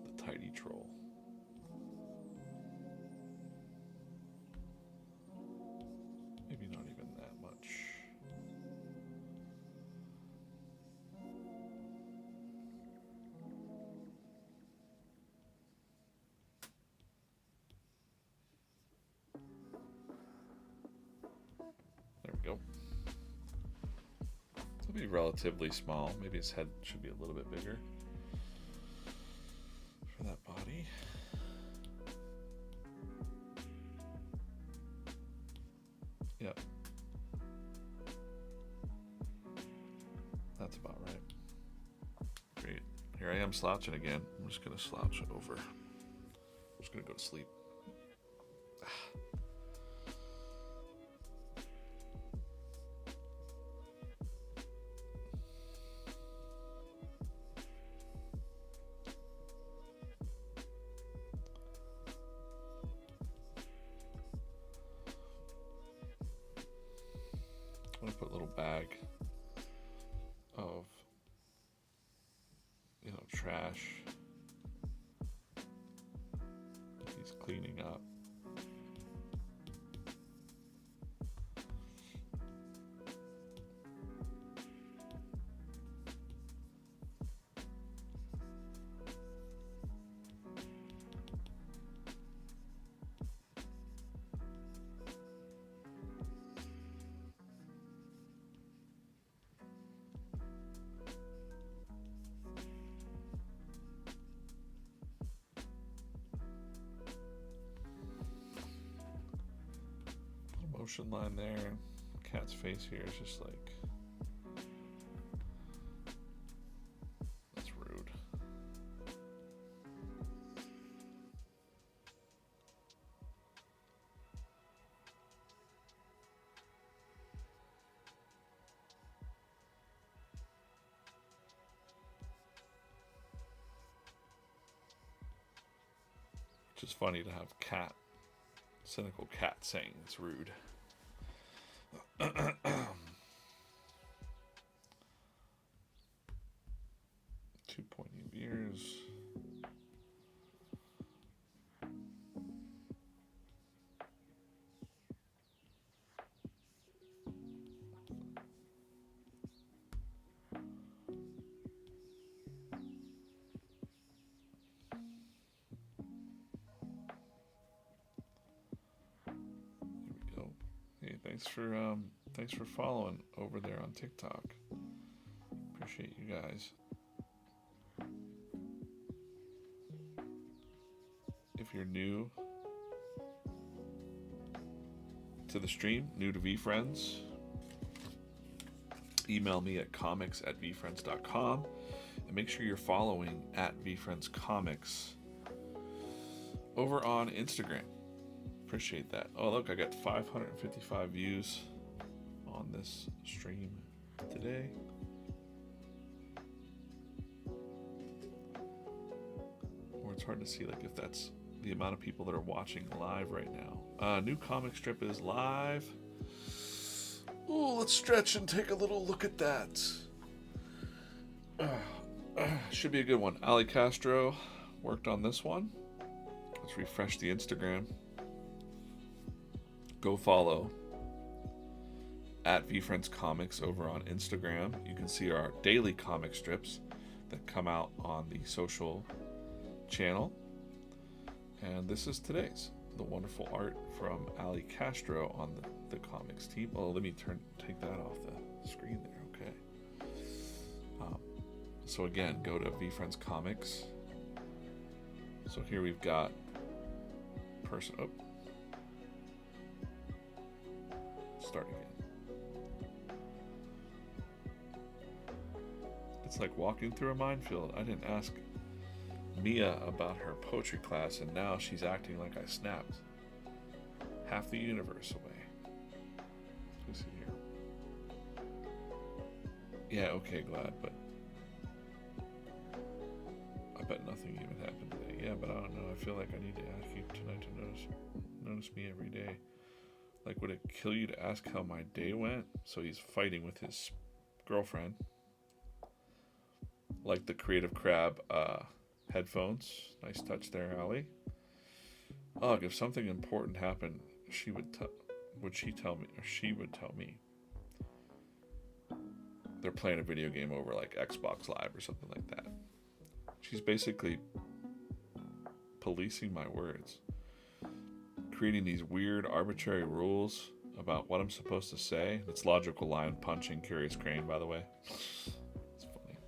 The tidy troll. Maybe not even that much. There we go. It'll be relatively small. Maybe his head should be a little bit bigger for that body. Yep. That's about right. Great. Here I am slouching again. I'm just going to slouch over. I'm just going to go to sleep. I'm gonna put a little bag of, trash. He's cleaning up. Motion line there. Cat's face here is just like, that's rude. It's just funny to have cynical cat saying it's rude. 2 pointy ears. Thanks for following over there on TikTok. Appreciate you guys. If you're new to the stream, new to VeeFriends, email me at comics@VeeFriends.com, and make sure you're following at VeeFriends Comics over on Instagram. Appreciate that. Oh, look, I got 555 views on this stream today. Or it's hard to see like if that's the amount of people that are watching live right now. New comic strip is live. Ooh, let's stretch and take a little look at that. Should be a good one. Ali Castro worked on this one. Let's refresh the Instagram. Go follow at VeeFriends Comics over on Instagram. You can see our daily comic strips that come out on the social channel. And this is today's. The wonderful art from Ali Castro on the comics team. Oh, let me take that off the screen there. Okay. So again, go to VeeFriends Comics. So here we've got start again. It's like walking through a minefield. I didn't ask Mia about her poetry class, and now she's acting like I snapped half the universe away. Let's see here. Yeah, okay, glad, but I bet nothing even happened today. Yeah, but I don't know. I feel like I need to ask you tonight to notice me every day. Like, would it kill you to ask how my day went? So he's fighting with his girlfriend. Like the Creative Crab headphones. Nice touch there, Ali. Ugh, if something important happened, she would tell me. They're playing a video game over like Xbox Live or something like that. She's basically policing my words. Creating these weird arbitrary rules about what I'm supposed to say. It's logical line punching Curious Crane, by the way. It's funny.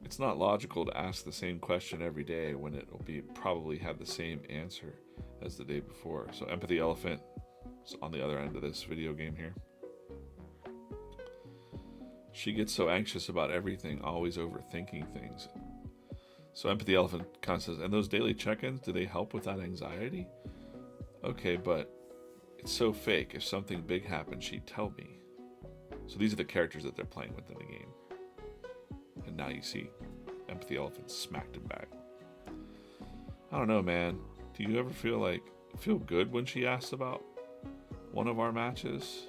It's not logical to ask the same question every day when it will probably have the same answer as the day before. So Empathy Elephant is on the other end of this video game here. She gets so anxious about everything, always overthinking things. So Empathy Elephant kind of says, and those daily check-ins, do they help with that anxiety? Okay, but it's so fake. If something big happened, she'd tell me. So these are the characters that they're playing with in the game. And now you see Empathy Elephant smacked him back. I don't know, man. Do you ever feel good when she asks about one of our matches?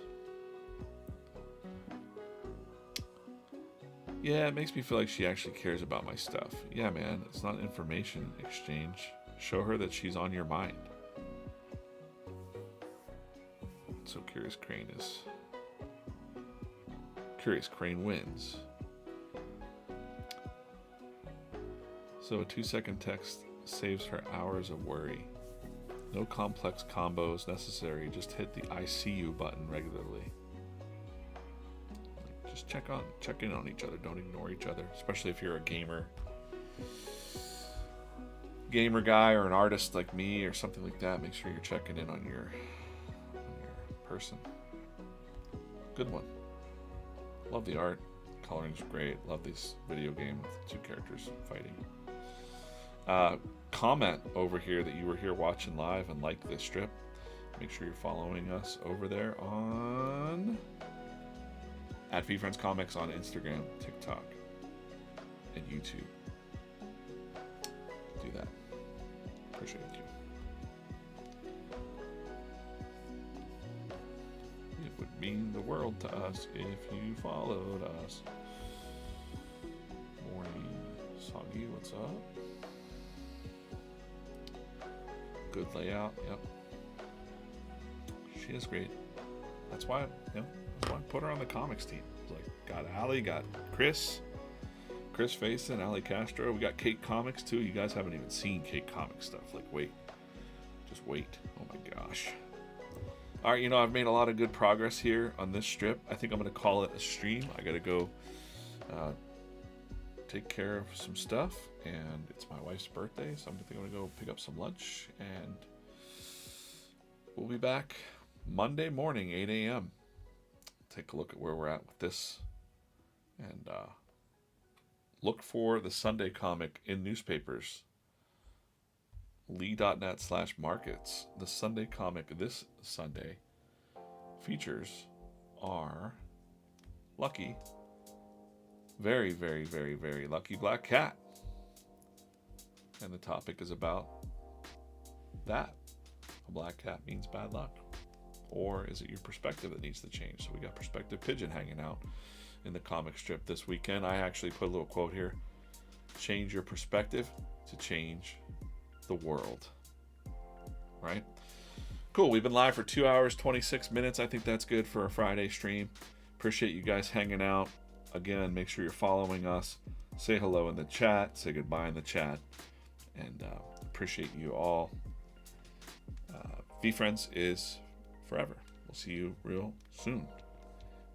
Yeah, it makes me feel like she actually cares about my stuff. Yeah, man, it's not information exchange. Show her that she's on your mind. So Curious Crane wins. So a 2-second text saves her hours of worry. No complex combos necessary, just hit the I see you button regularly. Just check in on each other. Don't ignore each other, especially if you're a gamer guy or an artist like me or something like that. Make sure you're checking in on your person. Good one. Love the art. Coloring's great. Love this video game with 2 characters fighting. Comment over here that you were here watching live and like this strip. Make sure you're following us over there on at VeeFriends Comics on Instagram, TikTok, and YouTube. Do that. Appreciate you. It would mean the world to us if you followed us. Morning Soggy, what's up? Good layout, yep. She is great. That's why I put her on the comics team. Like, got Ali, got Chris Faison, Ali Castro. We got Kate Comics too. You guys haven't even seen Kate Comics stuff. Like, just wait. Oh my gosh. All right, I've made a lot of good progress here on this strip. I think I'm gonna call it a stream. I gotta go take care of some stuff, and it's my wife's birthday, so I'm gonna go pick up some lunch, and we'll be back Monday morning, 8 a.m. take a look at where we're at with this. And look for the Sunday comic in newspapers. Lee.net/markets. The Sunday comic this Sunday features our lucky, very, very, very, very lucky black cat. And the topic is about that. A black cat means bad luck. Or is it your perspective that needs to change? So we got Perspective Pigeon hanging out in the comic strip this weekend. I actually put a little quote here. Change your perspective to change the world. Right? Cool. We've been live for 2 hours, 26 minutes. I think that's good for a Friday stream. Appreciate you guys hanging out. Again, make sure you're following us. Say hello in the chat. Say goodbye in the chat. And appreciate you all. VeeFriends is forever. We'll see you real soon.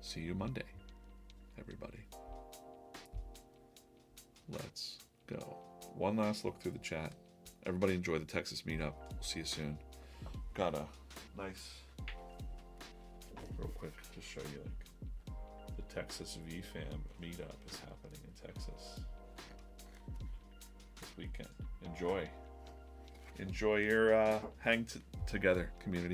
See you Monday, everybody. Let's go. One last look through the chat. Everybody enjoy the Texas meetup. We'll see you soon. Got a nice, real quick, just show you like the Texas VFam meetup is happening in Texas this weekend. Enjoy your hang together, community.